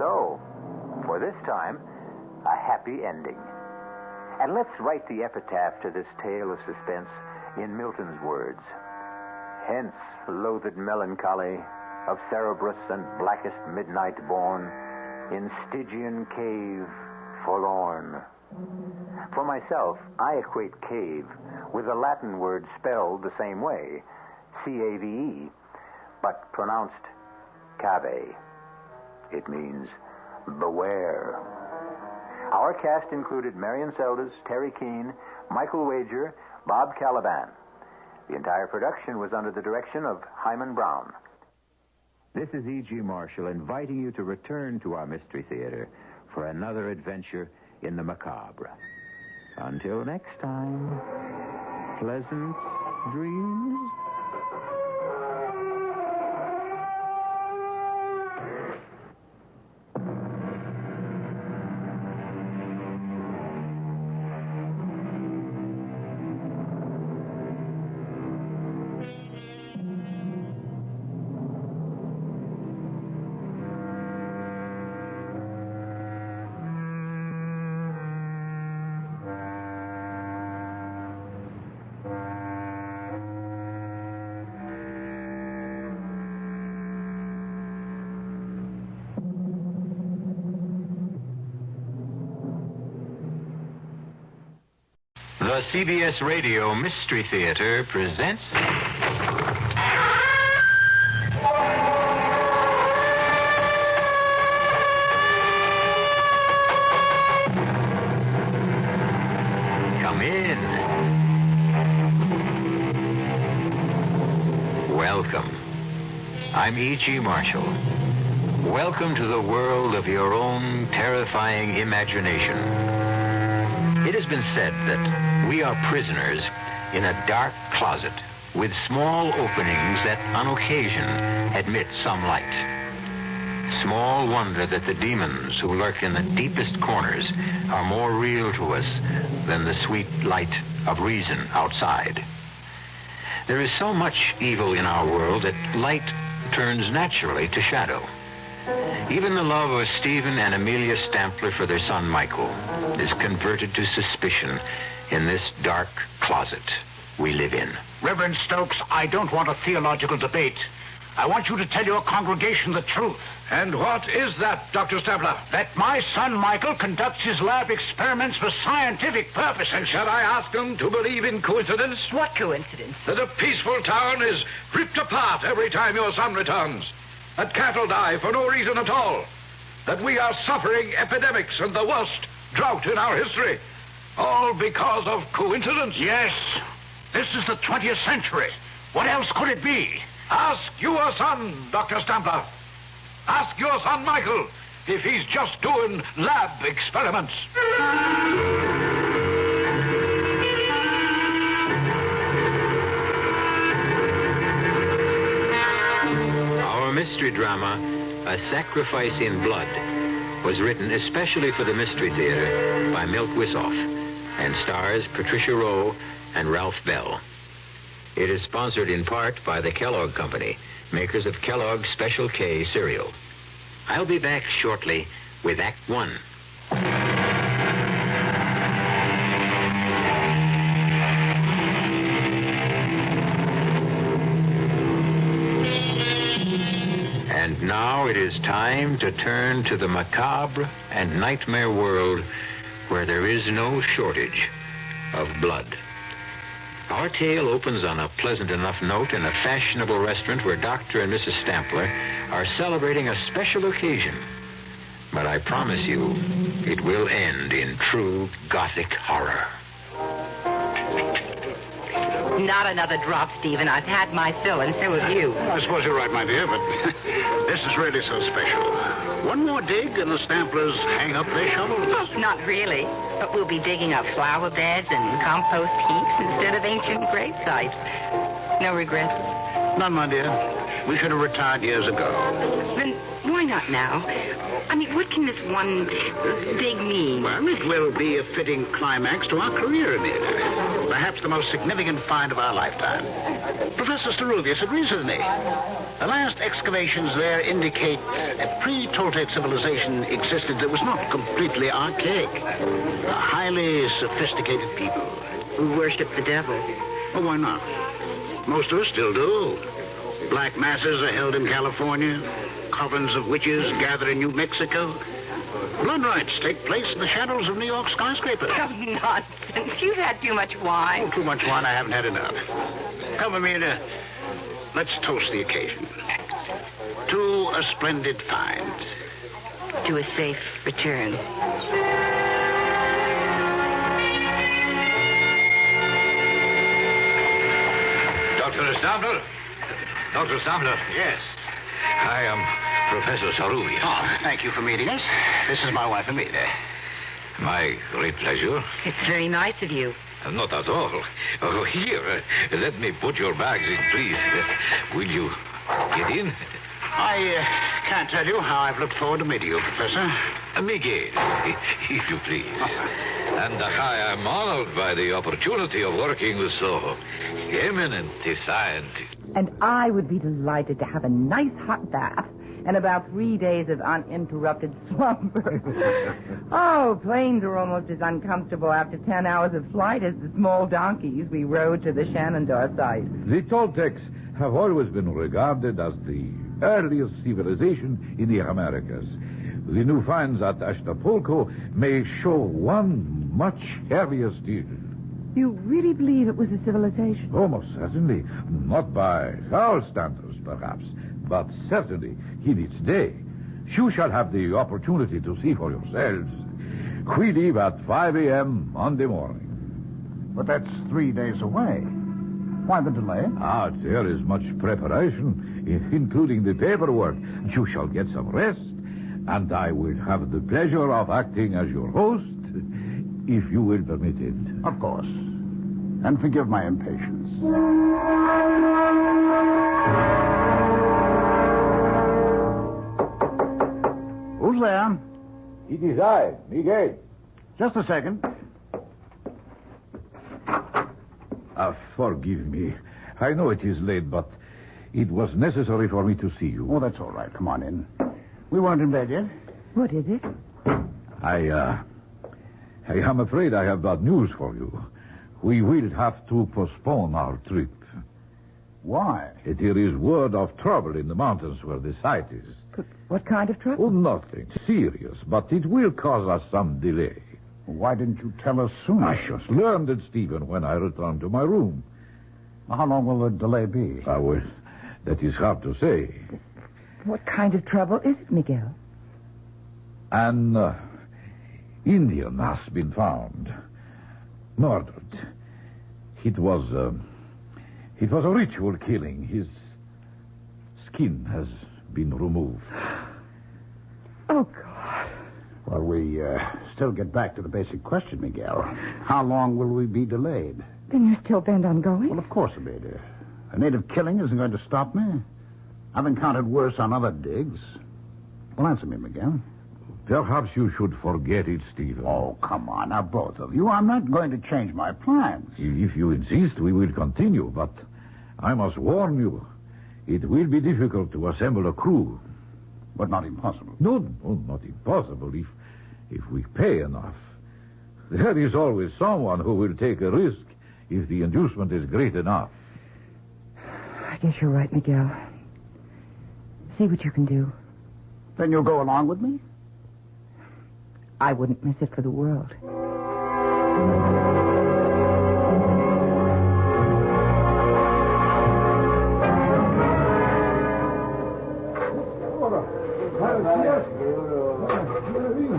So, for this time, a happy ending. And let's write the epitaph to this tale of suspense in Milton's words. Hence, loathed melancholy of Cerberus and blackest midnight born, in Stygian cave forlorn. For myself, I equate cave with the Latin word spelled the same way, C-A-V-E, but pronounced cave. It means beware. Our cast included Marion Seldes, Terry Keane, Michael Wager, Bob Caliban. The entire production was under the direction of Hyman Brown. This is E.G. Marshall inviting you to return to our Mystery Theater for another adventure in the macabre. Until next time, pleasant dreams. The CBS Radio Mystery Theater presents... Come in. Welcome. I'm E.G. Marshall. Welcome to the world of your own terrifying imagination. It has been said that we are prisoners in a dark closet with small openings that on occasion admit some light. Small wonder that the demons who lurk in the deepest corners are more real to us than the sweet light of reason outside. There is so much evil in our world that light turns naturally to shadow. Even the love of Stephen and Amelia Stampler for their son Michael is converted to suspicion in this dark closet we live in. Reverend Stokes, I don't want a theological debate. I want you to tell your congregation the truth. And what is that, Dr. Stampler? That my son Michael conducts his lab experiments for scientific purposes. And shall I ask them to believe in coincidence? What coincidence? That a peaceful town is ripped apart every time your son returns. That cattle die for no reason at all. That we are suffering epidemics and the worst drought in our history. All because of coincidence? Yes. This is the 20th century. What else could it be? Ask your son, Dr. Stampler. Ask your son, Michael, if he's just doing lab experiments. Our mystery drama, A Sacrifice in Blood, was written especially for the Mystery Theater by Milt Wisoff and stars Patricia Rowe and Ralph Bell. It is sponsored in part by the Kellogg Company, makers of Kellogg's Special K cereal. I'll be back shortly with Act One. And now it is time to turn to the macabre and nightmare world where there is no shortage of blood. Our tale opens on a pleasant enough note in a fashionable restaurant where Dr. and Mrs. Stampler are celebrating a special occasion. But I promise you, it will end in true Gothic horror. Not another drop, Stephen. I've had my fill, and so have you. I suppose you're right, my dear, but this is really so special. One more dig and the Stamplers hang up their shovels. Well, not really. But we'll be digging up flower beds and compost heaps instead of ancient grave sites. No regrets? None, my dear. We should have retired years ago. Then why not now? I mean, what can this one dig mean? Well, it will be a fitting climax to our career, Amelia. Perhaps the most significant find of our lifetime. Professor Staruvius agrees with me. The last excavations there indicate a pre-Toltec civilization existed that was not completely archaic. A highly sophisticated people. Who worship the devil. Well, why not? Most of us still do. Black masses are held in California. Covens of witches gather in New Mexico. Blood rites take place in the shadows of New York skyscrapers. Oh, nonsense. You've had too much wine. Oh, too much wine, I haven't had enough. Come, Amelia. Let's toast the occasion. To a splendid find. To a safe return. Dr. Stabler? Dr. Stabler? Yes. I am Professor Sarubi. Oh, thank you for meeting us. This is my wife, Amelia. My great pleasure. It's very nice of you. Not at all. Oh, here, let me put your bags in, please. Will you get in? I can't tell you how I've looked forward to meeting you, Professor. Miguel, if you please. And I am honored by the opportunity of working with so eminent a scientist. And I would be delighted to have a nice hot bath and about 3 days of uninterrupted slumber. Oh, planes are almost as uncomfortable after 10 hours of flight as the small donkeys we rode to the Shenandoah site. The Toltecs have always been regarded as the earliest civilization in the Americas. The new finds at Acapulco may show one much heavier still. You really believe it was a civilization? Almost certainly. Not by our standards, perhaps, but certainly in its day. You shall have the opportunity to see for yourselves. We leave at 5 a.m. Monday morning. But that's 3 days away. Why the delay? There is much preparation, including the paperwork. You shall get some rest, and I will have the pleasure of acting as your host, if you will permit it. Of course. And forgive my impatience. Who's there? It is I, Miguel. Just a second. Forgive me. I know it is late, but it was necessary for me to see you. Oh, that's all right. Come on in. We weren't in bed yet. What is it? I am afraid I have bad news for you. We will have to postpone our trip. Why? There is word of trouble in the mountains where the site is. But what kind of trouble? Oh, nothing serious, but it will cause us some delay. Why didn't you tell us sooner? I just learned it, Stephen, when I returned to my room. How long will the delay be? Well, that is hard to say. What kind of trouble is it, Miguel? An Indian has been found. Murdered. It was a ritual killing. His skin has been removed. Oh, God. Well, we still get back to the basic question, Miguel. How long will we be delayed? Then you're still bent on going? Well, of course, Amelia. A native killing isn't going to stop me. I've encountered worse on other digs. Well, answer me, Miguel. Perhaps you should forget it, Stephen. Oh, come on, now, both of you. I'm not going to change my plans. If you insist, we will continue, but I must warn you, it will be difficult to assemble a crew. But not impossible. No, not impossible if we pay enough. There is always someone who will take a risk if the inducement is great enough. I guess you're right, Miguel. See what you can do. Then you'll go along with me? I wouldn't miss it for the world.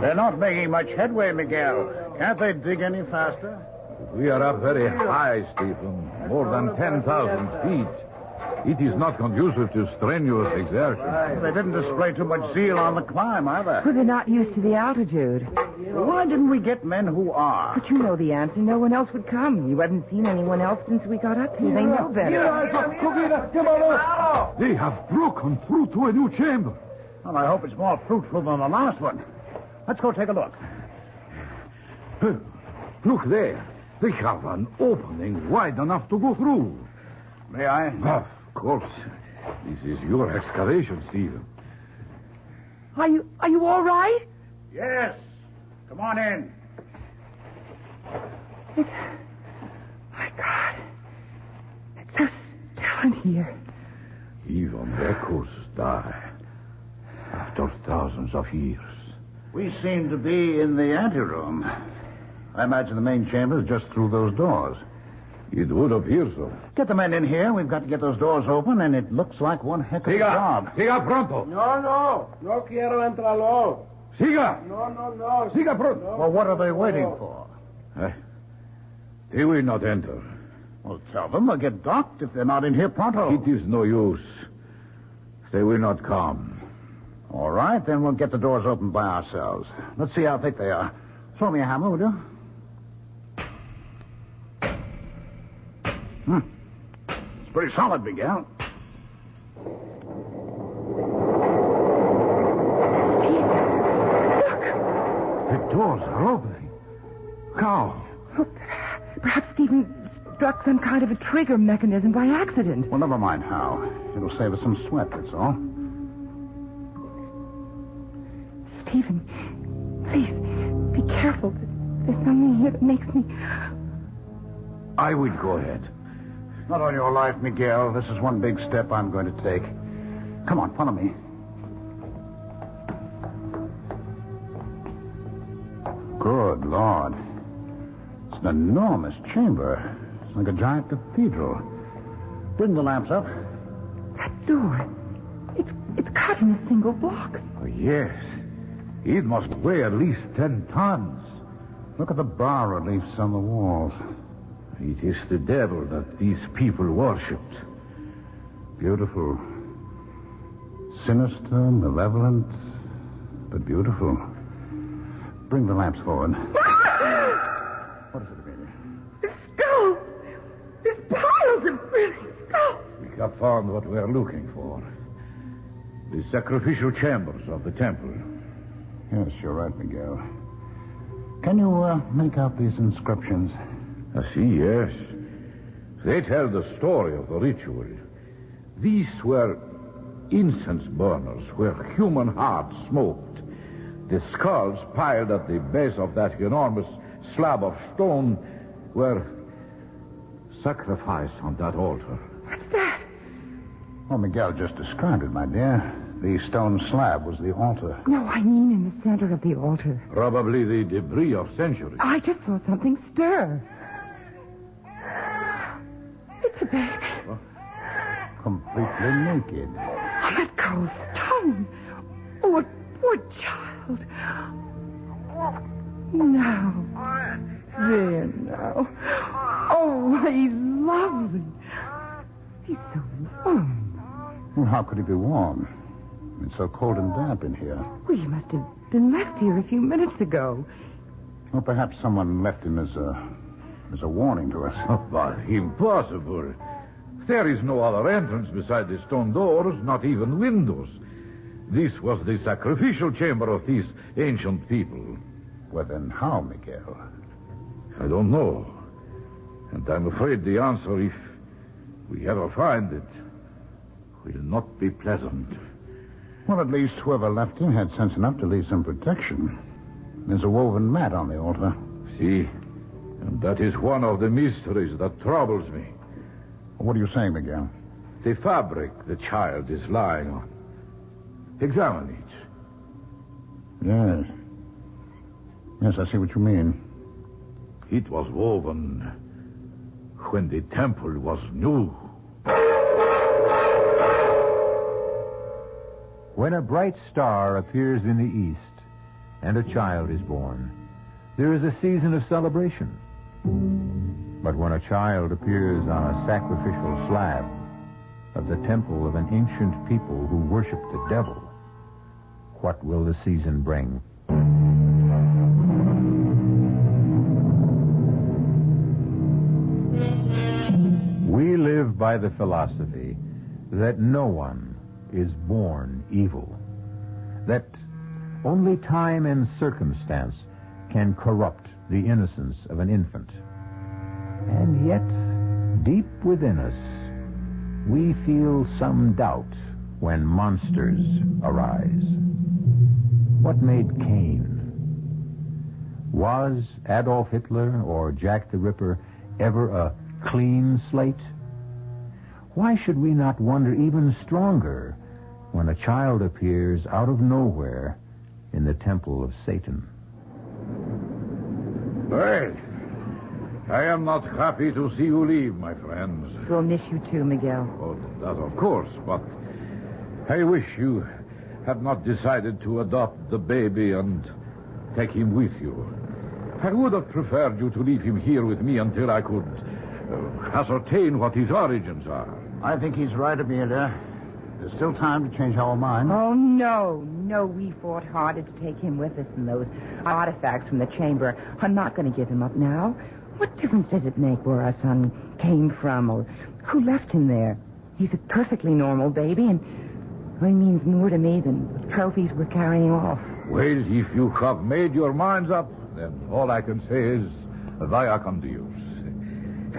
They're not making much headway, Miguel. Can't they dig any faster? We are up very high, Stephen. More than 10,000 feet. It is not conducive to strenuous exertion. They didn't display too much zeal on the climb, either. Well, they're not used to the altitude. Why didn't we get men who are? But you know the answer. No one else would come. You haven't seen anyone else since we got up here. They know better. They have broken through to a new chamber. Well, I hope it's more fruitful than the last one. Let's go take a look. Look there. They have an opening wide enough to go through. May I? Of course. This is your excavation, Stephen. Are you all right? Yes. Come on in. My God. It's so still in here. Even echoes die after thousands of years. We seem to be in the anteroom. I imagine the main chamber is just through those doors. It would appear so. Get the men in here. We've got to get those doors open, and it looks like one heck of a job. Siga pronto. No quiero entrarlo. Siga. No. Siga pronto. Well, what are they waiting for? They will not enter. Well, tell them they'll get docked if they're not in here pronto. It is no use. They will not come. All right, then we'll get the doors open by ourselves. Let's see how thick they are. Throw me a hammer, will you? It's pretty solid, Miguel. The doors are opening. How? Oh, perhaps Stephen struck some kind of a trigger mechanism by accident. Well, never mind how. It'll save us some sweat, that's all. Stephen, please, be careful. There's something here that makes me... I will go ahead. Not on your life, Miguel. This is one big step I'm going to take. Come on, follow me. Good Lord. It's an enormous chamber. It's like a giant cathedral. Bring the lamps up. That door, it's cut in a single block. Oh, yes. It must weigh at least 10 tons. Look at the bas-reliefs on the walls. It is the devil that these people worshipped. Beautiful. Sinister, malevolent, but beautiful. Bring the lamps forward. What is it, Amelia? The skulls! There's piles of pretty skulls! We have found what we are looking for. The sacrificial chambers of the temple. Yes, you're right, Miguel. Can you make out these inscriptions? I see, yes. They tell the story of the ritual. These were incense burners where human hearts smoked. The skulls piled at the base of that enormous slab of stone were sacrificed on that altar. What's that? Oh, Miguel just described it, my dear. The stone slab was the altar. No, I mean in the center of the altar. Probably the debris of centuries. I just saw something stir. It's a baby. Completely naked. On that cold stone. Oh, a poor child. Now. There now. Oh, he's lovely. He's so warm. Well, how could he be warm? It's so cold and damp in here. Well, he must have been left here a few minutes ago. Well, perhaps someone left him as a warning to us. Oh, but impossible. There is no other entrance beside the stone doors, not even windows. This was the sacrificial chamber of these ancient people. Well, then how, Miguel? I don't know. And I'm afraid the answer, if we ever find it, will not be pleasant. Well, at least whoever left him had sense enough to leave some protection. There's a woven mat on the altar. See? And that is one of the mysteries that troubles me. What are you saying, Miguel? The fabric the child is lying on. Examine it. Yes. Yes, I see what you mean. It was woven when the temple was new. When a bright star appears in the east and a child is born, there is a season of celebration. But when a child appears on a sacrificial slab of the temple of an ancient people who worship the devil, what will the season bring? We live by the philosophy that no one is born evil, that only time and circumstance can corrupt the innocence of an infant. And yet, deep within us, we feel some doubt when monsters arise. What made Cain? Was Adolf Hitler or Jack the Ripper ever a clean slate? Why should we not wonder even stronger when a child appears out of nowhere in the temple of Satan? Well, I am not happy to see you leave, my friends. We'll miss you too, Miguel. Oh, that of course, but I wish you had not decided to adopt the baby and take him with you. I would have preferred you to leave him here with me until I could ascertain what his origins are. I think he's right, Amelia. There's still time to change our mind. Oh, no. No, we fought harder to take him with us than those artifacts from the chamber. I'm not going to give him up now. What difference does it make where our son came from or who left him there? He's a perfectly normal baby, and he means more to me than the trophies we're carrying off. Well, if you have made your minds up, then all I can say is, via con Dios.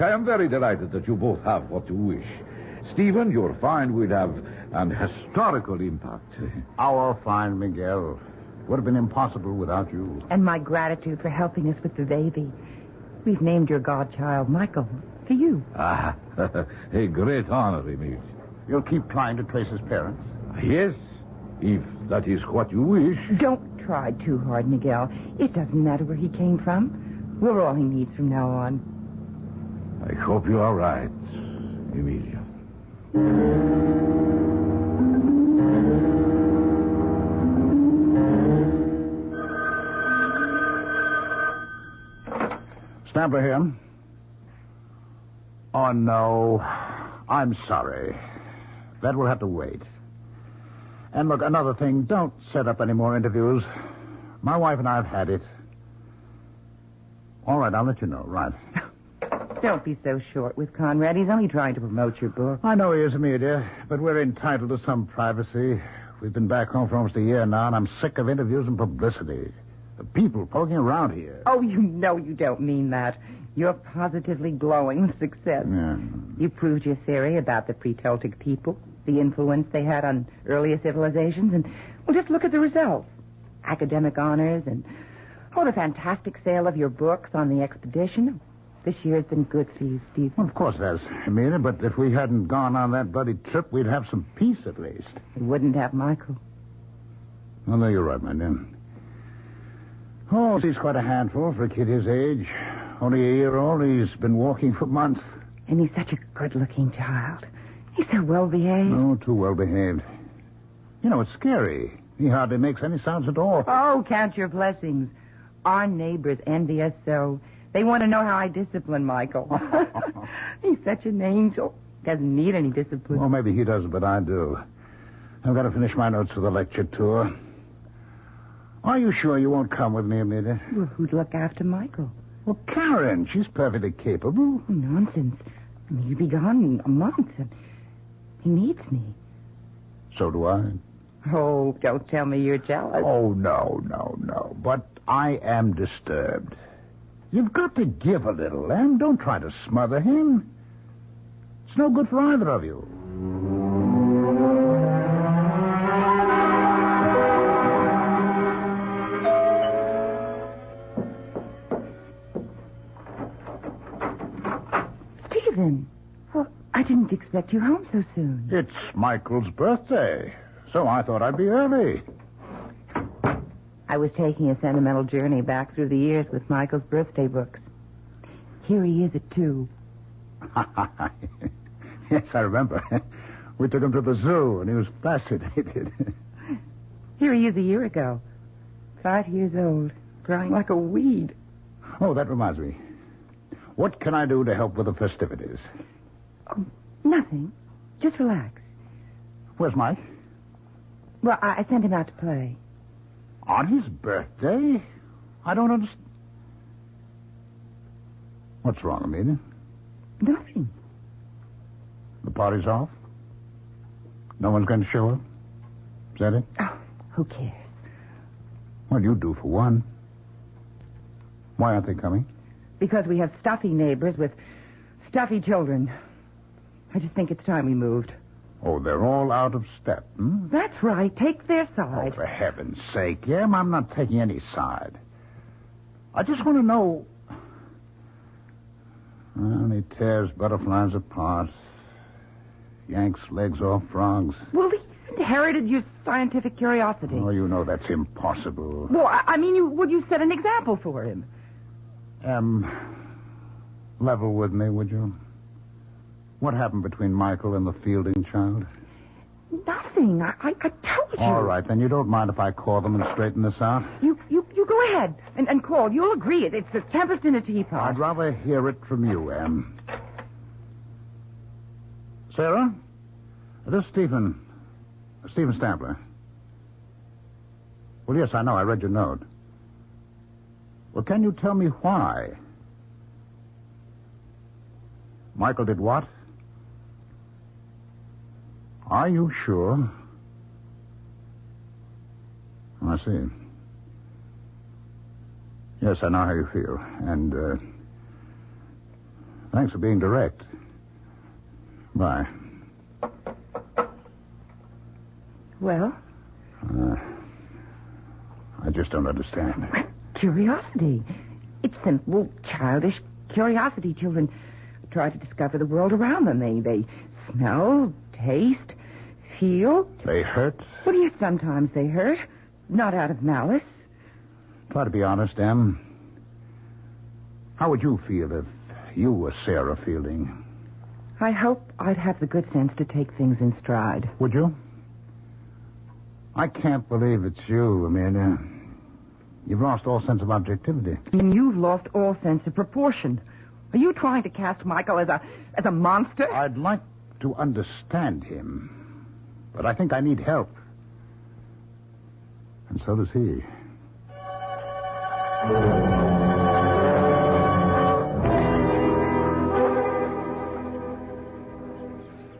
I am very delighted that you both have what you wish. Stephen, your find will have an historical impact. Our find, Miguel, would have been impossible without you. And my gratitude for helping us with the baby. We've named your godchild Michael for you. Ah, a great honor, Emil. You'll keep trying to trace his parents? Yes, if that is what you wish. Don't try too hard, Miguel. It doesn't matter where he came from. We're all he needs from now on. I hope you are right, Emilia. Stamper here. Oh, no. I'm sorry. That will have to wait. And look, another thing, don't set up any more interviews. My wife and I have had it. All right, I'll let you know. Right. Don't be so short with Conrad. He's only trying to promote your book. I know he is, Amelia, but we're entitled to some privacy. We've been back home for almost a year now, and I'm sick of interviews and publicity. The people poking around here. Oh, you know you don't mean that. You're positively glowing with success. Yeah. You proved your theory about the pre-Celtic people, the influence they had on earlier civilizations, and, well, just look at the results. Academic honors and, the fantastic sale of your books on the expedition. This year has been good for you, Steve. Well, of course it has, Amelia, but if we hadn't gone on that bloody trip, we'd have some peace at least. We wouldn't have Michael. Oh, no, you're right, my dear. Oh, he's quite a handful for a kid his age. Only a year old. He's been walking for months. And he's such a good-looking child. He's so well-behaved. Oh, too well-behaved. You know, it's scary. He hardly makes any sounds at all. Oh, count your blessings. Our neighbors envy us so. They want to know how I discipline Michael. He's such an angel. Doesn't need any discipline. Well, maybe he doesn't, but I do. I've got to finish my notes for the lecture tour. Are you sure you won't come with me, Amelia? Well, who'd look after Michael? Well, Karen. She's perfectly capable. Nonsense. I mean, he'll be gone in a month. And he needs me. So do I. Oh, don't tell me you're jealous. Oh, no. But I am disturbed. You've got to give a little, Em. Don't try to smother him. It's no good for either of you. Stephen. Well, I didn't expect you home so soon. It's Michael's birthday, so I thought I'd be early. I was taking a sentimental journey back through the years with Michael's birthday books. Here he is at 2. Yes, I remember. We took him to the zoo, and he was fascinated. Here he is a year ago. 5 years old, growing like a weed. Oh, that reminds me. What can I do to help with the festivities? Oh, nothing. Just relax. Where's Mike? Well, I sent him out to play. On his birthday? I don't understand. What's wrong, Amelia? Nothing. The party's off? No one's going to show up? Is that it? Oh, who cares? Well, you do for one. Why aren't they coming? Because we have stuffy neighbors with stuffy children. I just think it's time we moved. Oh, they're all out of step, hmm? That's right. Take their Oh, side. for heaven's sake, Em, I'm not taking any side. I just want to know... Well, he tears butterflies apart, yanks legs off frogs. Well, he's inherited your scientific curiosity. Oh, you know that's impossible. Well, I mean, you set an example for him. Level with me, would you? What happened between Michael and the Fielding child? Nothing. I told you. All right, then you don't mind if I call them and straighten this out? You go ahead and call. You'll agree. It's a tempest in a teapot. I'd rather hear it from you, Em. Sarah? This is Stephen Stambler. Well, yes, I know. I read your note. Well, can you tell me why? Michael did what? Are you sure? I see. Yes, I know how you feel. And, thanks for being direct. Bye. Well? I just don't understand. Curiosity. It's simple, childish curiosity. Children try to discover the world around them. They smell, taste, feel. They hurt? Well, yes, sometimes they hurt. Not out of malice. Try to be honest, Em. How would you feel if you were Sarah Fielding? I hope I'd have the good sense to take things in stride. Would you? I can't believe it's you, Amelia. You've lost all sense of objectivity. And you've lost all sense of proportion. Are you trying to cast Michael as a monster? I'd like to understand him, but I think I need help. And so does he.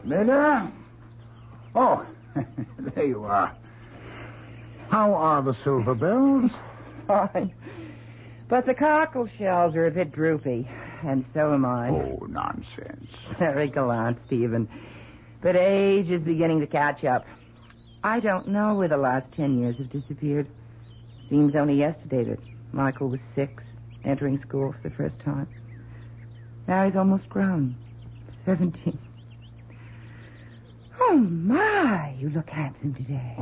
Amelia? Oh, there you are. How are the silver bells? Fine. But the cockle shells are a bit droopy, and so am I. Oh, nonsense. Very gallant, Stephen. But age is beginning to catch up. I don't know where the last 10 years have disappeared. Seems only yesterday that Michael was 6, entering school for the first time. Now he's almost grown. 17. Oh, my, you look handsome today.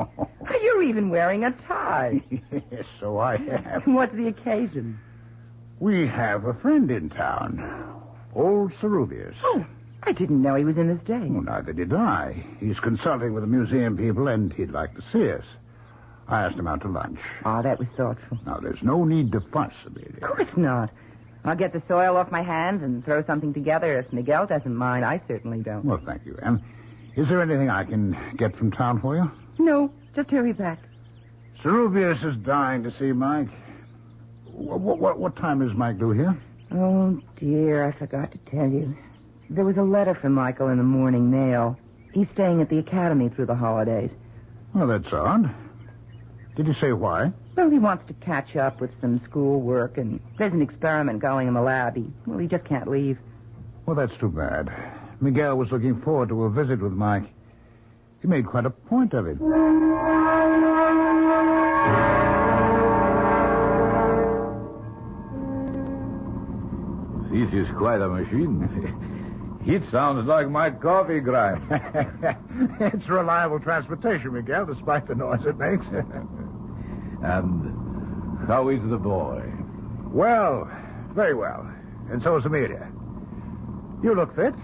You're even wearing a tie. Yes, so I have. What's the occasion? We have a friend in town. Old Ceruvius. Oh, I didn't know he was in this day. Well, neither did I. He's consulting with the museum people, and he'd like to see us. I asked him out to lunch. Oh, that was thoughtful. Now, there's no need to fuss, Amelia. Of course not. I'll get the soil off my hands and throw something together. If Miguel doesn't mind, I certainly don't. Well, thank you, Anne. Is there anything I can get from town for you? No, just hurry back. Ceruvius is dying to see Mike. What time is Mike due here? Oh, dear, I forgot to tell you. There was a letter from Michael in the morning mail. He's staying at the academy through the holidays. Well, that's odd. Did you say why? Well, he wants to catch up with some school work, and there's an experiment going in the lab. He just can't leave. Well, that's too bad. Miguel was looking forward to a visit with Mike. He made quite a point of it. This is quite a machine. It sounds like my coffee grind. It's reliable transportation, Miguel, despite the noise it makes. And how is the boy? Well, very well. And so is Amelia. You look fit.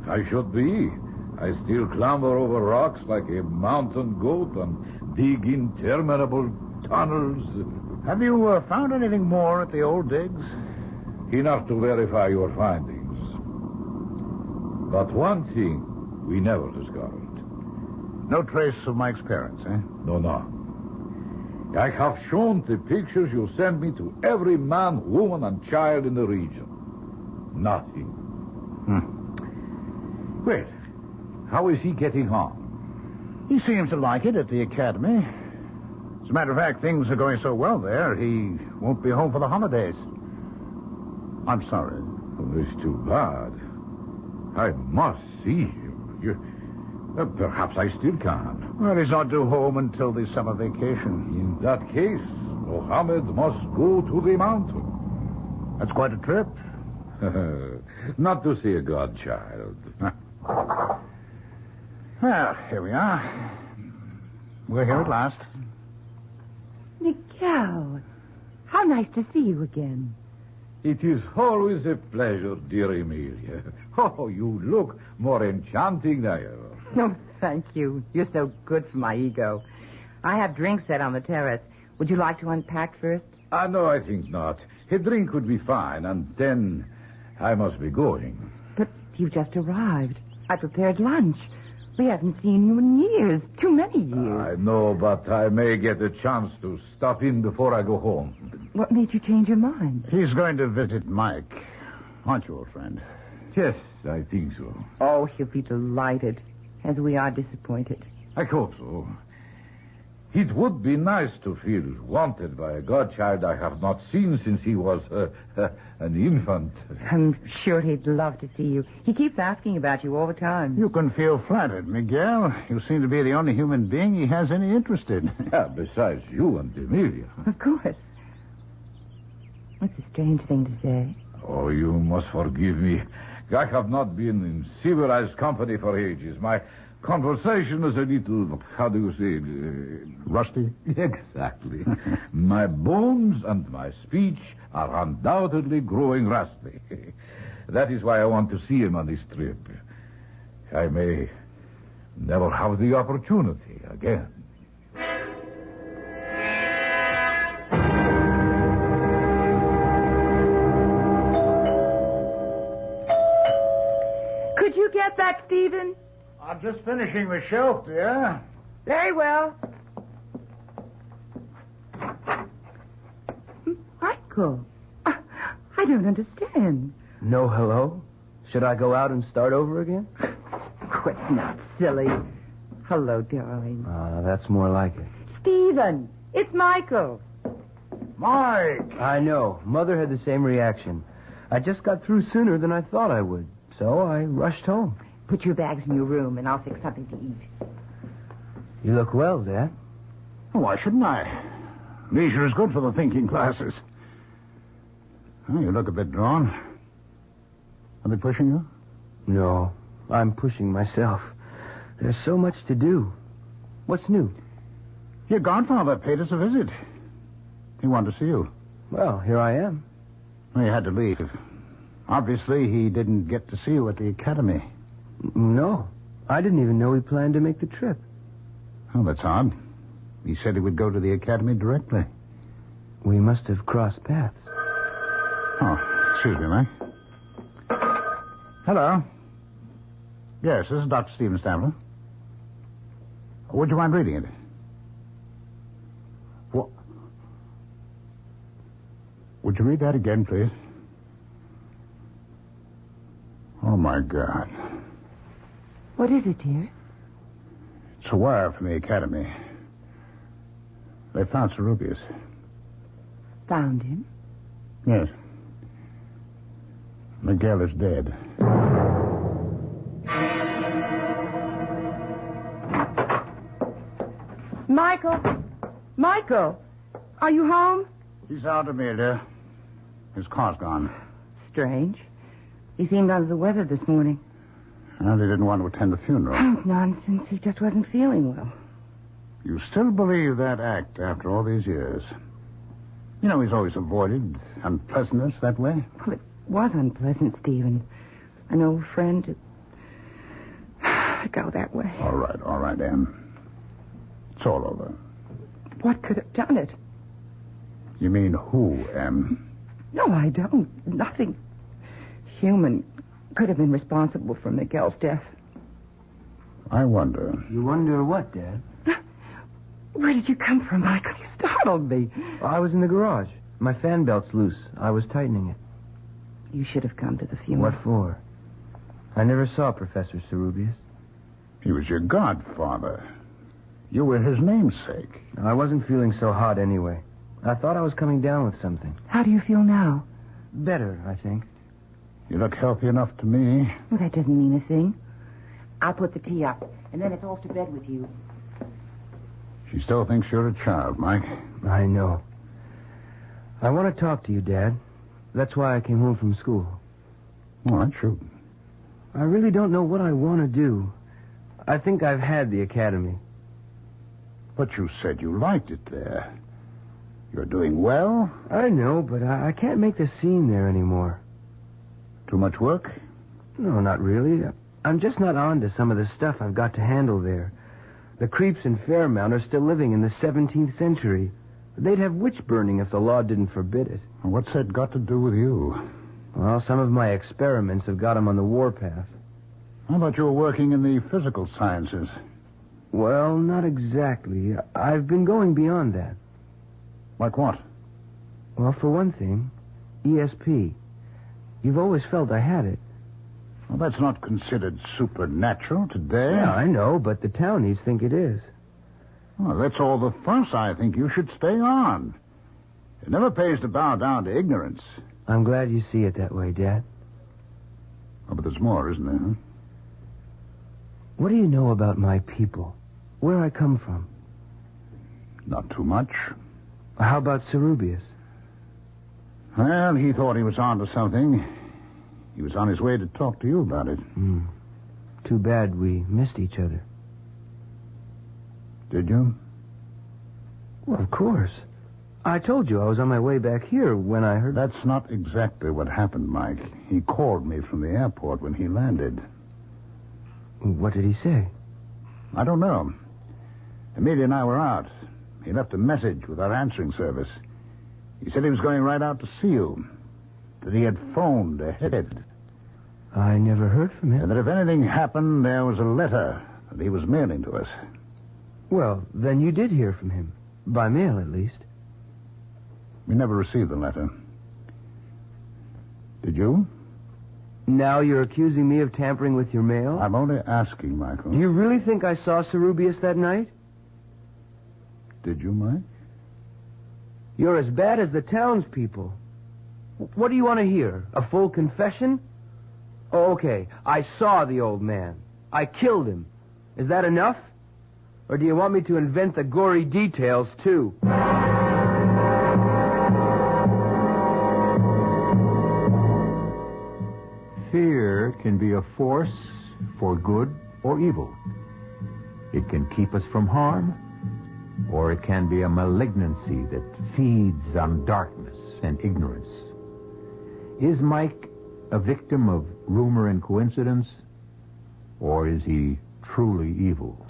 I should be. I still clamber over rocks like a mountain goat and dig interminable tunnels. Have you found anything more at the old digs? Enough to verify your findings. But one thing we never discovered. No trace of Mike's parents, eh? No. I have shown the pictures you sent me to every man, woman, and child in the region. Nothing. Well, how is he getting on? He seems to like it at the academy. As a matter of fact, things are going so well there, he won't be home for the holidays. I'm sorry. Well, it's too bad. I must see him. Perhaps I still can. Well, he's not due home until the summer vacation. In that case, Mohammed must go to the mountain. That's quite a trip. Not to see a godchild. Well, here we are. We're here at last. Miguel, how nice to see you again. It is always a pleasure, dear Emilia. Oh, you look more enchanting than ever. No, thank you. You're so good for my ego. I have drinks set on the terrace. Would you like to unpack first? No, I think not. A drink would be fine, and then I must be going. But you just arrived. I prepared lunch. We haven't seen you in years. Too many years. I know, but I may get a chance to stop in before I go home. What made you change your mind? He's going to visit Mike. Aren't you, old friend? Yes, I think so. Oh, he'll be delighted, as we are disappointed. I hope so. It would be nice to feel wanted by a godchild I have not seen since he was an infant. I'm sure he'd love to see you. He keeps asking about you all the time. You can feel flattered, Miguel. You seem to be the only human being he has any interest in. Besides you and Emilia. Of course. That's a strange thing to say. Oh, you must forgive me. I have not been in civilized company for ages. My conversation is a little, how do you say it? Rusty? Exactly. My bones and my speech are undoubtedly growing rusty. That is why I want to see him on this trip. I may never have the opportunity again. Could you get that, Stephen? I'm just finishing the shelf, dear. Very well. Michael, I don't understand. No hello? Should I go out and start over again? Oh, it's not silly. Hello, darling. That's more like it. Stephen, it's Michael. Mike! I know. Mother had the same reaction. I just got through sooner than I thought I would, so I rushed home. Put your bags in your room, and I'll fix something to eat. You look well, Dad. Why shouldn't I? Leisure is good for the thinking classes. Oh, you look a bit drawn. Are they pushing you? No, I'm pushing myself. There's so much to do. What's new? Your godfather paid us a visit. He wanted to see you. Well, here I am. Well, you had to leave. Obviously, he didn't get to see you at the academy. No, I didn't even know he planned to make the trip. Oh, that's odd. He said he would go to the academy directly. We must have crossed paths. Oh, excuse me, Mike. Hello. Yes, this is Dr. Stephen Stamler. Would you mind reading it? What? Would you read that again, please? Oh, my God. What is it, dear? It's a wire from the academy. They found Sarubius. Found him? Yes. Miguel is dead. Michael? Michael? Are you home? He's out, Amelia. His car's gone. Strange. He seemed under the weather this morning. And he didn't want to attend the funeral. Oh, nonsense. He just wasn't feeling well. You still believe that act after all these years? You know, he's always avoided unpleasantness that way. Well, it was unpleasant, Stephen. An old friend to go that way. All right, Em. It's all over. What could have done it? You mean who, Em? No, I don't. Nothing human could have been responsible for Miguel's death. I wonder. You wonder what, Dad? Where did you come from, Michael? You startled me. I was in the garage. My fan belt's loose. I was tightening it. You should have come to the funeral. What for? I never saw Professor Sarubius. He was your godfather. You were his namesake. I wasn't feeling so hot anyway. I thought I was coming down with something. How do you feel now? Better, I think. You look healthy enough to me. Well, that doesn't mean a thing. I'll put the tea up, and then it's off to bed with you. She still thinks you're a child, Mike. I know. I want to talk to you, Dad. That's why I came home from school. All right, shoot. I really don't know what I want to do. I think I've had the academy. But you said you liked it there. You're doing well? I know, but I can't make the scene there anymore. Too much work? No, not really. I'm just not on to some of the stuff I've got to handle there. The creeps in Fairmount are still living in the 17th century. They'd have witch burning if the law didn't forbid it. What's that got to do with you? Well, some of my experiments have got them on the warpath. How about you were working in the physical sciences? Well, not exactly. I've been going beyond that. Like what? Well, for one thing, ESP. You've always felt I had it. Well, that's not considered supernatural today. Yeah, I know, but the townies think it is. Well, that's all the fuss. I think you should stay on. It never pays to bow down to ignorance. I'm glad you see it that way, Dad. Oh, but there's more, isn't there, huh? What do you know about my people? Where I come from? Not too much. How about Cerubius? Well, he thought he was on to something. He was on his way to talk to you about it. Too bad we missed each other. Did you? Well, of course. I told you I was on my way back here when I heard... That's not exactly what happened, Mike. He called me from the airport when he landed. What did he say? I don't know. Amelia and I were out. He left a message with our answering service. He said he was going right out to see you. That he had phoned ahead. I never heard from him. And that if anything happened, there was a letter that he was mailing to us. Well, then you did hear from him. By mail, at least. We never received the letter. Did you? Now you're accusing me of tampering with your mail? I'm only asking, Michael. Do you really think I saw Cerubius that night? Did you, Mike? You're as bad as the townspeople. What do you want to hear? A full confession? Oh, okay. I saw the old man. I killed him. Is that enough? Or do you want me to invent the gory details, too? Fear can be a force for good or evil. It can keep us from harm, or it can be a malignancy that feeds on darkness and ignorance. Is Mike a victim of rumor and coincidence, or is he truly evil?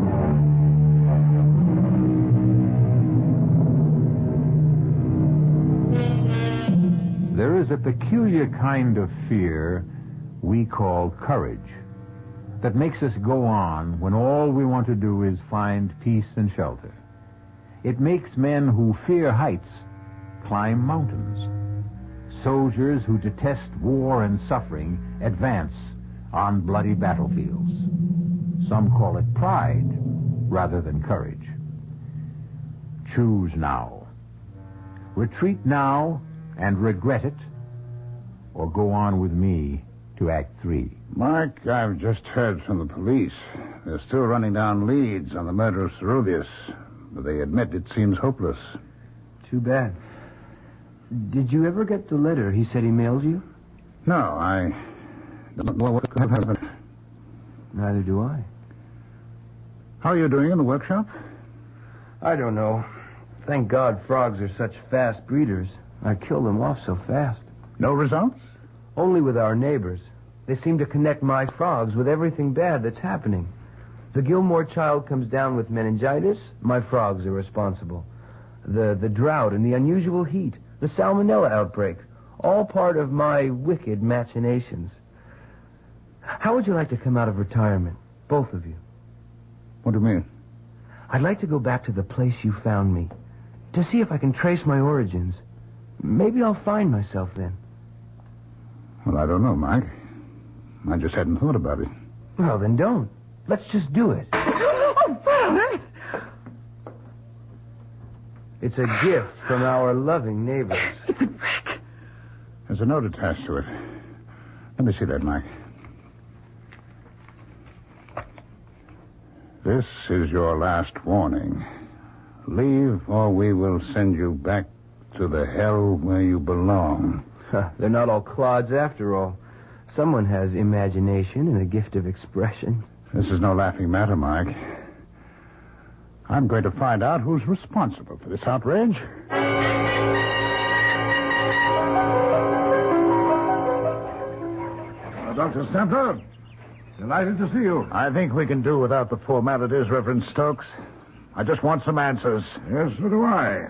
There is a peculiar kind of fear we call courage that makes us go on when all we want to do is find peace and shelter. It makes men who fear heights climb mountains. Soldiers who detest war and suffering advance on bloody battlefields. Some call it pride rather than courage. Choose now. Retreat now and regret it, or go on with me to Act 3. Mark, I've just heard from the police. They're still running down leads on the murder of Cerubius, but they admit it seems hopeless. Too bad. Did you ever get the letter he said he mailed you? No, I don't know what could have happened. Neither do I. How are you doing in the workshop? I don't know. Thank God frogs are such fast breeders. I killed them off so fast. No results? Only with our neighbors. They seem to connect my frogs with everything bad that's happening. The Gilmore child comes down with meningitis, my frogs are responsible. The drought and the unusual heat, the salmonella outbreak, all part of my wicked machinations. How would you like to come out of retirement, both of you? What do you mean? I'd like to go back to the place you found me, to see if I can trace my origins. Maybe I'll find myself then. Well, I don't know, Mike. I just hadn't thought about it. Well, then don't. Let's just do it. Oh, Father! It's a gift from our loving neighbors. It's a brick. There's a note attached to it. Let me see that, Mike. This is your last warning. Leave, or we will send you back to the hell where you belong. They're not all clods after all. Someone has imagination and a gift of expression. This is no laughing matter, Mike. I'm going to find out who's responsible for this outrage. Dr. Stempler, delighted to see you. I think we can do without the formalities, Reverend Stokes. I just want some answers. Yes, so do I.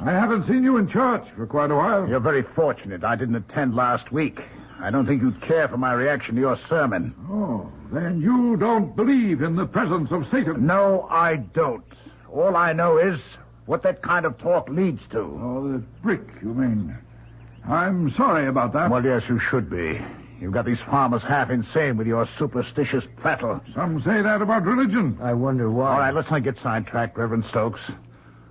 I haven't seen you in church for quite a while. You're very fortunate. I didn't attend last week. I don't think you'd care for my reaction to your sermon. Oh, then you don't believe in the presence of Satan? No, I don't. All I know is what that kind of talk leads to. Oh, the brick, you mean. I'm sorry about that. Well, yes, you should be. You've got these farmers half insane with your superstitious prattle. Some say that about religion. I wonder why. All right, let's not get sidetracked, Reverend Stokes.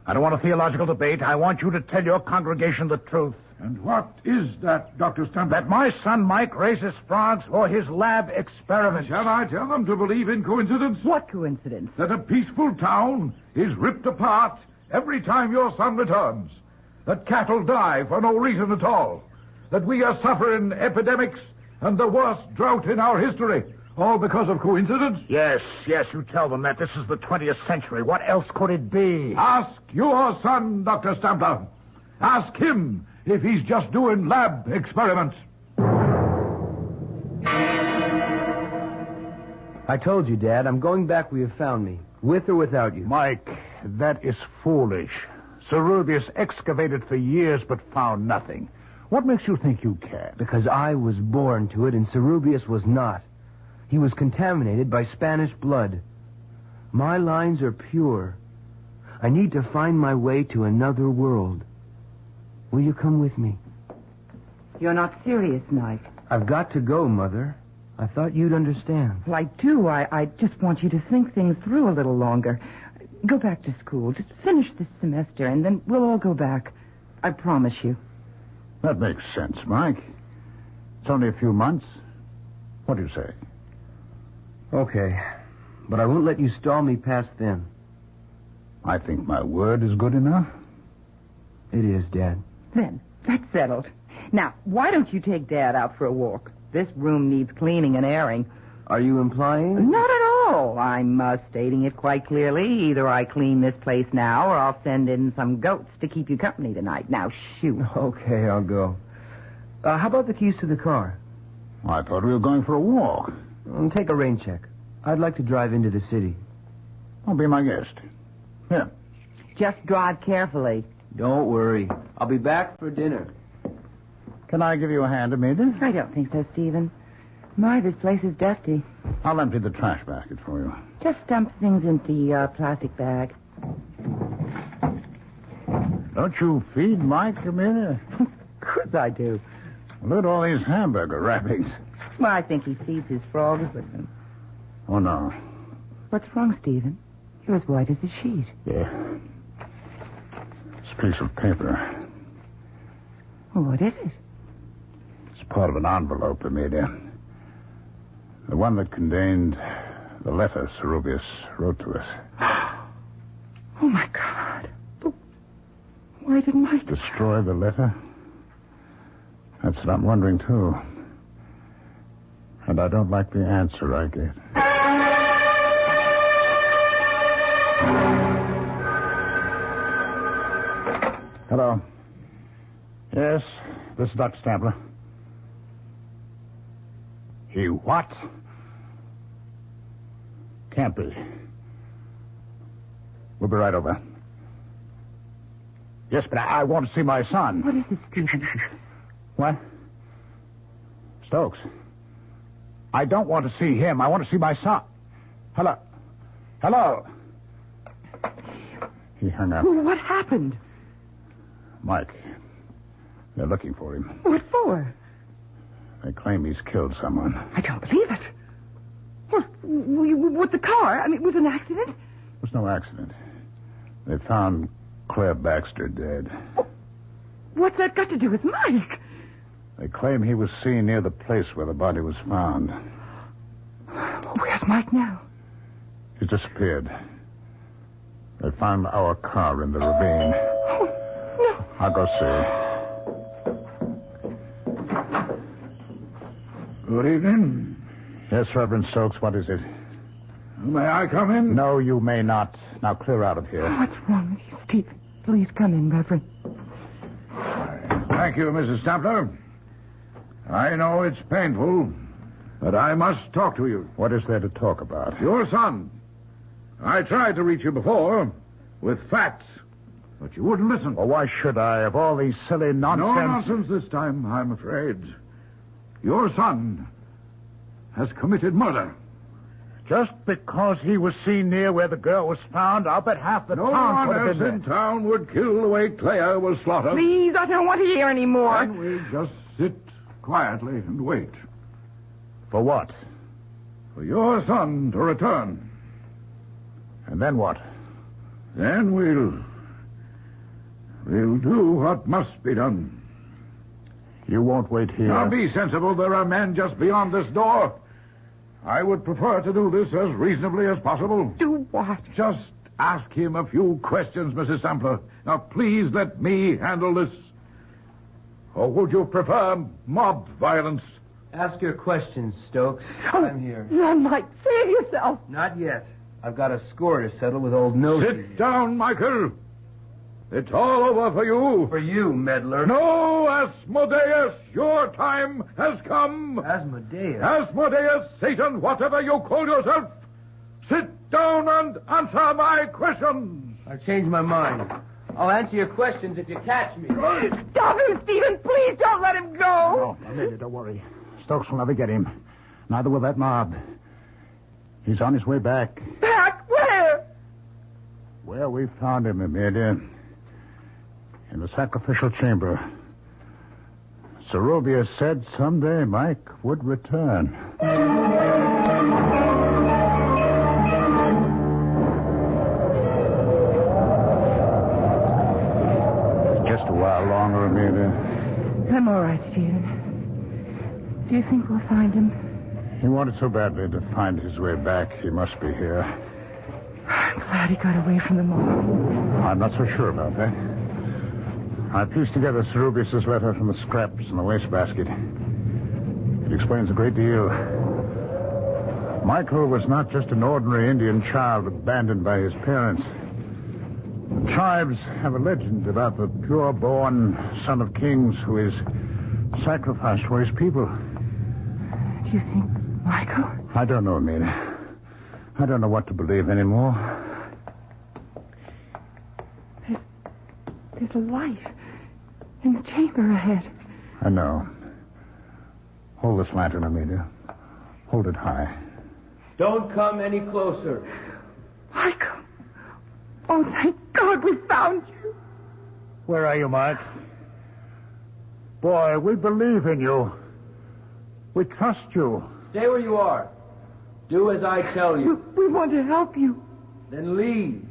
I don't want a theological debate. I want you to tell your congregation the truth. And what is that, Dr. Stempler? That my son Mike raises frogs for his lab experiments. Shall I tell them to believe in coincidence? What coincidence? That a peaceful town is ripped apart every time your son returns. That cattle die for no reason at all. That we are suffering epidemics and the worst drought in our history. All because of coincidence? Yes, you tell them that. This is the 20th century. What else could it be? Ask your son, Dr. Stempler. Ask him if he's just doing lab experiments. I told you, Dad, I'm going back where you found me, with or without you. Mike, that is foolish. Cerubius excavated for years but found nothing. What makes you think you can? Because I was born to it and Cerubius was not. He was contaminated by Spanish blood. My lines are pure. I need to find my way to another world. Will you come with me? You're not serious, Mike. I've got to go, Mother. I thought you'd understand. Well, I do. I just want you to think things through a little longer. Go back to school. Just finish this semester, and then we'll all go back. I promise you. That makes sense, Mike. It's only a few months. What do you say? Okay. But I won't let you stall me past then. I think my word is good enough. It is, Dad. Then, that's settled. Now, why don't you take Dad out for a walk? This room needs cleaning and airing. Are you implying? Not at all. I'm stating it quite clearly. Either I clean this place now, or I'll send in some goats to keep you company tonight. Now, shoot. Okay, I'll go. How about the keys to the car? I thought we were going for a walk. Take a rain check. I'd like to drive into the city. Well, be my guest. Here. Just drive carefully. Don't worry. I'll be back for dinner. Can I give you a hand, Amelia? I don't think so, Stephen. My, this place is dusty. I'll empty the trash basket for you. Just dump things into the plastic bag. Don't you feed Mike, Amelia? Of course I do. Look at all these hamburger wrappings. Well, I think he feeds his frogs with them. Oh, no. What's wrong, Stephen? You're as white as a sheet. Yeah. This piece of paper. Well, what is it? It's part of an envelope, Amelia. The one that contained the letter Cerubius wrote to us. Oh, my God. But why didn't I... Destroy the letter? That's what I'm wondering, too. And I don't like the answer I get. Hello. Yes, this is Dr. Stempler. He what? Can't be. We'll be right over. Yes, but I want to see my son. What is it, Stephen? What? Stokes. I don't want to see him. I want to see my son. Hello. Hello. He hung up. What happened? Mike. They're looking for him. What for? They claim he's killed someone. I don't believe it. What, with the car? I mean, with an accident? It was no accident. They found Claire Baxter dead. What's that got to do with Mike? They claim he was seen near the place where the body was found. Where's Mike now? He's disappeared. They found our car in the ravine. Oh, no. I'll go see. Good evening. Yes, Reverend Stokes, what is it? May I come in? No, you may not. Now clear out of here. Oh, what's wrong with you, Stephen? Please come in, Reverend. Thank you, Mrs. Stapler. I know it's painful, but I must talk to you. What is there to talk about? Your son. I tried to reach you before with facts, but you wouldn't listen. Well, why should I? Of all these silly nonsense... No nonsense this time, I'm afraid. Your son has committed murder. Just because he was seen near where the girl was found, I'll bet half the No town one could have else been in there. town would kill the way Claire was slaughtered. Please, I don't want to hear any more. And we just sit quietly and wait. For what? For your son to return. And then what? Then we'll do what must be done. You won't wait here. Now be sensible. There are men just beyond this door. I would prefer to do this as reasonably as possible. Do what? Just ask him a few questions, Mrs. Sampler. Now, please let me handle this. Or would you prefer mob violence? Ask your questions, Stokes. Oh, I'm here. Run, Mike. Save yourself. Not yet. I've got a score to settle with old Nosy. Sit down, Michael. It's all over for you. For you, meddler. No, Asmodeus, your time has come. Asmodeus? Asmodeus, Satan, whatever you call yourself. Sit down and answer my questions. I've changed my mind. I'll answer your questions if you catch me. Stop him, Stephen. Please don't let him go. No, Amelia, don't worry. Stokes will never get him. Neither will that mob. He's on his way back. Back? Where? Where we found him, Amelia. In the sacrificial chamber. Serubia said someday Mike would return. Just a while longer, Amelia. I'm all right, Stephen. Do you think we'll find him? He wanted so badly to find his way back. He must be here. I'm glad he got away from them all. I'm not so sure about that. I pieced together Serubius' letter from the scraps in the wastebasket. It explains a great deal. Michael was not just an ordinary Indian child abandoned by his parents. The tribes have a legend about the pure-born son of kings who is sacrificed for his people. Do you think Michael? I don't know, Amelia. I don't know what to believe anymore. There's a light in the chamber ahead. I know. Hold this lantern, Amelia. Hold it high. Don't come any closer. Michael. Oh, thank God we found you. Where are you, Mike? Boy, we believe in you. We trust you. Stay where you are. Do as I tell you. We want to help you. Then leave.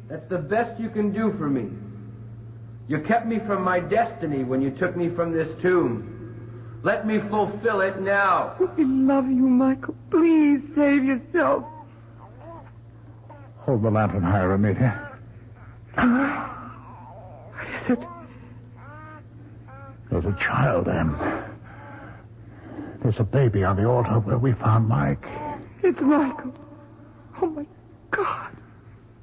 That's the best you can do for me. You kept me from my destiny when you took me from this tomb. Let me fulfill it now. We love you, Michael. Please save yourself. Hold the lantern higher, Amelia. What is it? There's a child, Em. There's a baby on the altar where we found Mike. It's Michael. Oh, my God.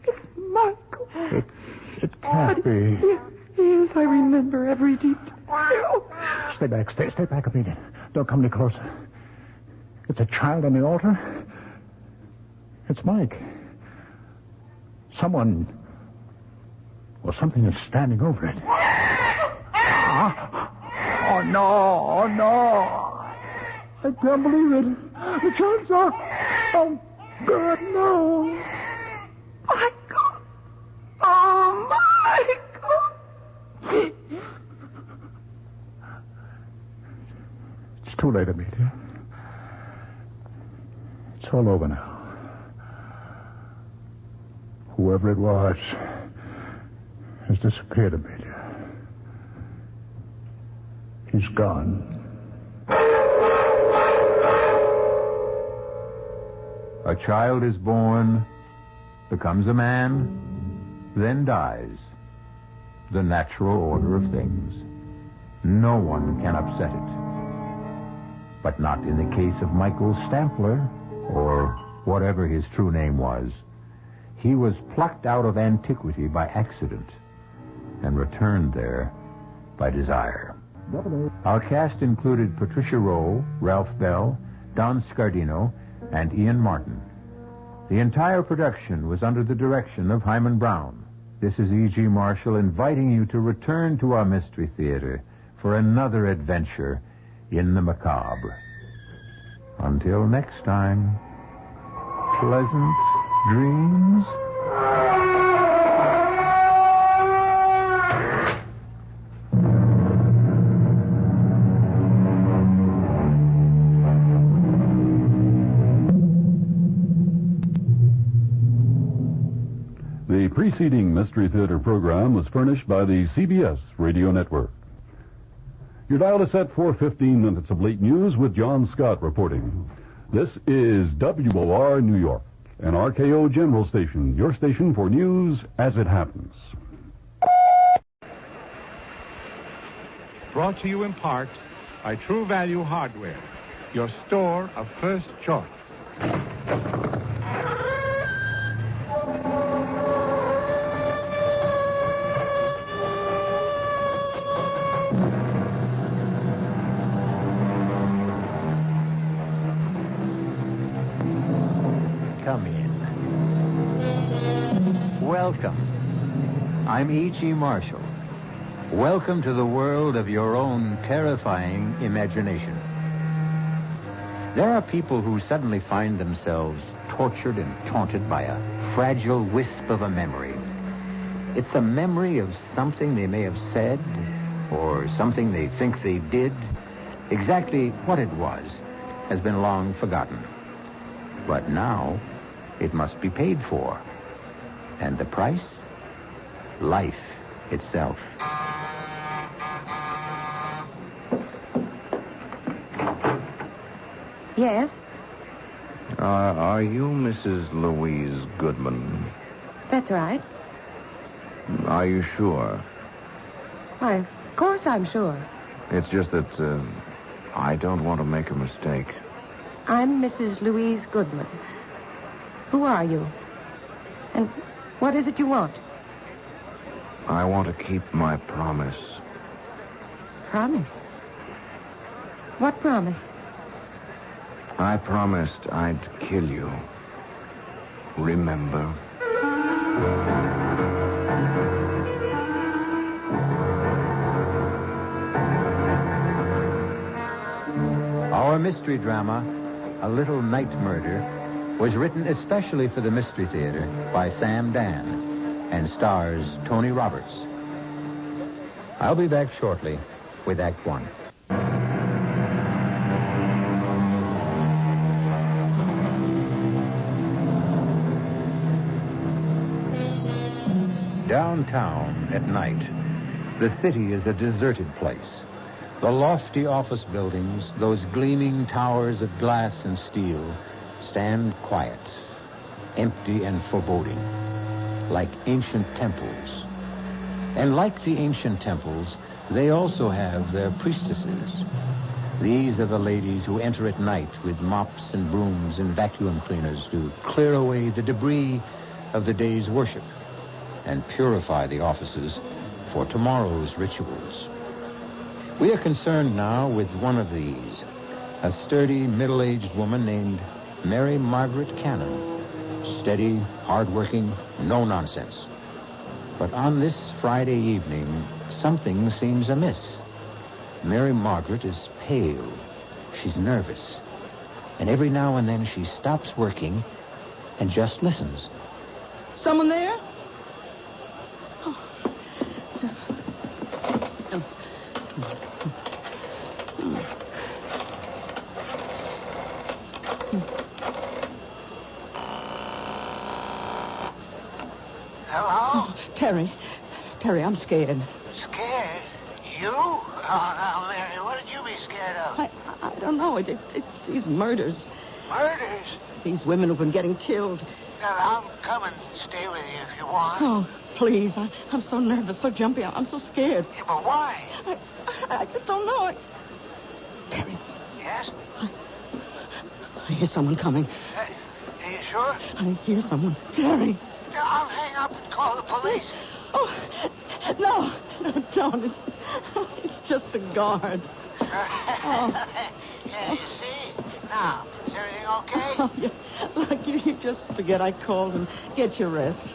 It's Michael. It can't be. Yes, I remember every detail. Stay back. Stay back, Amelia. Don't come any closer. It's a child on the altar. It's Mike. Someone... Well, something is standing over it. Oh, no. Oh, no. I can't believe it. The child's off. Oh, God, no. Michael. Oh, Michael. It's too late, Amelia. It's all over now. Whoever it was has disappeared, Amelia. He's gone. A child is born, becomes a man, then dies. The natural order of things. No one can upset it. But not in the case of Michael Stampler, or whatever his true name was. He was plucked out of antiquity by accident and returned there by desire. Our cast included Patricia Rowe, Ralph Bell, Don Scardino, and Ian Martin. The entire production was under the direction of Hyman Brown. This is E.G. Marshall inviting you to return to our Mystery Theater for another adventure in the macabre. Until next time, pleasant dreams. The preceding Mystery Theater program was furnished by the CBS Radio Network. Your dial is set for 15 minutes of late news with John Scott reporting. This is WOR New York, an RKO General Station, your station for news as it happens. Brought to you in part by True Value Hardware, your store of first choice. Come in. Welcome. I'm E.G. Marshall. Welcome to the world of your own terrifying imagination. There are people who suddenly find themselves tortured and taunted by a fragile wisp of a memory. It's the memory of something they may have said or something they think they did. Exactly what it was has been long forgotten. But now it must be paid for. And the price? Life itself. Yes? Are you Mrs. Louise Goodman? That's right. Are you sure? Why, of course I'm sure. It's just that I don't want to make a mistake. I'm Mrs. Louise Goodman. Who are you? And what is it you want? I want to keep my promise. Promise? What promise? I promised I'd kill you. Remember? Our mystery drama, A Little Night Murder, was written especially for the Mystery Theater by Sam Dan and stars Tony Roberts. I'll be back shortly with Act One. Downtown at night, the city is a deserted place. The lofty office buildings, those gleaming towers of glass and steel, stand quiet, empty and foreboding, like ancient temples. And like the ancient temples, they also have their priestesses. These are the ladies who enter at night with mops and brooms and vacuum cleaners to clear away the debris of the day's worship and purify the offices for tomorrow's rituals. We are concerned now with one of these, a sturdy, middle-aged woman named Mary Margaret Cannon. Steady, hard-working, no nonsense. But on this Friday evening, something seems amiss. Mary Margaret is pale. She's nervous. And every now and then she stops working and just listens. Someone there? Hello? Terry, I'm scared. Scared? You? Oh, now, Mary, what would you be scared of? I don't know. It's these murders. Murders? These women who've been getting killed. I'll come and stay with you if you want. Oh, please. I'm so nervous, so jumpy. I'm so scared. Yeah, but why? I just don't know. Terry, Yes? I hear someone coming. Are you sure? I hear someone. Terry. I'll hang up and call the police. Oh, no, don't. It's just a guard. Yeah, you see? Now, is everything okay? Oh, yeah. Look, you just forget I called and get your rest.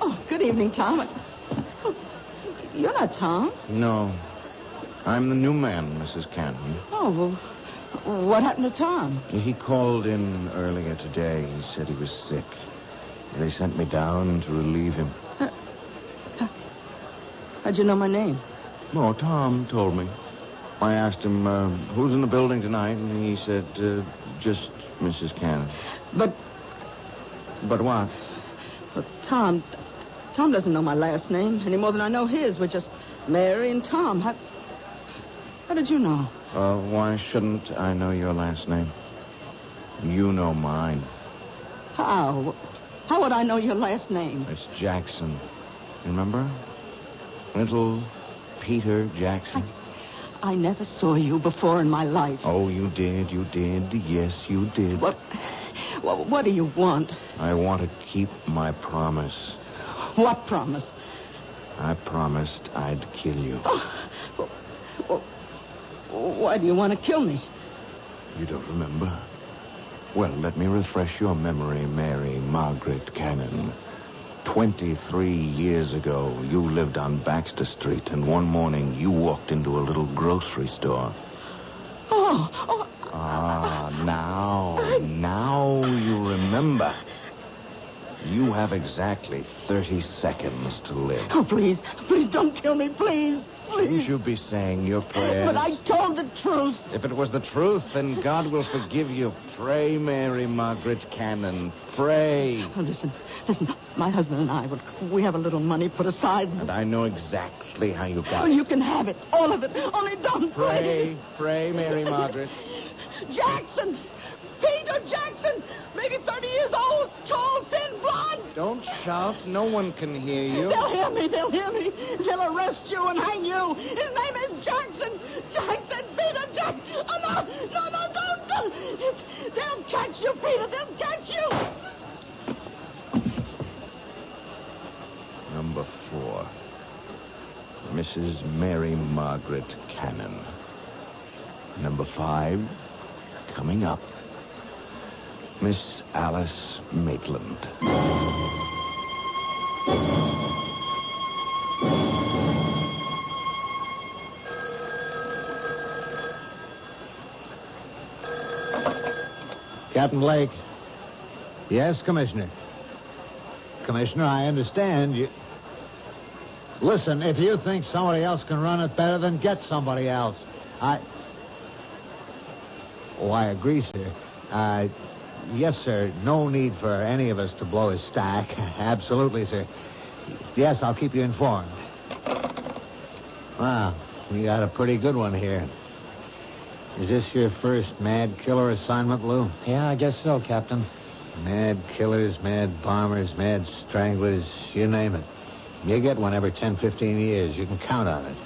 Oh, good evening, Tom. Oh, you're not Tom. No. I'm the new man, Mrs. Cannon. Oh, well, what happened to Tom? He called in earlier today. He said he was sick. They sent me down to relieve him. How'd you know my name? Oh, Tom told me. I asked him, who's in the building tonight, and he said, just Mrs. Cannon. But what? Tom doesn't know my last name any more than I know his. We're just Mary and Tom. How did you know? Why shouldn't I know your last name? You know mine. How? How would I know your last name? It's Jackson. Remember? Little Peter Jackson. I never saw you before in my life. Oh, you did. Yes, you did. What do you want? I want to keep my promise. What promise? I promised I'd kill you. Why do you want to kill me? You don't remember? Well, let me refresh your memory, Mary Margaret Cannon. 23 years ago, you lived on Baxter Street, and one morning you walked into a little grocery store. Oh. Now you remember. You have exactly 30 seconds to live. Oh, please don't kill me, please. Shouldn't you be saying your prayers? But I told the truth. If it was the truth, then God will forgive you. Pray, Mary Margaret Cannon. Pray. Oh, listen. My husband and I, we have a little money put aside. And I know exactly how you got Well, it. you can have it. All of it. Only don't Pray, Mary Margaret. Jackson! Peter Jackson! Maybe 30 years old, tall, thin, blonde. Don't shout. No one can hear you. They'll hear me. They'll arrest you and hang you. His name is Jackson. Jackson, Peter Jackson. Oh, no, don't. They'll catch you, Peter. They'll catch you. Number 4. Mrs. Mary Margaret Cannon. Number 5, coming up, Miss Alice Maitland. Captain Blake. Yes, Commissioner. Commissioner, I understand you... Listen, if you think somebody else can run it better, then get somebody else. I agree, sir. Yes, sir. No need for any of us to blow his stack. Absolutely, sir. Yes, I'll keep you informed. Wow, you got a pretty good one here. Is this your first mad killer assignment, Lou? Yeah, I guess so, Captain. Mad killers, mad bombers, mad stranglers, you name it. You get one every 10, 15 years. You can count on it.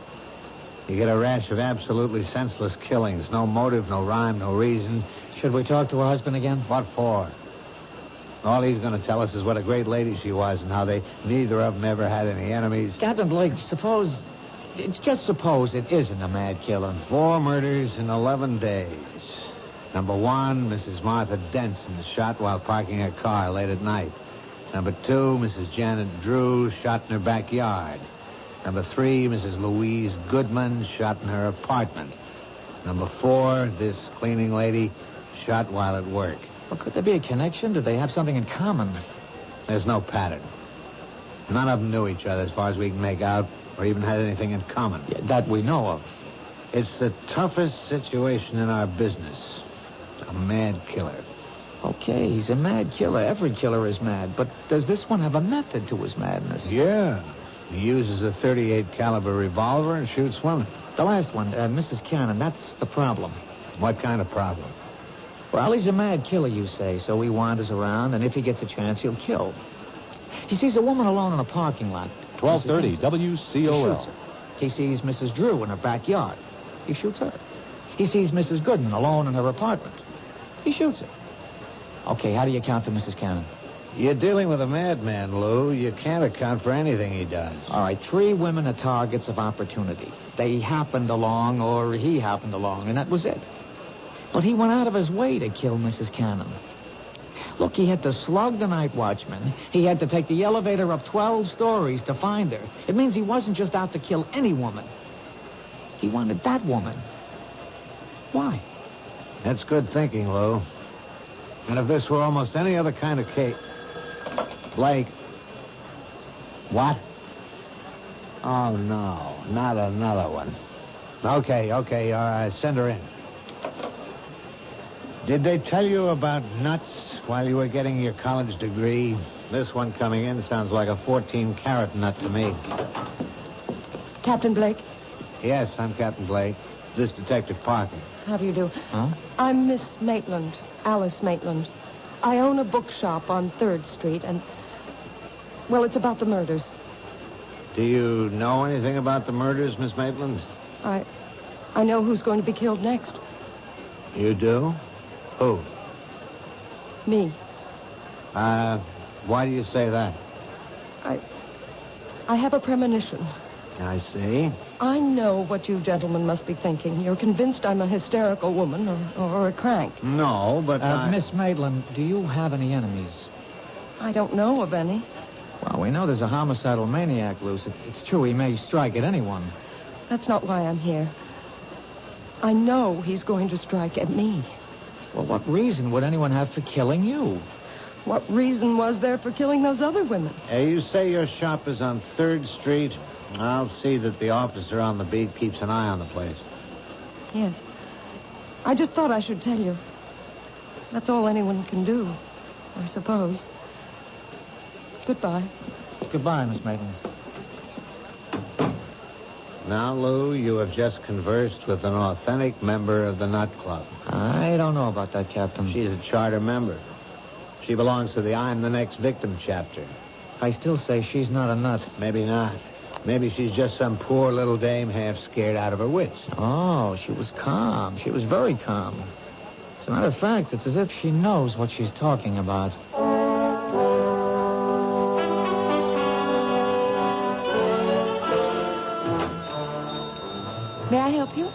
You get a rash of absolutely senseless killings. No motive, no rhyme, no reason. Should we talk to her husband again? What for? All he's going to tell us is what a great lady she was and how they neither of them ever had any enemies. Captain Blake, just suppose it isn't a mad killer. 4 murders in 11 days. Number 1, Mrs. Martha Denson, shot while parking her car late at night. Number 2, Mrs. Janet Drew, shot in her backyard. Number 3, Mrs. Louise Goodman, shot in her apartment. Number 4, this cleaning lady, shot while at work. Well, could there be a connection? Did they have something in common? There's no pattern. None of them knew each other as far as we can make out, or even had anything in common. Yeah, that we know of. It's the toughest situation in our business. A mad killer. Okay, he's a mad killer. Every killer is mad. But does this one have a method to his madness? Yeah. He uses a .38 caliber revolver and shoots women. The last one, Mrs. Cannon, that's the problem. What kind of problem? Well, he's a mad killer, you say, so he wanders around, and if he gets a chance, he'll kill. He sees a woman alone in a parking lot. 1230 WCOL. He shoots her. He sees Mrs. Drew in her backyard. He shoots her. He sees Mrs. Goodman alone in her apartment. He shoots her. Okay, how do you account for Mrs. Cannon? You're dealing with a madman, Lou. You can't account for anything he does. All right, 3 women are targets of opportunity. They happened along, or he happened along, and that was it. But he went out of his way to kill Mrs. Cannon. Look, he had to slug the night watchman. He had to take the elevator up 12 stories to find her. It means he wasn't just out to kill any woman. He wanted that woman. Why? That's good thinking, Lou. And if this were almost any other kind of case... Blake. What? Oh, no. Not another one. Okay, all right. Send her in. Did they tell you about nuts while you were getting your college degree? This one coming in sounds like a 14-carat nut to me. Captain Blake? Yes, I'm Captain Blake. This Detective Parker. How do you do? Huh? I'm Miss Maitland, Alice Maitland. I own a bookshop on 3rd Street, and... Well, it's about the murders. Do you know anything about the murders, Miss Maitland? I know who's going to be killed next. You do? Who? Me. Why do you say that? I have a premonition. I see. I know what you gentlemen must be thinking. You're convinced I'm a hysterical woman or a crank. No, but Miss Maitland, do you have any enemies? I don't know of any. Well, we know there's a homicidal maniac loose. It's true he may strike at anyone. That's not why I'm here. I know he's going to strike at me. Well, what reason would anyone have for killing you? What reason was there for killing those other women? You say your shop is on 3rd Street. I'll see that the officer on the beat keeps an eye on the place. Yes. I just thought I should tell you. That's all anyone can do, I suppose. Goodbye. Goodbye, Miss Maitland. Now, Lou, you have just conversed with an authentic member of the Nut Club. I don't know about that, Captain. She's a charter member. She belongs to the I'm the Next Victim chapter. I still say she's not a nut. Maybe not. Maybe she's just some poor little dame half scared out of her wits. Oh, she was calm. She was very calm. As a matter of fact, it's as if she knows what she's talking about. May I help you?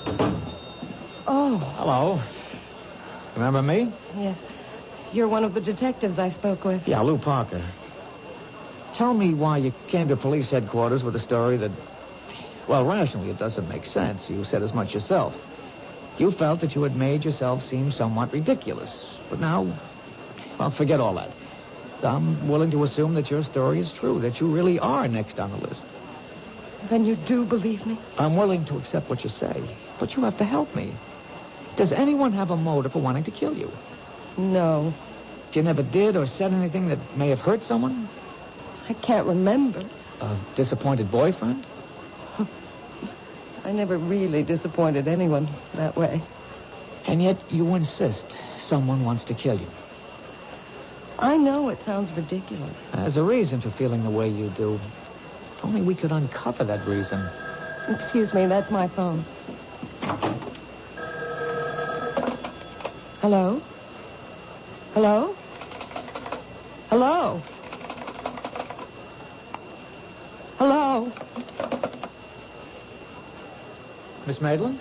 Oh. Hello. Remember me? Yes. You're one of the detectives I spoke with. Yeah, Lou Parker. Tell me why you came to police headquarters with a story that, well, rationally, it doesn't make sense. You said as much yourself. You felt that you had made yourself seem somewhat ridiculous. But now, well, forget all that. I'm willing to assume that your story is true, that you really are next on the list. Then you do believe me? I'm willing to accept what you say, but you have to help me. Does anyone have a motive for wanting to kill you? No. You never did or said anything that may have hurt someone? I can't remember. A disappointed boyfriend? I never really disappointed anyone that way. And yet you insist someone wants to kill you. I know it sounds ridiculous. There's a reason for feeling the way you do. If only we could uncover that reason. Excuse me, that's my phone. Hello? Hello? Hello? Hello? Miss Maitland?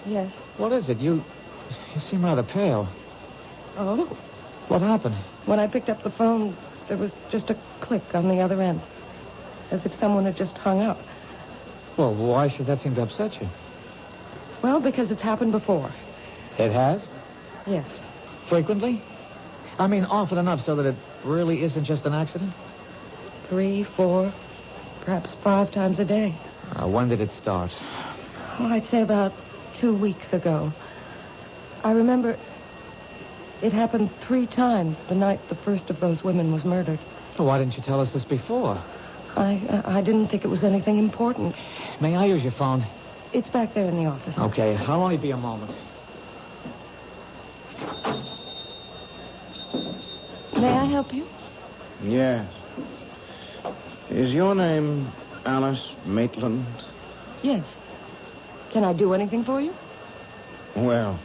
Yes. What is it? You seem rather pale. Oh? What happened? When I picked up the phone, there was just a click on the other end. As if someone had just hung up. Well, why should that seem to upset you? Well, because it's happened before. It has? Yes. Frequently? I mean, often enough so that it really isn't just an accident? 3, 4, perhaps 5 times a day. When did it start? Oh, I'd say about 2 weeks ago. I remember it happened 3 times the night the first of those women was murdered. Well, why didn't you tell us this before? I didn't think it was anything important. May I use your phone? It's back there in the office. Okay, I'll only be a moment. May I help you? Yes. Is your name Alice Maitland? Yes. Can I do anything for you? Well,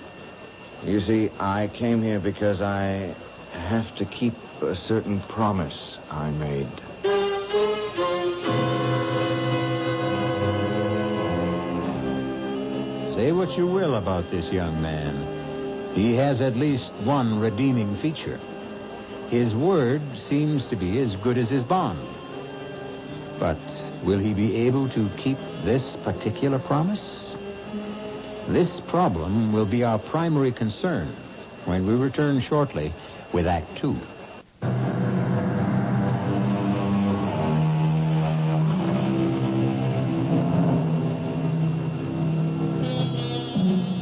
you see, I came here because I have to keep a certain promise I made. Say what you will about this young man. He has at least one redeeming feature. His word seems to be as good as his bond. But will he be able to keep this particular promise? This problem will be our primary concern when we return shortly with Act Two.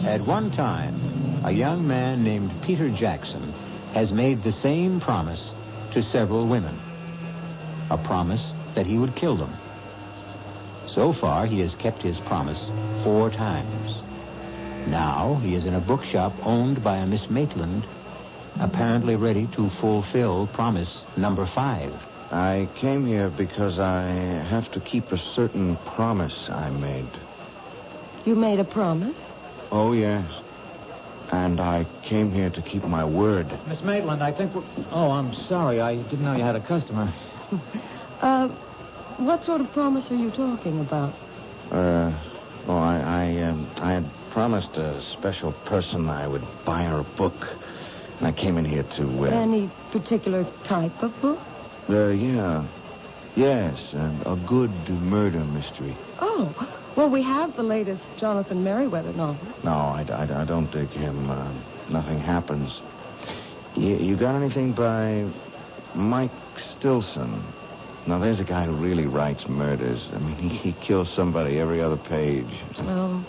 At one time, a young man named Peter Jackson has made the same promise to several women. A promise that he would kill them. So far, he has kept his promise 4 times. Now, he is in a bookshop owned by a Miss Maitland, apparently ready to fulfill promise number 5. I came here because I have to keep a certain promise I made. You made a promise? Oh, yes. And I came here to keep my word. Miss Maitland, I think we're... Oh, I'm sorry. I didn't know you had a customer. What sort of promise are you talking about? I had promised a special person I would buy her a book. And I came in here to, Any particular type of book? Yeah. Yes, a good murder mystery. Oh, well, we have the latest Jonathan Merriweather novel. No, I don't dig him. Nothing happens. You got anything by Mike Stilson? Now, there's a guy who really writes murders. I mean, he kills somebody every other page. Oh,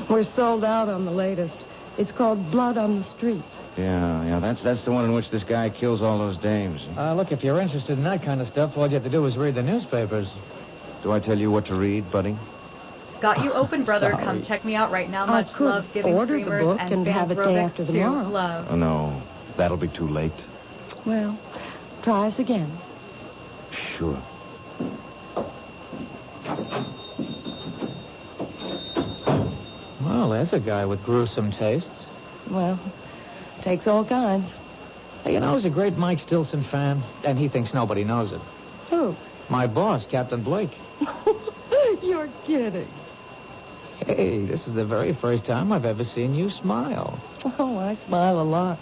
we're sold out on the latest. It's called Blood on the Street. Yeah, that's the one in which this guy kills all those dames. Look, if you're interested in that kind of stuff, all you have to do is read the newspapers. Do I tell you what to read, buddy? Got you open, brother. Sorry. Come check me out right now. I Much could love giving order the streamers book and and fans have it day aerobics after to tomorrow. love. Oh, no. That'll be too late. Well, try us again. Sure. Well, there's a guy with gruesome tastes. Well, takes all kinds. Hey, you know, he's a great Mike Stilson fan, and he thinks nobody knows it. Who? My boss, Captain Blake. You're kidding. Hey, this is the very first time I've ever seen you smile. Oh, I smile a lot.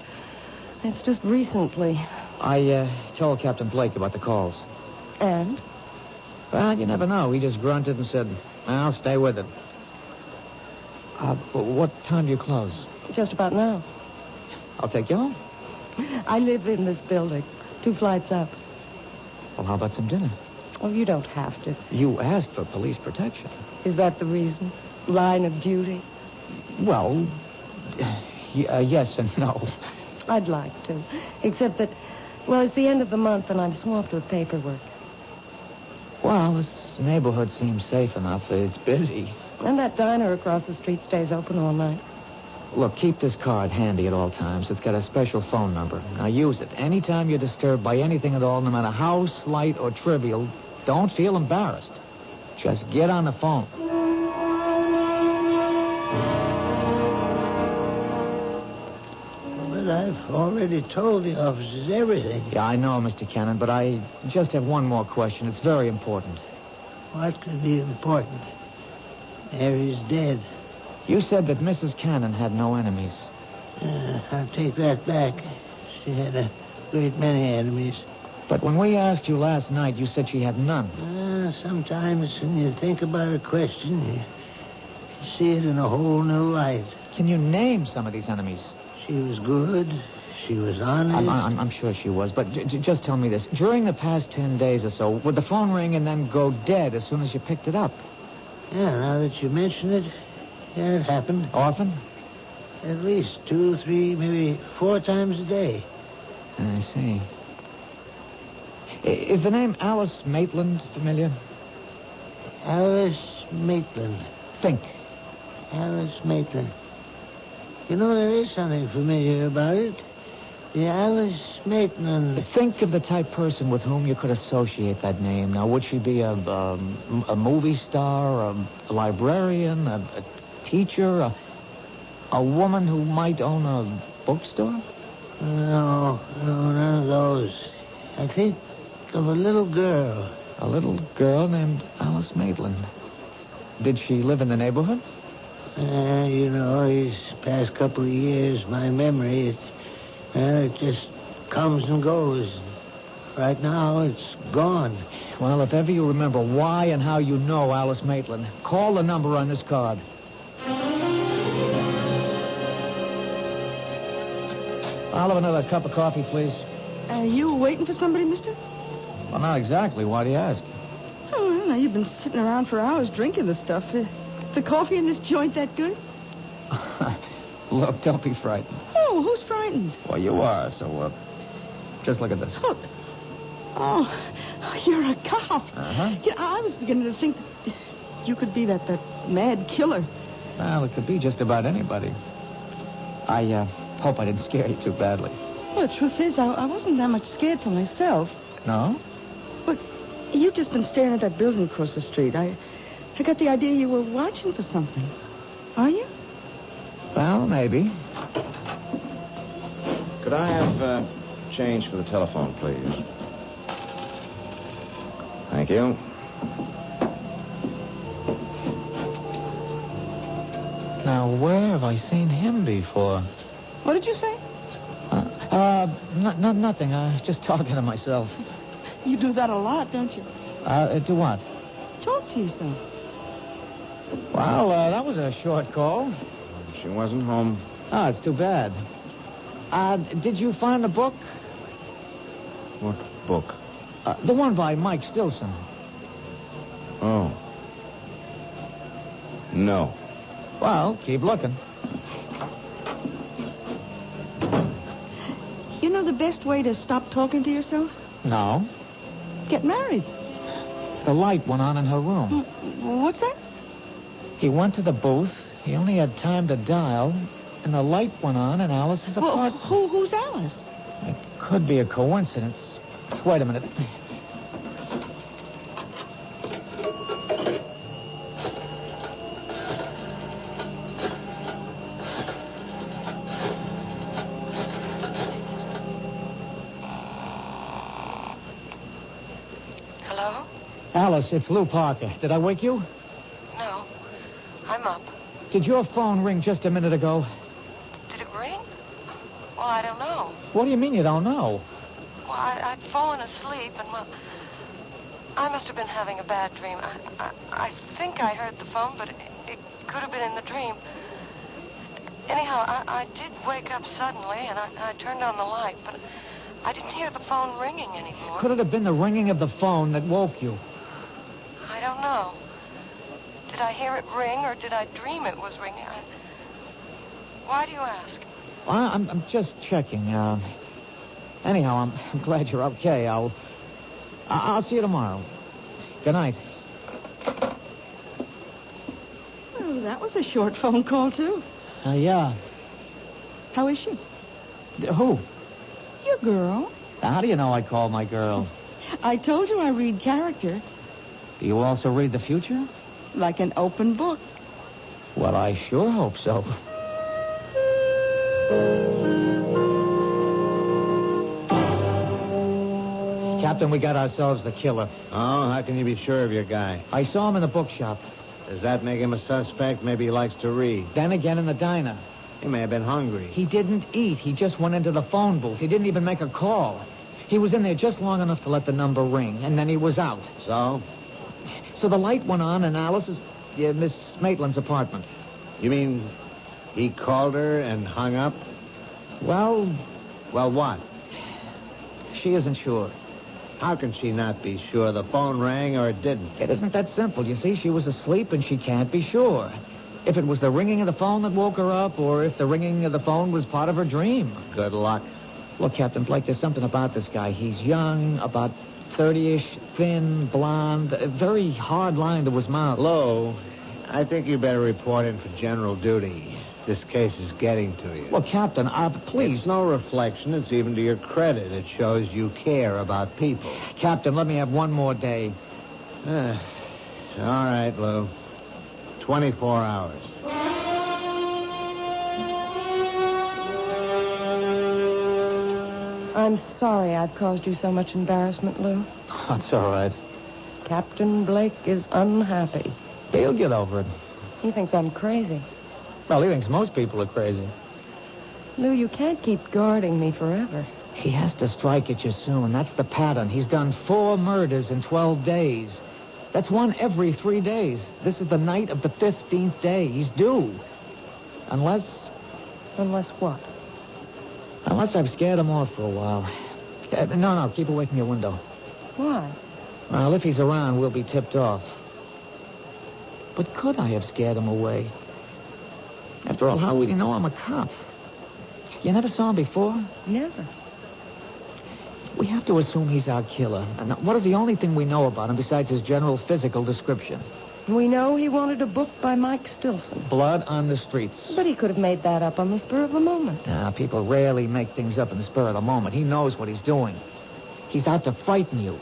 It's just recently. I told Captain Blake about the calls. And? Well, you never know. He just grunted and said, I'll stay with it. What time do you close? Just about now. I'll take you home. I live in this building, 2 flights up. Well, how about some dinner? Oh, you don't have to. You asked for police protection. Is that the reason? Line of duty? Well, yes and no. I'd like to. Except that, well, it's the end of the month and I'm swamped with paperwork. Well, this neighborhood seems safe enough. It's busy. And that diner across the street stays open all night. Look, keep this card handy at all times. It's got a special phone number. Now use it. Anytime you're disturbed by anything at all, no matter how slight or trivial, don't feel embarrassed. Just get on the phone. But I've already told the officers everything. Yeah, I know, Mr. Cannon, but I just have one more question. It's very important. What could be important? Mary's dead. You said that Mrs. Cannon had no enemies. I'll take that back. She had a great many enemies. But when we asked you last night, you said she had none. Sometimes when you think about a question, you see it in a whole new light. Can you name some of these enemies? She was good. She was honest. I'm sure she was, but just tell me this. During the past 10 days or so, would the phone ring and then go dead as soon as you picked it up? Yeah, now that you mention it, yeah, it happened. Often? At least 2, 3, maybe 4 times a day. I see. Is the name Alice Maitland familiar? Alice Maitland. Think. Alice Maitland. You know, there is something familiar about it. Yeah, Alice Maitland. Think of the type person with whom you could associate that name. Now, would she be a movie star, a librarian, a teacher, a woman who might own a bookstore? No, none of those. I think of a little girl. A little girl named Alice Maitland. Did she live in the neighborhood? These past couple of years, my memory, it just comes and goes. Right now, it's gone. Well, if ever you remember why and how you know Alice Maitland, call the number on this card. I'll have another cup of coffee, please. Are you waiting for somebody, mister? Well, not exactly. Why do you ask? Oh, well, now you've been sitting around for hours drinking the stuff. The coffee in this joint that good? Look, don't be frightened. Oh, who's frightened? Well, you are, so, just look at this. Look. Oh, you're a cop. Uh-huh. Yeah, I was beginning to think that you could be that mad killer. Well, it could be just about anybody. I hope I didn't scare you too badly. Well, the truth is, I wasn't that much scared for myself. No? But you've just been staring at that building across the street. I got the idea you were watching for something. Are you? Well, maybe. Could I have change for the telephone, please? Thank you. Now, where have I seen him before? What did you say? Nothing. Just talking to myself. You do that a lot, don't you? Do what? Talk to yourself. Well, that was a short call. She wasn't home. Oh, it's too bad. Did you find the book? What book? The one by Mike Stilson. Oh. No. Well, keep looking. You know the best way to stop talking to yourself? No. Get married. The light went on in her room. What's that? He went to the booth. He only had time to dial, and the light went on in Alice's apartment. Who's Alice? It could be a coincidence. Wait a minute. Hello? Alice, it's Lou Parker. Did I wake you? No. I'm up. Did your phone ring just a minute ago? Did it ring? Well, I don't know. What do you mean you don't know? Well, I'd fallen asleep, and, well, I must have been having a bad dream. I think I heard the phone, but it could have been in the dream. Anyhow, I did wake up suddenly, and I turned on the light, but I didn't hear the phone ringing anymore. Could it have been the ringing of the phone that woke you? I don't know. Did I hear it ring, or did I dream it was ringing? Why do you ask? Well, I'm just checking. Anyhow, I'm glad you're okay. I'll see you tomorrow. Good night. Well, that was a short phone call, too. Yeah. How is she? Who? Your girl. How do you know I call my girl? I told you I read character. Do you also read the future? Like an open book. Well, I sure hope so. Captain, we got ourselves the killer. Oh, how can you be sure of your guy? I saw him in the bookshop. Does that make him a suspect? Maybe he likes to read. Then again in the diner. He may have been hungry. He didn't eat. He just went into the phone booth. He didn't even make a call. He was in there just long enough to let the number ring, and then he was out. So? So the light went on in Alice's, Miss Maitland's apartment. You mean he called her and hung up? Well, what? She isn't sure. How can she not be sure? The phone rang or it didn't? It isn't that simple. You see, she was asleep and she can't be sure. If it was the ringing of the phone that woke her up, or if the ringing of the phone was part of her dream. Good luck. Look, Captain Blake, there's something about this guy. He's young, about 30-ish, thin, blonde, a very hard line to his mouth. Low, I think you better report in for general duty. This case is getting to you. Well, Captain, please. It's no reflection. It's even to your credit. It shows you care about people. Captain, let me have one more day. All right, Lou. 24 hours. I'm sorry I've caused you so much embarrassment, Lou. That's all right. Captain Blake is unhappy. He'll get over it. He thinks I'm crazy. Well, he thinks most people are crazy. Lou, you can't keep guarding me forever. He has to strike at you soon. That's the pattern. He's done 4 murders in 12 days. That's one every 3 days. This is the night of the 15th day. He's due. Unless... Unless what? Unless I've scared him off for a while. No, keep away from your window. Why? Well, if he's around, we'll be tipped off. But could I have scared him away? After all, how would he know I'm a cop? You never saw him before? Never. We have to assume he's our killer. And what is the only thing we know about him besides his general physical description? We know he wanted a book by Mike Stilson. Blood on the Streets. But he could have made that up on the spur of the moment. People rarely make things up in the spur of the moment. He knows what he's doing. He's out to frighten you.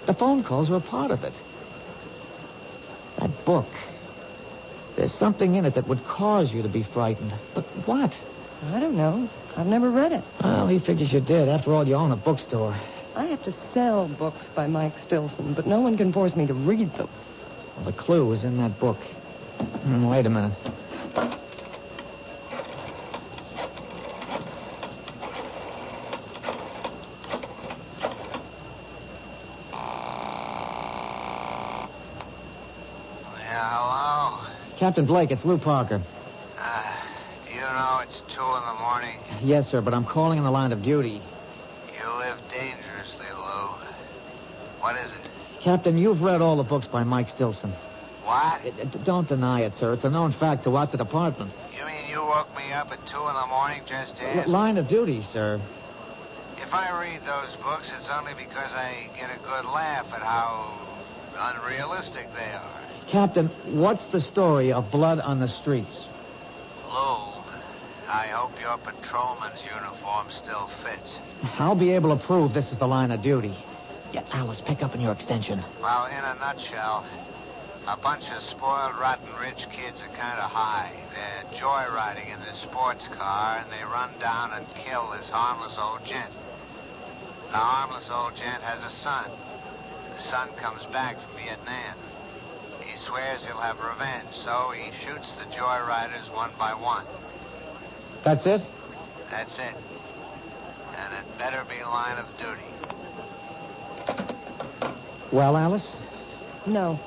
The phone calls are a part of it. That book. There's something in it that would cause you to be frightened. But what? I don't know. I've never read it. Well, he figures you did. After all, you own a bookstore. I have to sell books by Mike Stilson, but no one can force me to read them. Well, the clue is in that book. Wait a minute. Captain Blake, it's Lou Parker. Do you know it's 2 in the morning? Yes, sir, but I'm calling in the line of duty. You live dangerously, Lou. What is it? Captain, you've read all the books by Mike Stilson. What? Don't deny it, sir. It's a known fact throughout the department. You mean you woke me up at 2 in the morning just to ask? Line of duty, sir. If I read those books, it's only because I get a good laugh at how unrealistic they are. Captain, what's the story of Blood on the Streets? Lou, I hope your patrolman's uniform still fits. I'll be able to prove this is the line of duty. Yeah, Alice, pick up in your extension. Well, in a nutshell, a bunch of spoiled, rotten rich kids are kind of high. They're joyriding in this sports car, and they run down and kill this harmless old gent. The harmless old gent has a son. The son comes back from Vietnam. He swears he'll have revenge, so he shoots the joyriders one by one. That's it? That's it. And it better be line of duty. Well, Alice? No.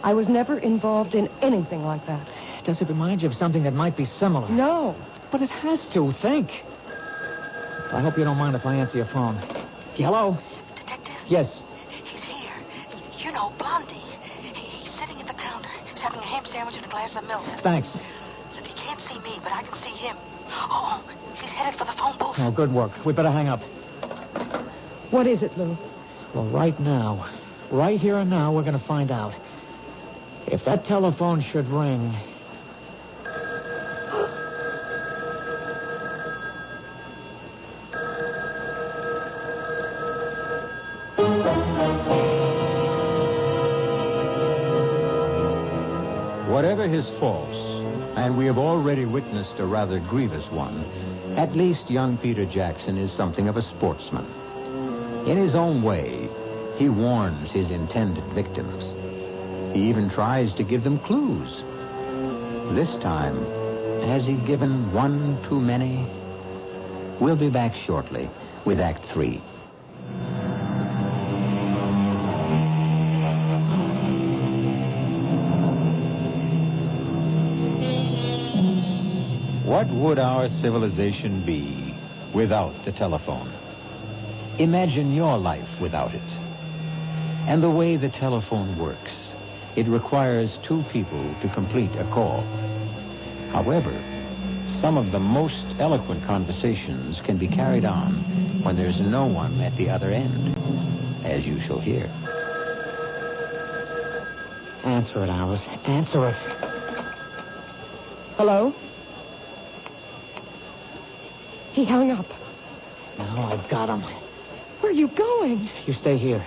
I was never involved in anything like that. Does it remind you of something that might be similar? No. But it has to. Think. I hope you don't mind if I answer your phone. Hello? Detective? Yes. He's here. You know, Blondie. He's sitting at the counter. He's having a ham sandwich and a glass of milk. Thanks. He can't see me, but I can see him. Oh, he's headed for the phone booth. Oh, good work. We better hang up. What is it, Lou? Well, right now, right here and now, we're going to find out. If that telephone should ring... Whatever his faults, and we have already witnessed a rather grievous one, at least young Peter Jackson is something of a sportsman. In his own way, he warns his intended victims. He even tries to give them clues. This time, has he given one too many? We'll be back shortly with Act 3. What would our civilization be without the telephone? Imagine your life without it. And the way the telephone works, it requires 2 people to complete a call. However, some of the most eloquent conversations can be carried on when there's no one at the other end, as you shall hear. Answer it, Alice. Answer it. Hello? He hung up. Now I've got him. Where are you going? You stay here.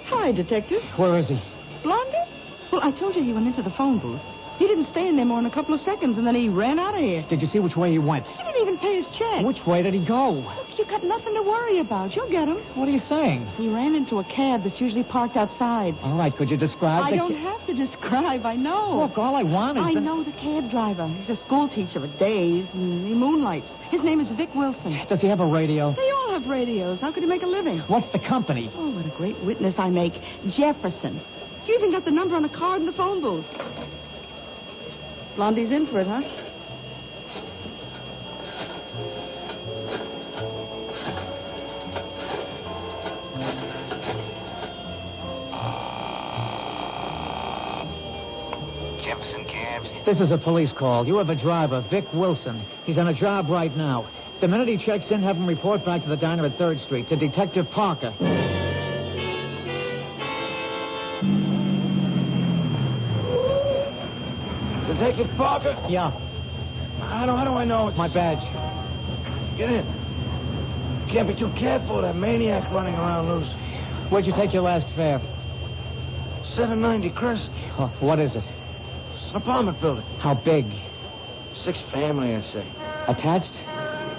Hi, Detective. Where is he? Blondie? Well, I told you he went into the phone booth. He didn't stay in there more than a couple of seconds, and then he ran out of here. Did you see which way he went? He didn't even pay his check. Which way did he go? Look, you got nothing to worry about. You'll get him. What are you saying? He ran into a cab that's usually parked outside. All right, could you describe I don't have to describe. I know. Look, all I want is I know the cab driver. He's a school teacher for days, and he moonlights. His name is Vic Wilson. Does he have a radio? They all have radios. How could he make a living? What's the company? Oh, what a great witness I make. Jefferson. You even got the number on the card in the phone booth. Blondie's in for it, huh? Jefferson cabs. This is a police call. You have a driver, Vic Wilson. He's on a job right now. The minute he checks in, have him report back to the diner at 3rd Street, to Detective Parker. Detective Parker? Yeah. How do I know it's... My badge. Get in. Can't be too careful of that maniac running around loose. Where'd you take your last fare? 790 Crescent. Oh, what is it? It's an apartment building. How big? 6 family, I say. Attached?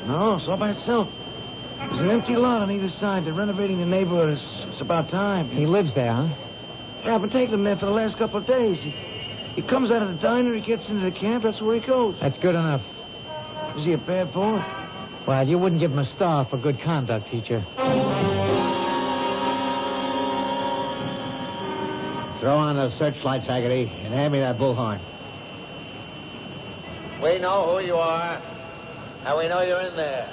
No, it's all by itself. There's an empty lot on either side. They're renovating the neighborhood. It's about time. He lives there, huh? Yeah, I've been taking him there for the last couple of days. He comes out of the diner, he gets into the camp, that's where he goes. That's good enough. Is he a bad boy? Well, you wouldn't give him a star for good conduct, teacher. Throw on the searchlights, Haggerty, and hand me that bullhorn. We know who you are, and we know you're in there.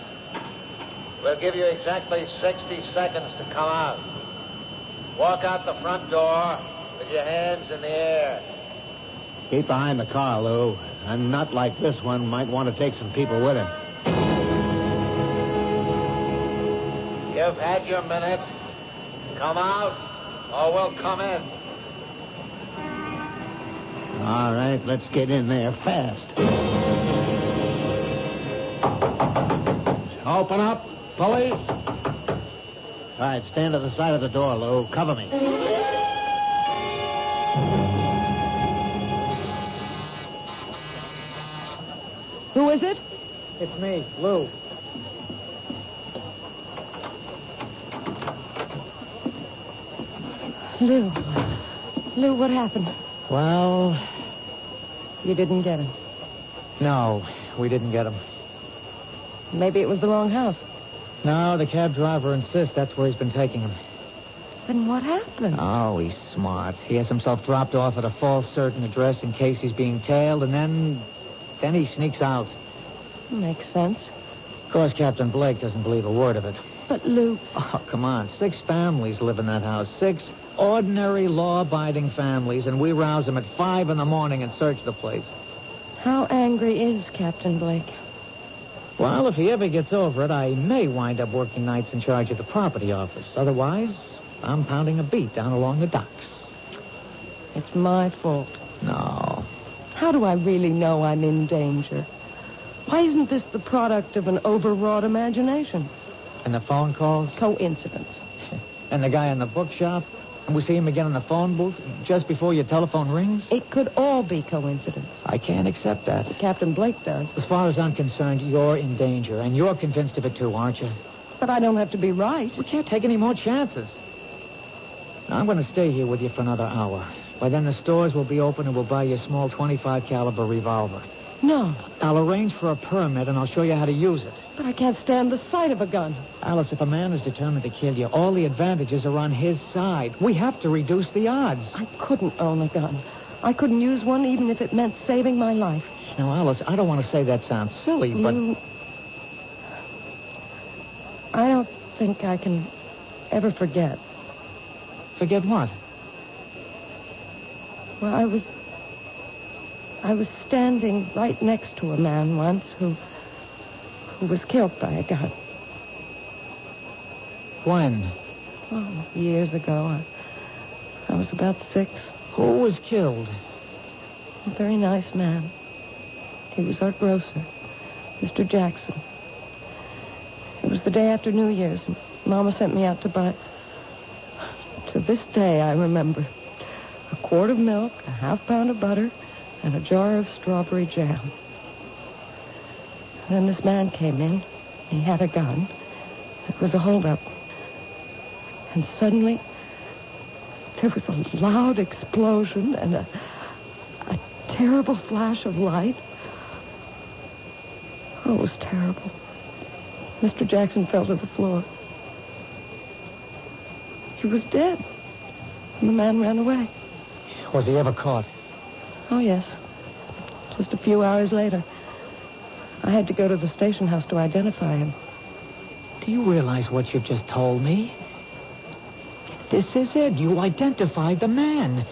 We'll give you exactly 60 seconds to come out. Walk out the front door with your hands in the air. Keep behind the car, Lou. A nut like this one might want to take some people with him. You've had your minute. Come out, or we'll come in. All right, let's get in there fast. Open up, police. All right, stand to the side of the door, Lou. Cover me. Who is it? It's me, Lou. Lou, what happened? Well, You didn't get him. no, we didn't get him. Maybe it was the wrong house. No, the cab driver insists that's where he's been taking him. Then what happened? Oh, he's smart. He has himself dropped off at a false certain address in case he's being tailed, and then he sneaks out. Makes sense. Of course, Captain Blake doesn't believe a word of it. But, Lou... Oh, come on. 6 families live in that house. 6 ordinary, law-abiding families, and we rouse them at 5 in the morning and search the place. How angry is Captain Blake? Well, if he ever gets over it, I may wind up working nights in charge of the property office. Otherwise, I'm pounding a beat down along the docks. It's my fault. No. How do I really know I'm in danger? Why isn't this the product of an overwrought imagination? And the phone calls? Coincidence. And the guy in the bookshop? And we see him again in the phone booth just before your telephone rings? It could all be coincidence. I can't accept that. Captain Blake does. As far as I'm concerned, you're in danger. And you're convinced of it, too, aren't you? But I don't have to be right. We can't take any more chances. Now, I'm going to stay here with you for another hour. By then, the stores will be open and we'll buy you a small .25 caliber revolver. No. I'll arrange for a permit and I'll show you how to use it. But I can't stand the sight of a gun. Alice, if a man is determined to kill you, all the advantages are on his side. We have to reduce the odds. I couldn't own a gun. I couldn't use one even if it meant saving my life. Now, Alice, I don't want to say that sounds silly, but... I don't think I can ever forget. Forget what? Well, I was standing right next to a man once who was killed by a gun. When? Oh, years ago. I was about 6. Who was killed? A very nice man. He was our grocer, Mr. Jackson. It was the day after New Year's, and Mama sent me out to buy... To this day, I remember. A quart of milk, a half-pound of butter, and a jar of strawberry jam. And then this man came in. He had a gun. It was a holdup. And suddenly, there was a loud explosion and a terrible flash of light. Oh, it was terrible. Mr. Jackson fell to the floor. He was dead. And the man ran away. Was he ever caught? Oh, yes. Just a few hours later. I had to go to the station house to identify him. Do you realize what you've just told me? This is it. You identified the man.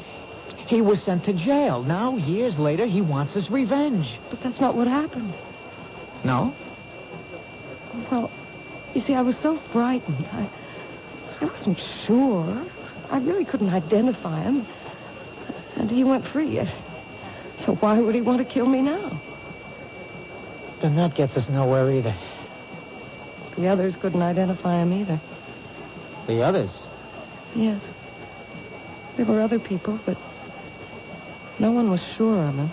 He was sent to jail. Now, years later, he wants his revenge. But that's not what happened. No? Well, you see, I was so frightened. I wasn't sure. I really couldn't identify him. And he went free. So why would he want to kill me now? Then that gets us nowhere either. The others couldn't identify him either. The others? Yes. There were other people, but no one was sure of him.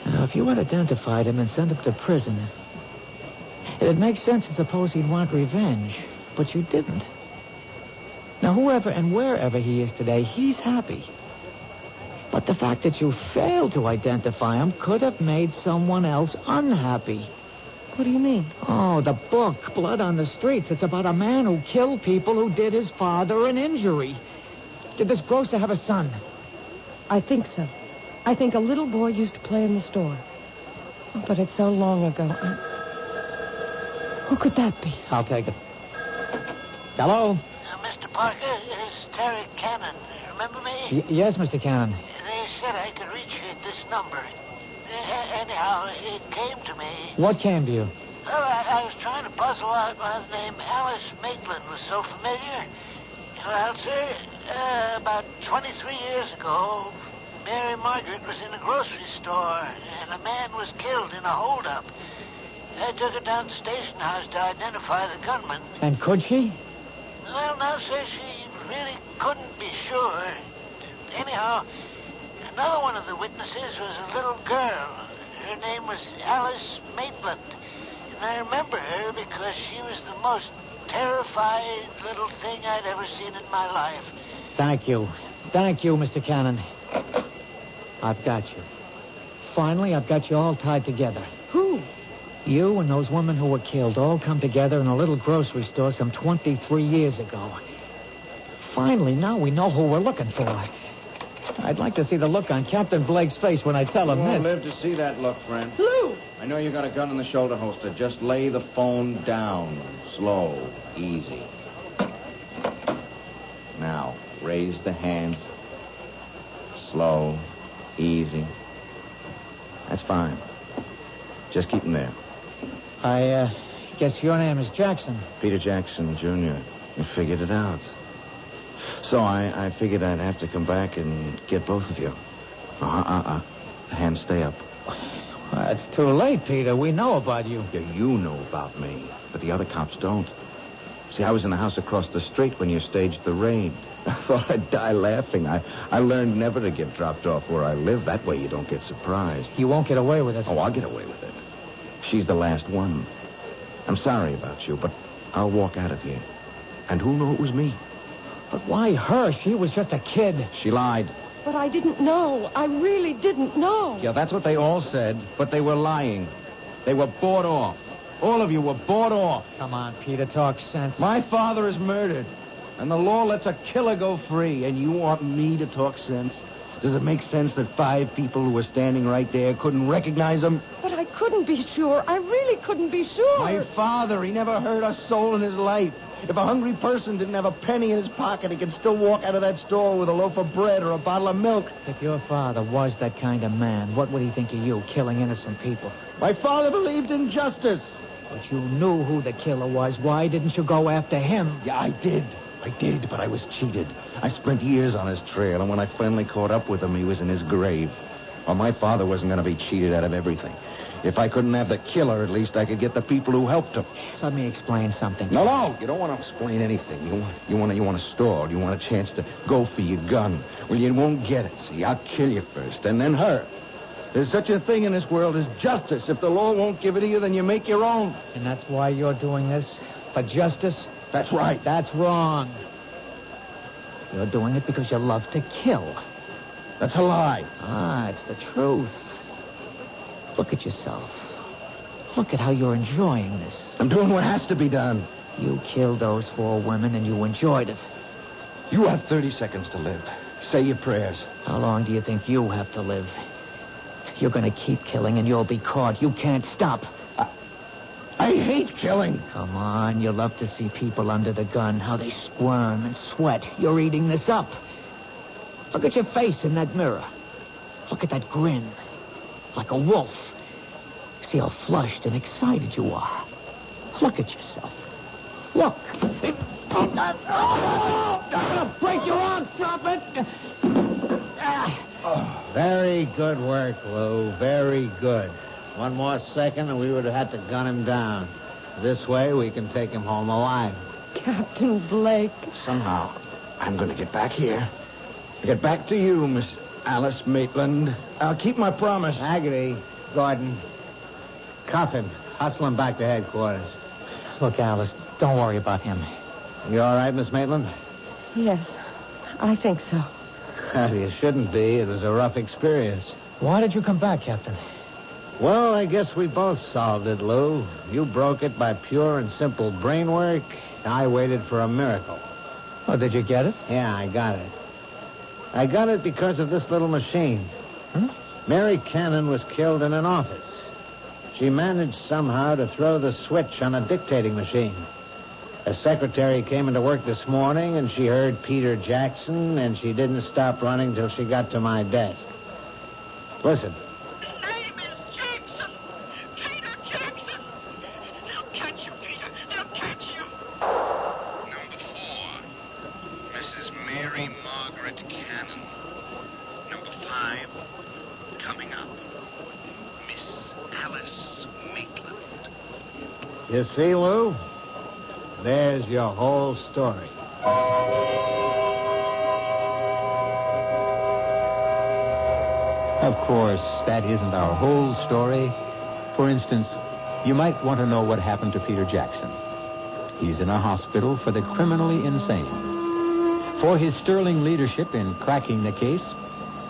Now, if you had identified him and sent him to prison, it'd make sense to suppose he'd want revenge, but you didn't. Now, whoever and wherever he is today, he's happy. But the fact that you failed to identify him could have made someone else unhappy. What do you mean? Oh, the book, Blood on the Streets. It's about a man who killed people who did his father an injury. Did this grocer have a son? I think so. I think a little boy used to play in the store. But it's so long ago. Who could that be? I'll take it. Hello? Mr. Parker, it's Terry Cannon. Remember me? Yes, Mr. Cannon. They said I could reach you at this number. Anyhow, it came to me. What came to you? Well, I was trying to puzzle out why the name Alice Maitland was so familiar. Well, sir, about 23 years ago, Mary Margaret was in a grocery store, and a man was killed in a holdup. I took her down to the station house to identify the gunman. And could she? Well, no, sir, she really couldn't be sure. Anyhow, another one of the witnesses was a little girl. Her name was Alice Maitland. And I remember her because she was the most terrified little thing I'd ever seen in my life. Thank you. Thank you, Mr. Cannon. I've got you. Finally, I've got you all tied together. Who? You and those women who were killed all come together in a little grocery store some 23 years ago. Finally, now we know who we're looking for. I'd like to see the look on Captain Blake's face when I tell him You won't this. live to see that look, friend. Lou! I know you got a gun in the shoulder holster. Just lay the phone down. Slow. Easy. Now, raise the hand. Slow. Easy. That's fine. Just keep them there. I guess your name is Jackson. Peter Jackson, Jr. You figured it out. So I figured I'd have to come back and get both of you. Hands stay up. Well, it's too late, Peter. We know about you. Yeah, you know about me, but the other cops don't. See, I was in the house across the street when you staged the raid. I thought I'd die laughing. I learned never to get dropped off where I live. That way you don't get surprised. You won't get away with it. Oh, I'll get away with it. She's the last one. I'm sorry about you, but I'll walk out of here. And who'll know it was me? But why her? She was just a kid. She lied. But I didn't know. I really didn't know. Yeah, that's what they all said, but they were lying. They were bought off. All of you were bought off. Come on, Peter, talk sense. My father is murdered, and the law lets a killer go free, and you want me to talk sense? Does it make sense that 5 people who were standing right there couldn't recognize him? But I couldn't be sure. I really couldn't be sure. My father, he never hurt a soul in his life. If a hungry person didn't have a penny in his pocket, he could still walk out of that store with a loaf of bread or a bottle of milk. If your father was that kind of man, what would he think of you, killing innocent people? My father believed in justice. But you knew who the killer was. Why didn't you go after him? Yeah, I did. I did, but I was cheated. I spent years on his trail, and when I finally caught up with him, he was in his grave. Well, my father wasn't going to be cheated out of everything. If I couldn't have the killer, at least I could get the people who helped him. Let me explain something. No, you don't want to explain anything. You want to stall. You want a chance to go for your gun. Well, you won't get it. See, I'll kill you first, and then her. There's such a thing in this world as justice. If the law won't give it to you, then you make your own. And that's why you're doing this? For justice? That's right. That's wrong. You're doing it because you love to kill. That's a lie. Ah, it's the truth. Look at yourself. Look at how you're enjoying this. I'm doing what has to be done. You killed those 4 women and you enjoyed it. You have 30 seconds to live. Say your prayers. How long do you think you have to live? You're going to keep killing and you'll be caught. You can't stop. I hate killing. Come on, you love to see people under the gun, how they squirm and sweat. You're eating this up. Look at your face in that mirror. Look at that grin. Like a wolf. See how flushed and excited you are. Look at yourself. Look. I'm gonna break your arm. Drop it. Very good work, Lou. Very good. One more second and we would have had to gun him down. This way we can take him home alive. Captain Blake. Somehow, I'm going to get back here. Get back to you, Miss Alice Maitland. I'll keep my promise. Haggerty, Gordon, cuff him. Hustle him back to headquarters. Look, Alice, don't worry about him. You all right, Miss Maitland? Yes, I think so. You shouldn't be. It was a rough experience. Why did you come back, Captain? Well, I guess we both solved it, Lou. You broke it by pure and simple brain work. I waited for a miracle. Oh, did you get it? Yeah, I got it. I got it because of this little machine. Mary Cannon was killed in an office. She managed somehow to throw the switch on a dictating machine. A secretary came into work this morning, and she heard Peter Jackson, and she didn't stop running till she got to my desk. Listen. You see, Lou? There's your whole story. Of course, that isn't our whole story. For instance, you might want to know what happened to Peter Jackson. He's in a hospital for the criminally insane. For his sterling leadership in cracking the case,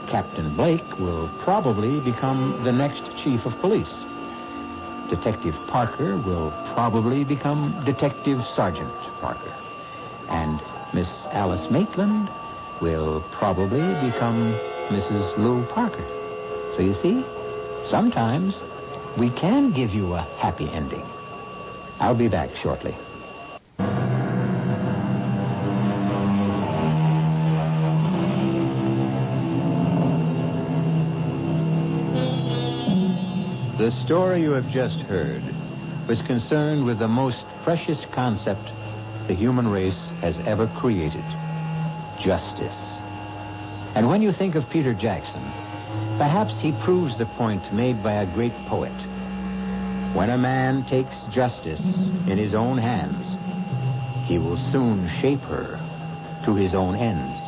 Captain Blake will probably become the next chief of police. Detective Parker will probably become Detective Sergeant Parker. And Miss Alice Maitland will probably become Mrs. Lou Parker. So you see, sometimes we can give you a happy ending. I'll be back shortly. The story you have just heard was concerned with the most precious concept the human race has ever created, justice. And when you think of Peter Jackson, perhaps he proves the point made by a great poet. When a man takes justice in his own hands, he will soon shape her to his own ends.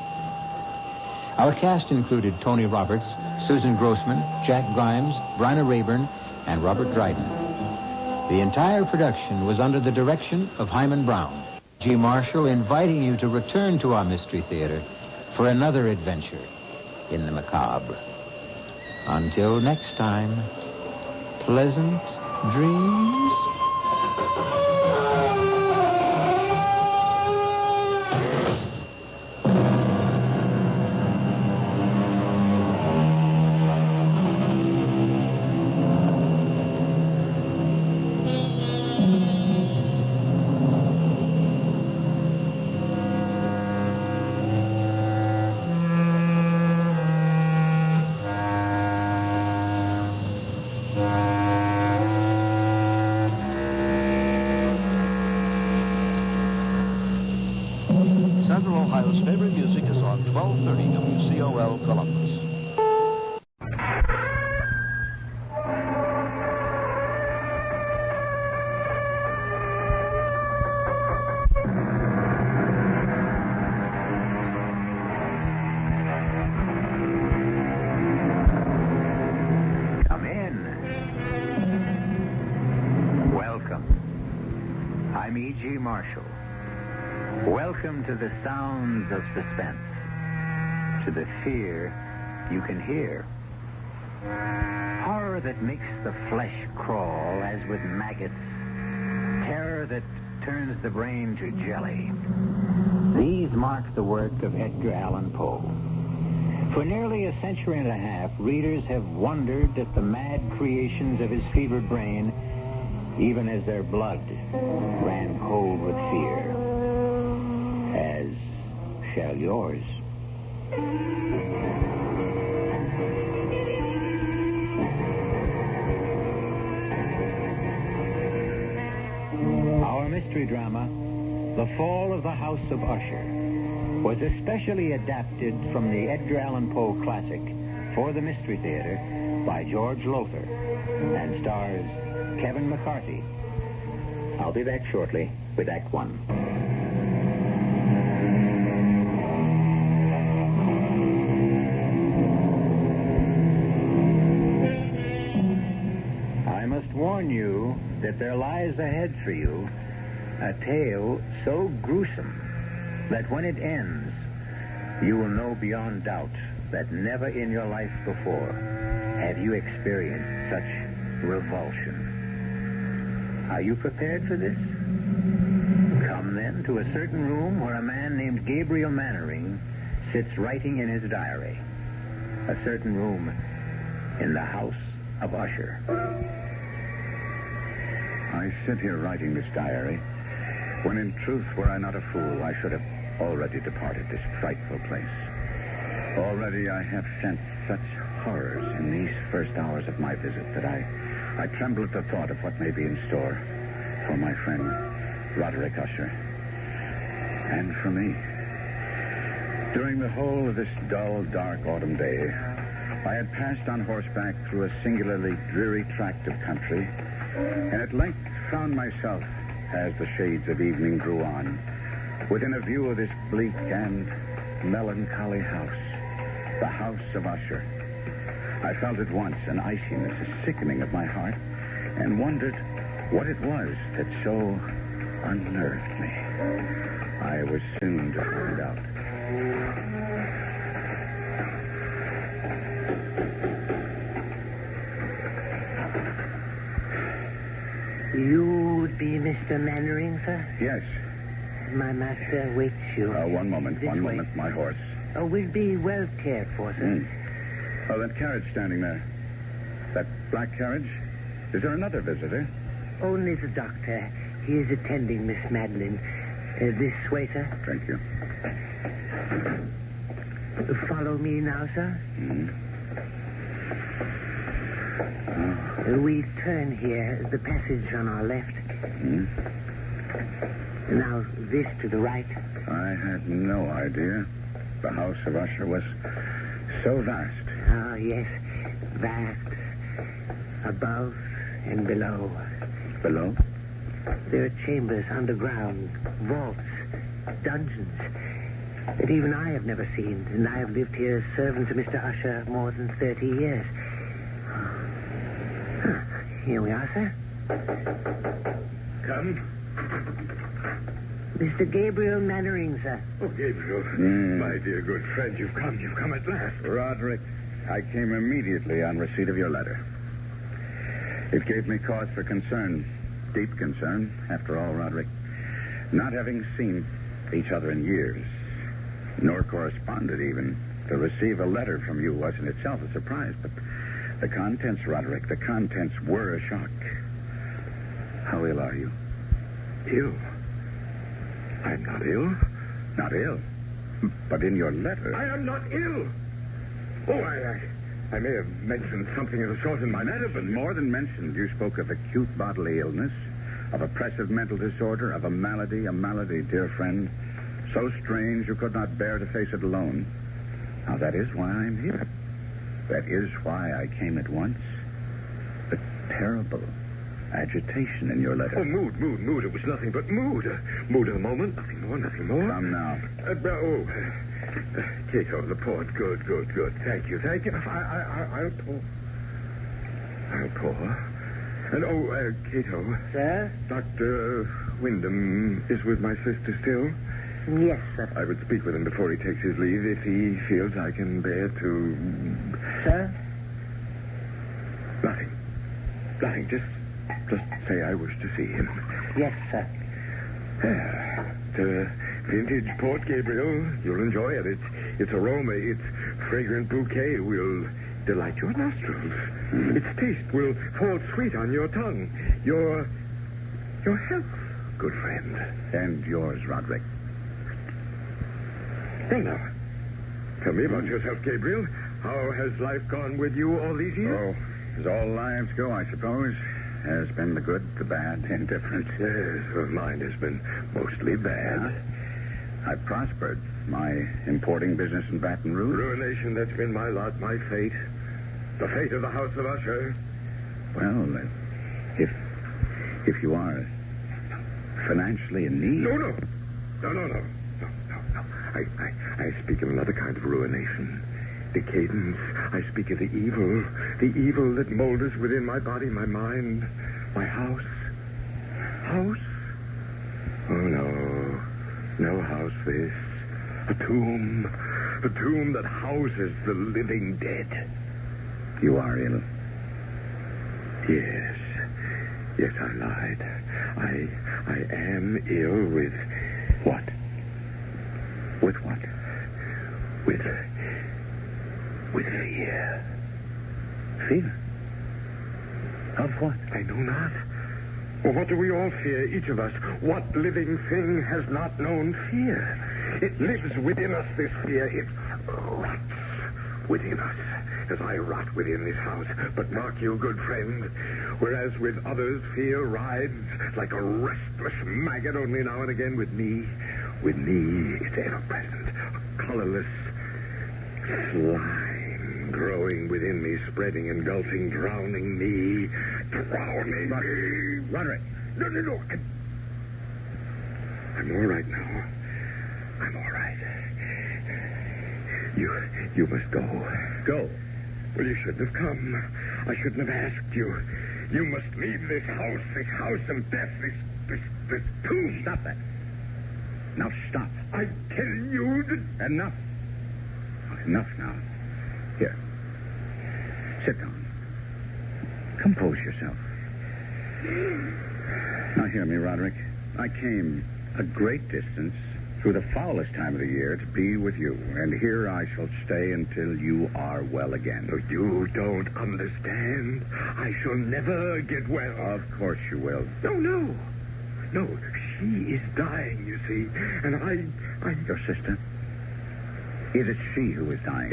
Our cast included Tony Roberts, Susan Grossman, Jack Grimes, Bryna Rayburn, and Robert Dryden. The entire production was under the direction of Hyman Brown. G. Marshall inviting you to return to our Mystery Theater for another adventure in the macabre. Until next time, pleasant dreams. Ohio's favorite music is on 1230 WCOL Columbus. Come in. Welcome. I'm E.G. Marshall. Welcome to the sounds of suspense, to the fear you can hear. Horror that makes the flesh crawl as with maggots. Terror that turns the brain to jelly. These mark the work of Edgar Allan Poe. For nearly a century and a half, readers have wondered at the mad creations of his fevered brain, even as their blood ran cold with fear. As shall yours. Our mystery drama, The Fall of the House of Usher, was especially adapted from the Edgar Allan Poe classic for the Mystery Theater by George Lothar and stars Kevin McCarthy. I'll be back shortly with Act One. I must warn you that there lies ahead for you a tale so gruesome that when it ends, you will know beyond doubt that never in your life before have you experienced such revulsion. Are you prepared for this? Come then to a certain room where a man named Gabriel Mannering sits writing in his diary. A certain room in the House of Usher. I sit here writing this diary, when in truth, were I not a fool, I should have already departed this frightful place. Already I have sensed such horrors in these first hours of my visit that I tremble at the thought of what may be in store for my friend Roderick Usher. And for me. During the whole of this dull, dark autumn day, I had passed on horseback through a singularly dreary tract of country, and at length found myself, as the shades of evening drew on, within a view of this bleak and melancholy house, the House of Usher. I felt at once an iciness, a sickening of my heart, and wondered what it was that so unnerved me. I was soon to find out. You would be Mr. Mannering, sir? Yes. My master waits you. One moment, my horse. Oh, we'll be well cared for, sir. Oh, that carriage standing there. That black carriage? Is there another visitor? Only the doctor. He is attending Miss Madeline. This way, sir. Thank you. Follow me now, sir. We turn here, the passage on our left. Now, this to the right. I had no idea the House of Usher was so vast. Oh, yes, vast. Above and below. Below? There are chambers underground, vaults, dungeons that even I have never seen, and I have lived here as servant to Mr. Usher more than 30 years. Here we are, sir. Come. Mr. Gabriel Mannering, sir. Oh, Gabriel. My dear good friend, you've come at last. Roderick, I came immediately on receipt of your letter. It gave me cause for concern, deep concern, after all, Roderick. Not having seen each other in years, nor corresponded even, to receive a letter from you was in itself a surprise, but the contents, Roderick, the contents were a shock. How ill are you? Ill? I'm not ill. Not ill? But in your letter... I am not ill. Oh, I may have mentioned something of the sort in my letter, but... More than mentioned, you spoke of acute bodily illness, of oppressive mental disorder, of a malady, dear friend, So strange you could not bear to face it alone. Now, that is why I'm here. That is why I came at once. The terrible agitation in your letter. Oh, mood. It was nothing but mood. Mood of the moment. Nothing more. Come now. Cato, the port. Good. Thank you. I'll pour. And, Cato. Sir? Dr. Wyndham is with my sister still? Yes, sir. I would speak with him before he takes his leave if he feels I can bear to... Sir? Nothing. Just say I wish to see him. Yes, sir. The vintage Port Gabriel. You'll enjoy it. Its aroma, its fragrant bouquet will delight your nostrils. Its taste will fall sweet on your tongue. Your health, good friend. And yours, Roderick. Well, now, tell me about yourself, Gabriel. How has life gone with you all these years? Oh, as all lives go, I suppose. Has been the good, the bad, indifferent. Yes, well, mine has been mostly bad. I've prospered. My importing business in Baton Rouge. Ruination, that's been my lot, my fate. The fate of the House of Usher. Well, if you are financially in need... No. I speak of another kind of ruination. Decadence. I speak of the evil that molders within my body, my mind, my house. House? Oh, no house this. A tomb that houses the living dead. You are ill. Yes, I lied. I am ill with... What? With what? With fear. Fear? Of what? I know not. Well, what do we all fear, each of us? What living thing has not known fear? It lives within us, this fear. It rots within us, as I rot within this house. But mark you, good friend, whereas with others fear rides like a restless maggot only now and again, with me, it's ever present, a colorless slime growing within me, spreading, engulfing, drowning me. Roderick. No. I'm all right now. I'm all right. You must go. Go? Well, you shouldn't have come. I shouldn't have asked you. You must leave this house of death, this tomb. Stop that. Now stop. I tell you that... Enough. Enough now. Here. Sit down. Compose yourself. Now hear me, Roderick. I came a great distance through the foulest time of the year to be with you, and here I shall stay until you are well again. No, you don't understand. I shall never get well. Of course you will. No. She is dying, you see, and I... Your sister? Is it she who is dying?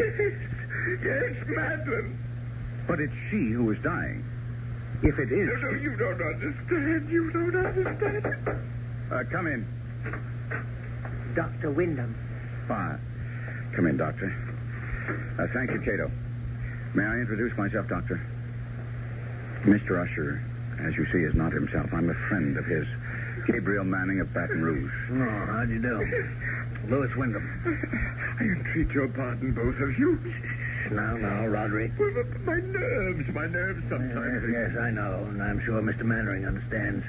Yes, Madeline. But it's she who is dying. If it is... No, you don't understand. You don't understand. Come in. Dr. Wyndham. Come in, Doctor. Thank you, Cato. May I introduce myself, Doctor? Mr. Usher, as you see, is not himself. I'm a friend of his. Gabriel Manning of Baton Rouge. Oh, how do you do? Louis Wyndham. I entreat your pardon, both of you. Now, Roderick. Well, my nerves sometimes. Yes, I know, and I'm sure Mr. Mannering understands.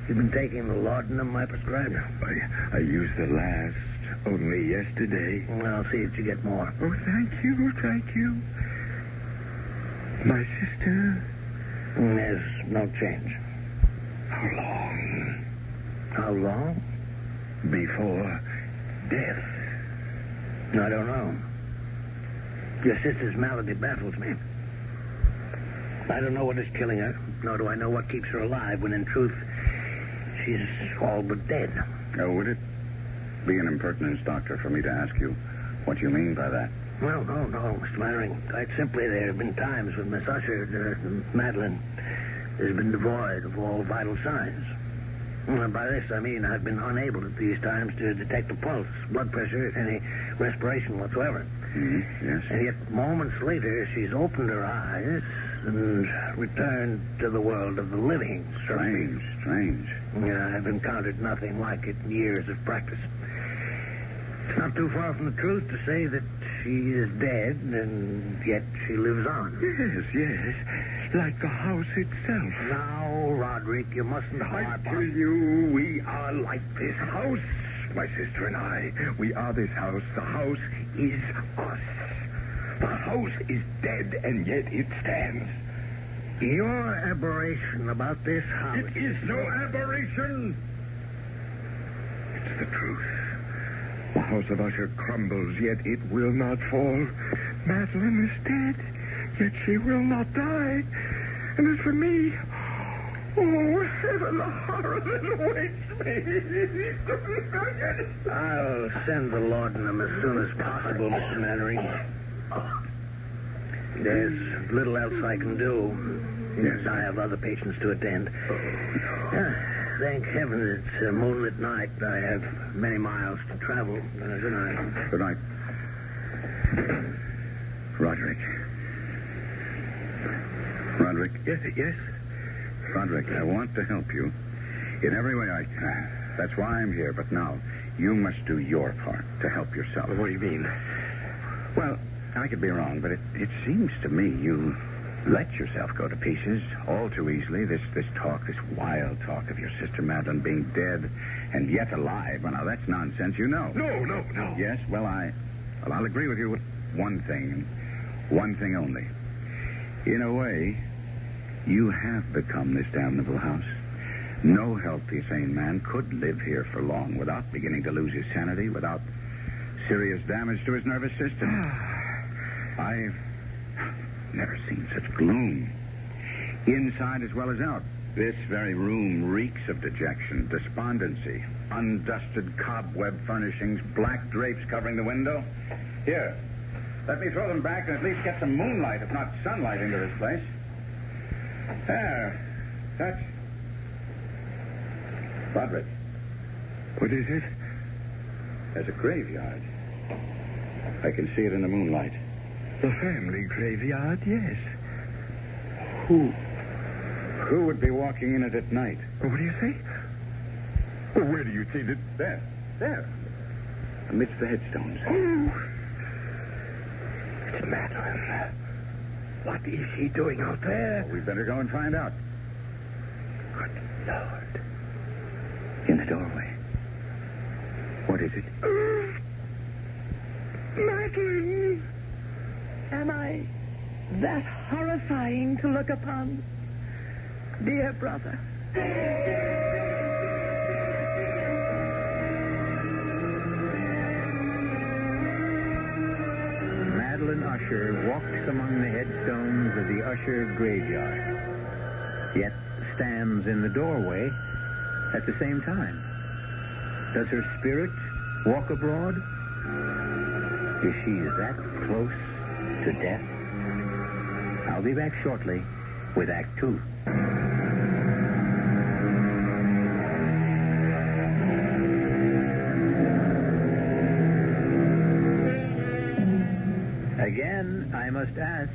You've been taking the laudanum I prescribed? I used the last only yesterday. Well, I'll see if you get more. Oh, thank you. My sister? There's no change. How long? Before death? I don't know. Your sister's malady baffles me. I don't know what is killing her, nor do I know what keeps her alive, when in truth, she's all but dead. Oh, would it be an impertinence, Doctor, for me to ask you what you mean by that? Well, no, Mr. Mannering. Quite simply, there have been times when Miss Usher, Madeline, has been devoid of all vital signs. By this, I mean I've been unable at these times to detect a pulse, blood pressure, any respiration whatsoever. Yes. And yet, moments later, she's opened her eyes and returned to the world of the living. Strange. Yeah, I've encountered nothing like it in years of practice. It's not too far from the truth to say that she is dead, and yet she lives on. Yes. Like the house itself. Now, Roderick, you mustn't harp I tell you, we are like this house. My sister and I, we are this house. The house is us. The house is dead, and yet it stands. Your aberration about this house... It is no aberration. It's the truth. The house of Usher crumbles, yet it will not fall. Madeline is dead, yet she will not die. And as for me... Oh, heaven, the horror that awaits me. I'll send the laudanum as soon as possible, Mr. Mannering. There's little else I can do. Yes, I have other patients to attend. Thank heaven it's a moonlit night. I have many miles to travel. Good night. Good night. Roderick. Yes. Roderick, I want to help you in every way I can. That's why I'm here. But now, you must do your part to help yourself. What do you mean? Well, I could be wrong, but it seems to me you let yourself go to pieces all too easily. This talk, this wild talk of your sister Madeline being dead and yet alive. Well, now, that's nonsense, you know. No. Yes, well, I'll agree with you with one thing, and one thing only. In a way, you have become this damnable house. No healthy, sane man could live here for long without beginning to lose his sanity, without serious damage to his nervous system. I've never seen such gloom. Inside as well as out. This very room reeks of dejection, despondency, undusted cobweb furnishings, black drapes covering the window. Here, let me throw them back and at least get some moonlight, if not sunlight, into this place. There. That's... Roderick. What is it? There's a graveyard. I can see it in the moonlight. The family graveyard, yes. Who would be walking in it at night? What do you say? Well, where do you see it? There. Amidst the headstones. Oh. It's Madeline. What is she doing out there? Well, we'd better go and find out. Good Lord. In the doorway. What is it? Madeline. Am I that horrifying to look upon? Dear brother. Madeline Usher walks among the headstones of the Usher graveyard, yet stands in the doorway at the same time. Does her spirit walk abroad? Is she that close to death? I'll be back shortly with Act 2. Again, I must ask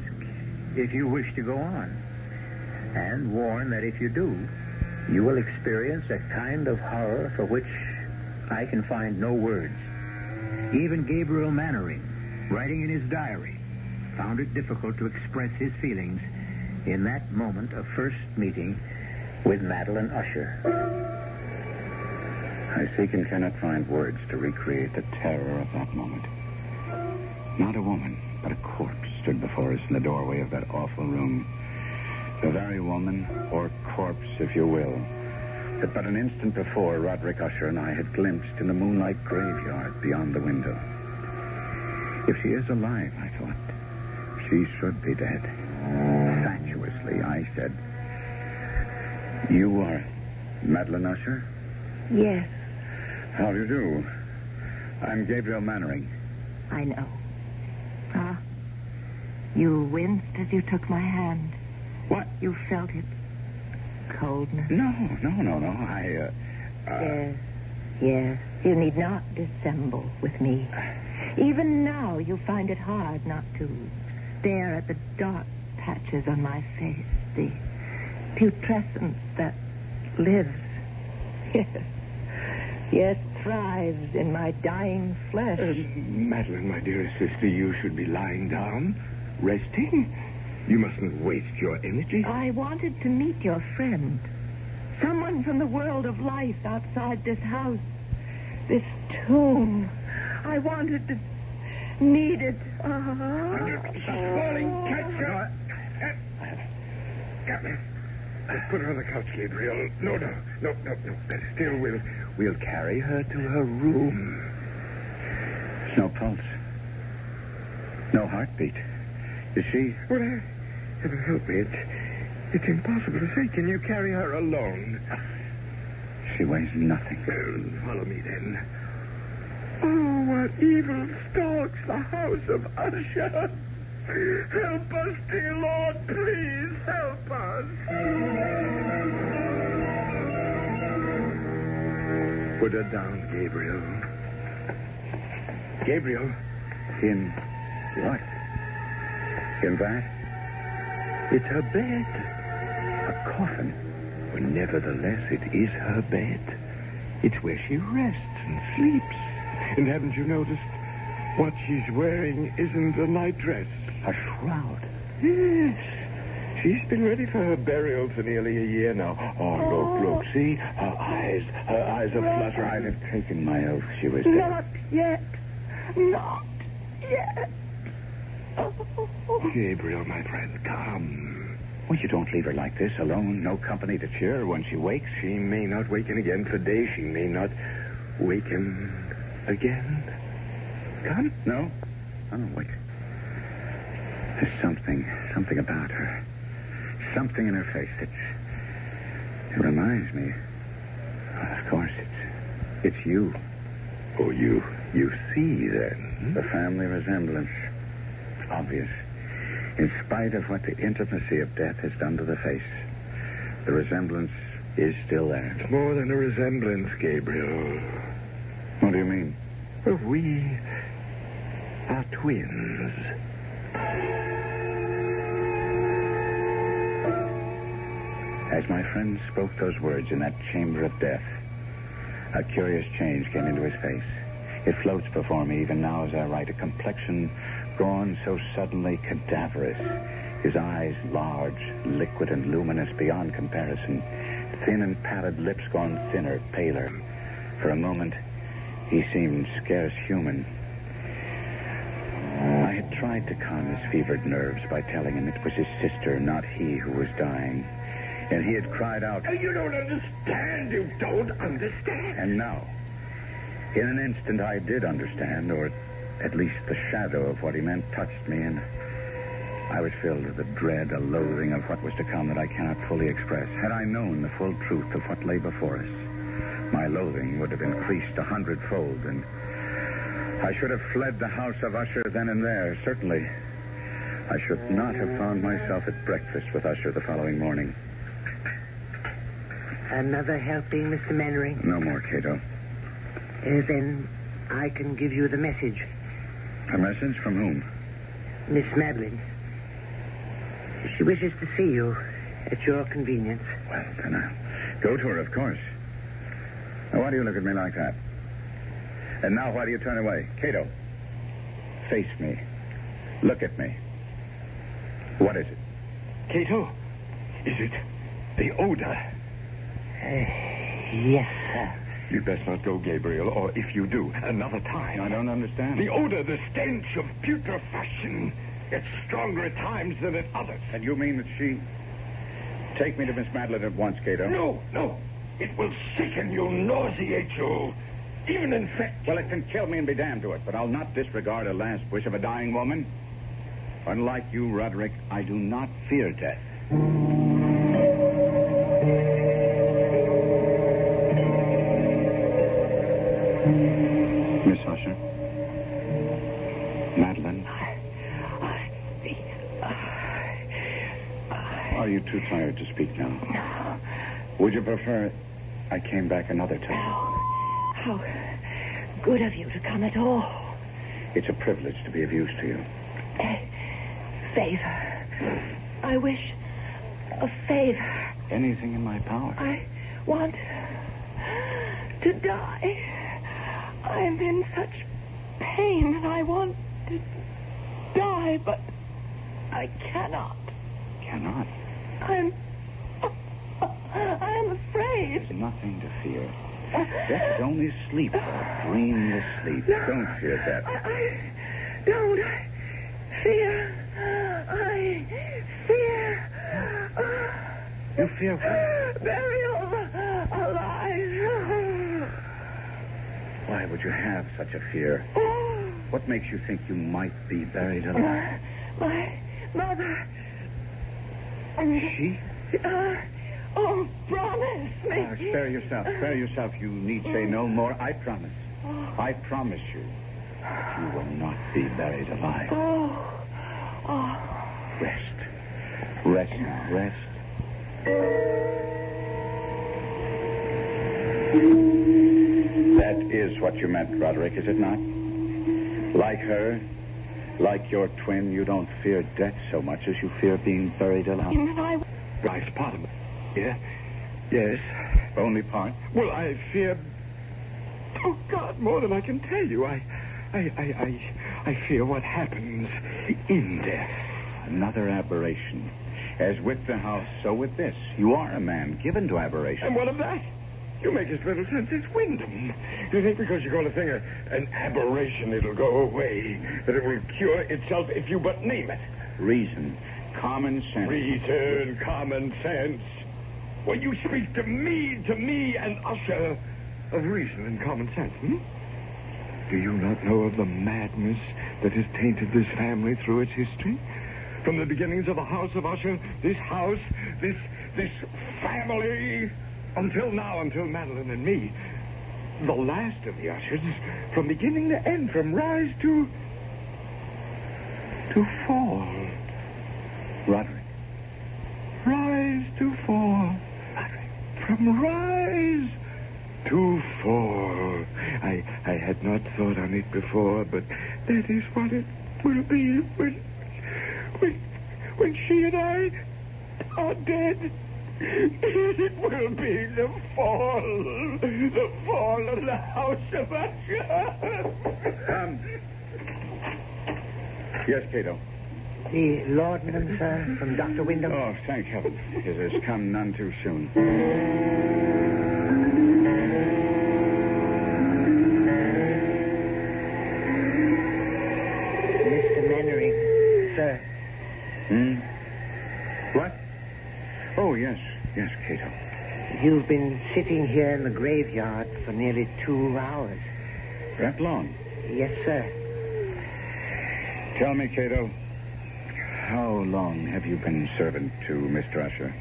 if you wish to go on, and warn that if you do, you will experience a kind of horror for which I can find no words. Even Gabriel Mannering, writing in his diary, found it difficult to express his feelings in that moment of first meeting with Madeline Usher. I seek and cannot find words to recreate the terror of that moment. Not a woman, but a corpse stood before us in the doorway of that awful room. The very woman, or corpse, if you will, that but an instant before Roderick Usher and I had glimpsed in the moonlight graveyard beyond the window. If she is alive, I thought, she should be dead. Fatuously, I said, "You are Madeline Usher?" Yes, How do you do? I'm Gabriel Mannering. I know. You winced as you took my hand. What? You felt it. Coldness. No. Yes. You need not dissemble with me. Even now, you find it hard not to stare at the dark patches on my face, the putrescence that lives. Yes, thrives in my dying flesh. Madeline, my dearest sister, you should be lying down, resting. You mustn't waste your energy. I wanted to meet your friend. Someone from the world of life outside this house. This tomb. I wanted to... needed... She's falling. Catch her. Put her on the couch, Gabriel. No. Better still, we'll carry her to her room. No pulse. No heartbeat. Is she... Well, heaven help me. It's impossible to say. Can you carry her alone? She weighs nothing. Well, follow me, then. Oh, what evil stalks the house of Usher. Help us, dear Lord. Please help us. Put her down, Gabriel. Gabriel. In what? In that? It's her bed. A coffin. But nevertheless, it is her bed. It's where she rests and sleeps. And haven't you noticed? What she's wearing isn't a nightdress. A shroud. Yes. She's been ready for her burial for nearly a year now. Oh, look. See? Her eyes are fluttering. I'd have taken my oath she was dead. Not yet. Not yet. Gabriel, my friend, come. Well, you don't leave her like this, alone. No company to cheer her when she wakes. She may not waken again for days. She may not waken again. Come? No. I don't wake. There's something about her. Something in her face it reminds me. Of course, it's you. Oh, you see, then? The family resemblance. Obvious. In spite of what the intimacy of death has done to the face, the resemblance is still there. It's more than a resemblance, Gabriel. What do you mean? Well, we are twins. As my friend spoke those words in that chamber of death, a curious change came into his face. It floats before me even now as I write, a complexion gone so suddenly cadaverous. His eyes large, liquid, and luminous beyond comparison. Thin and pallid lips gone thinner, paler. For a moment, he seemed scarce human. I had tried to calm his fevered nerves by telling him it was his sister, not he, who was dying. And he had cried out, You don't understand. You don't understand. And now, in an instant, I did understand, or at least the shadow of what he meant touched me, and I was filled with a dread, a loathing of what was to come that I cannot fully express. Had I known the full truth of what lay before us, my loathing would have increased 100-fold, and I should have fled the house of Usher then and there, certainly. I should not have found myself at breakfast with Usher the following morning. Another helping, Mr. Mannering? No more, Cato. Then I can give you the message. A message from whom? Miss Madeline. She wishes to see you at your convenience. Well, then I'll go to her, of course. Now, why do you look at me like that? And now, why do you turn away? Cato, face me. Look at me. What is it? Cato, is it the odor? Yes, sir. You'd best not go, Gabriel, or if you do, another time. I don't understand. The odor, the stench of putrefaction. It's stronger at times than at others. And you mean that she... Take me to Miss Madeline at once, Cato. No. It will sicken you, nauseate you, even infect. Well, it can kill me and be damned to it, but I'll not disregard a last wish of a dying woman. Unlike you, Roderick, I do not fear death. Miss Usher? Madeline? Are you too tired to speak now? No. Would you prefer... I came back another time. How good of you to come at all. It's a privilege to be of use to you. A favor. I wish a favor. Anything in my power. I want to die. I'm in such pain and I want to die, but I cannot. Cannot? I'm afraid. There's nothing to fear. Death is only sleep, a dreamless sleep. Don't fear death. I don't fear. I fear. You fear what? Burial alive. Why would you have such a fear? What makes you think you might be buried alive? My mother. She? Oh, promise me. Spare yourself. Spare yourself. You need say no more. I promise. I promise you that you will not be buried alive. Rest. Rest now. Rest. That is what you meant, Roderick, is it not? Like her, like your twin, you don't fear death so much as you fear being buried alive. Right, part of it. Yeah? Yes. Only part? Well, I fear... Oh, God, more than I can tell you. I fear what happens in death. Another aberration. As with the house, so with this. You are a man given to aberration. And what of that? You make as little sense as Wyndham. You think because you call a thing an aberration, it'll go away, that it will cure itself if you but name it. Reason. Common sense. Reason, common sense. Well, you speak to me, and Usher, of reason and common sense, Do you not know of the madness that has tainted this family through its history? From the beginnings of the House of Usher, this house, this family, until now, until Madeline and me, the last of the Ushers, from beginning to end, from rise to fall. Roderick. Rise to fall. Roderick. From rise to fall. I had not thought on it before, but that is what it will be when she and I are dead. It will be the fall of the House of Usher. Yes, Cato. The laudanum, sir, from Dr. Wyndham. Oh, thank heaven. It has come none too soon. Mr. Mannering, sir. What? Oh, yes. Yes, Cato. You've been sitting here in the graveyard for nearly 2 hours. That long? Yes, sir. Tell me, Cato, how long have you been servant to Mr. Usher?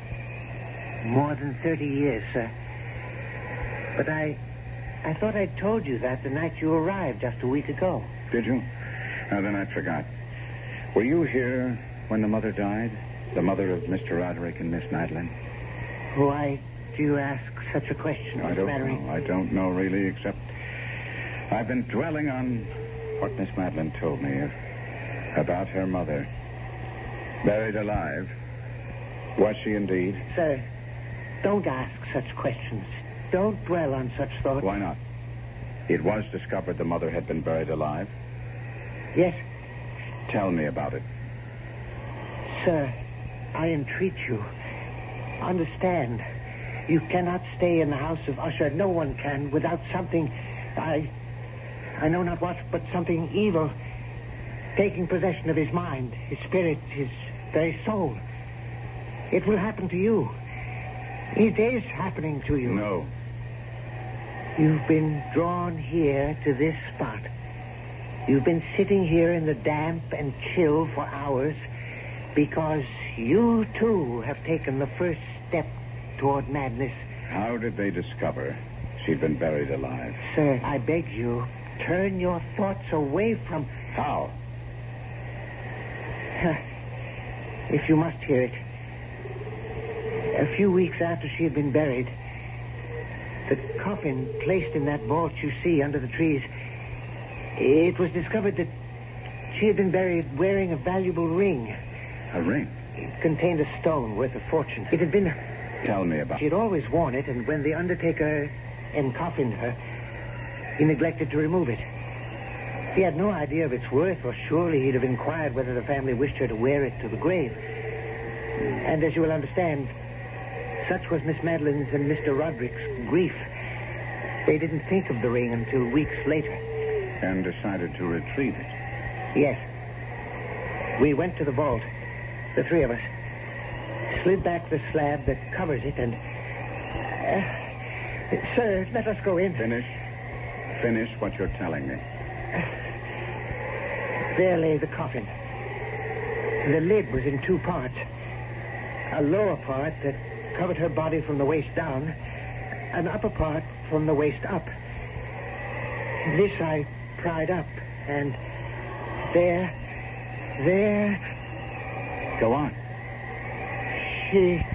More than 30 years, sir. But I thought I'd told you that the night you arrived just a week ago. Did you? Now, then I forgot. Were you here when the mother died? The mother of Mr. Roderick and Miss Madeline? Why do you ask such a question, Mr. Mannering? I don't know, really, except I've been dwelling on what Miss Madeline told me about her mother. Buried alive. Was she indeed? Sir, don't ask such questions. Don't dwell on such thoughts. Why not? It was discovered the mother had been buried alive. Yes. Tell me about it. Sir, I entreat you. Understand. You cannot stay in the House of Usher. No one can without something. I know not what, but something evil taking possession of his mind, his spirit, his very soul. It will happen to you. It is happening to you. No. You've been drawn here to this spot. You've been sitting here in the damp and chill for hours because you, too, have taken the first step toward madness. How did they discover she'd been buried alive? Sir, I beg you, turn your thoughts away from... How? If you must hear it. A few weeks after she had been buried, The coffin placed in that vault you see under the trees. It was discovered that she had been buried wearing a valuable ring. A ring? It contained a stone worth a fortune. It had been... Tell me about She had always worn it, and when the undertaker encoffined her, he neglected to remove it. He had no idea of its worth, or surely he'd have inquired whether the family wished her to wear it to the grave. And as you will understand, such was Miss Madeline's and Mr. Roderick's grief. They didn't think of the ring until weeks later. And decided to retrieve it. Yes. We went to the vault, the three of us, slid back the slab that covers it, and... sir, let us go in. Finish what you're telling me. There lay the coffin. The lid was in two parts. A lower part that covered her body from the waist down, an upper part from the waist up. This I pried up, and there... Go on. She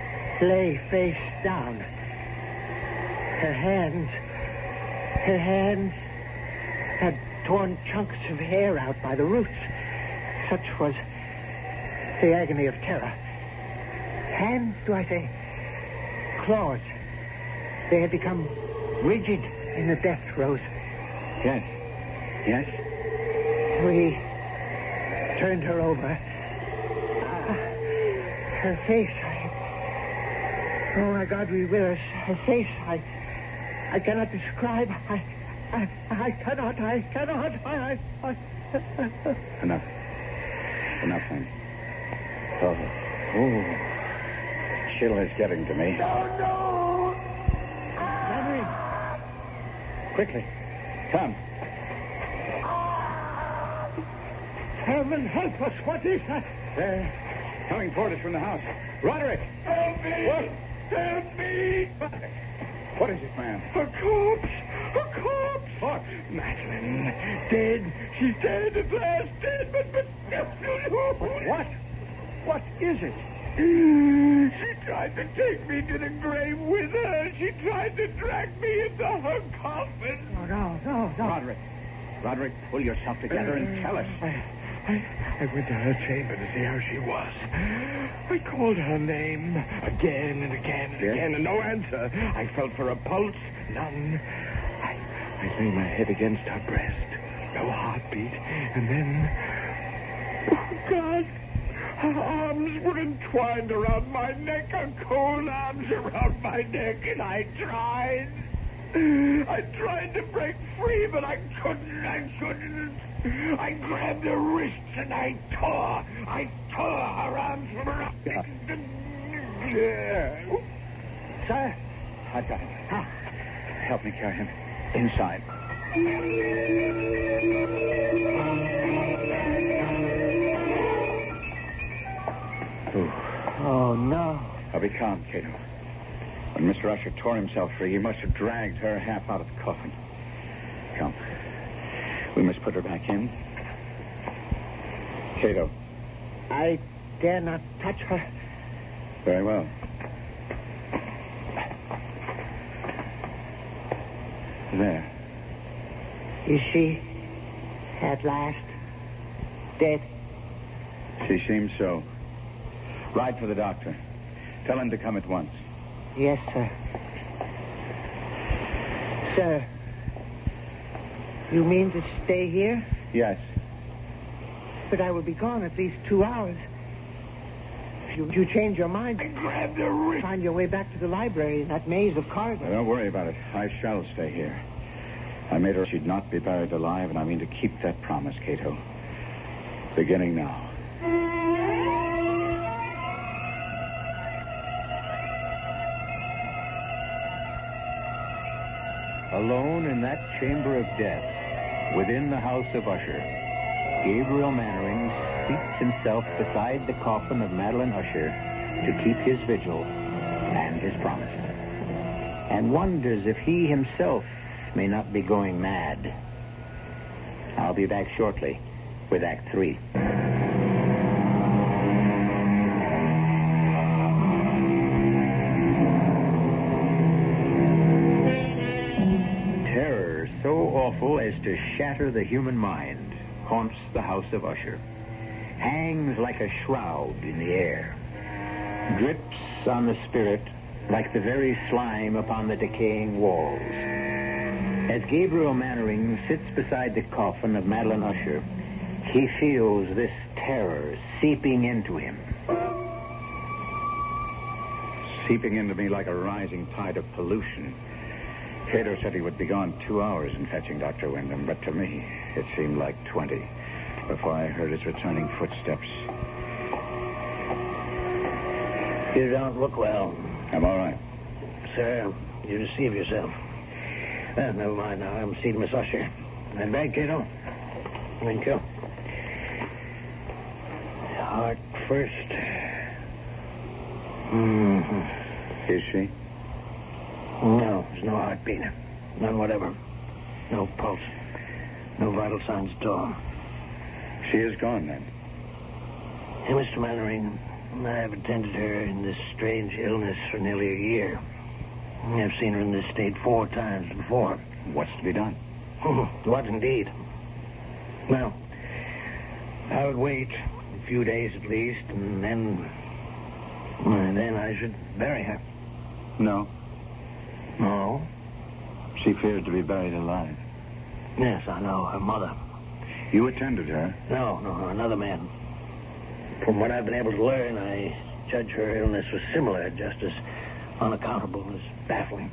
lay face down. Her hands had torn chunks of hair out by the roots. Such was the agony of terror. Hands, do I say? Claws. They had become rigid in the death throes. Yes. We turned her over. Her face, oh, my God, we will. Her face, I cannot describe. I cannot. Enough, honey. Oh, chill is getting to me. No! Henry! Quickly, come. Heaven help us, what is that? They're coming toward us from the house. Roderick! Help me! What? Help me! What is it, man? A corpse! What? Madeline, dead. She's dead at last, dead, but... What? What is it? She tried to take me to the grave with her. She tried to drag me into her coffin. No. Roderick, pull yourself together and tell us. I went to her chamber to see how she was. I called her name again and again and again, and no answer. I felt for a pulse, none. I lay my head against her breast, no heartbeat, and then... Oh, God! Her arms were entwined around my neck, her cold arms around my neck, and I tried. I tried to break free, but I couldn't. I grabbed her wrists and I tore her arms from her. Sir? I've got him. Help me carry him inside. Oh, no. Now be calm, Cato. When Mr. Usher tore himself free, he must have dragged her half out of the coffin. Come. We must put her back in. Cato. I dare not touch her. Very well. There. Is she at last dead? She seems so. Ride for the doctor. Tell him to come at once. Yes, sir. Sir, you mean to stay here? Yes. But I will be gone at least 2 hours. You change your mind. I grabbed her wrist. Find your way back to the library in that maze of corridors. Now, don't worry about it. I shall stay here. I made her she'd not be buried alive, and I mean to keep that promise, Cato. Beginning now. Alone in that chamber of death, within the house of Usher, Gabriel Mannering seats himself beside the coffin of Madeline Usher to keep his vigil and his promise, and wonders if he himself may not be going mad. I'll be back shortly with Act 3. so awful as to shatter the human mind haunts the house of Usher. Hangs like a shroud in the air. Drips on the spirit like the very slime upon the decaying walls. As Gabriel Mannering sits beside the coffin of Madeline Usher, he feels this terror seeping into him. Seeping into me like a rising tide of pollution. Cato said he would be gone 2 hours in fetching Dr. Wyndham, but to me, it seemed like 20 before I heard his returning footsteps. You don't look well. I'm all right. Sir, you deceive yourself. Well, never mind now. I'm seeing Miss Usher. That bag, Cato? Thank you. Heart first. Mm-hmm. Is she? No, there's no heartbeat. None whatever. No pulse. No vital signs at all. She is gone, then? Hey, Mr. Mannering, I've attended her in this strange illness for nearly a year. I've seen her in this state 4 times before. What's to be done? What indeed? Well, I would wait a few days at least, and then I should bury her. No. No? She feared to be buried alive. Yes, I know. Her mother. You attended her? No, another man. From what I've been able to learn, I judge her illness was similar, just as unaccountable as baffling.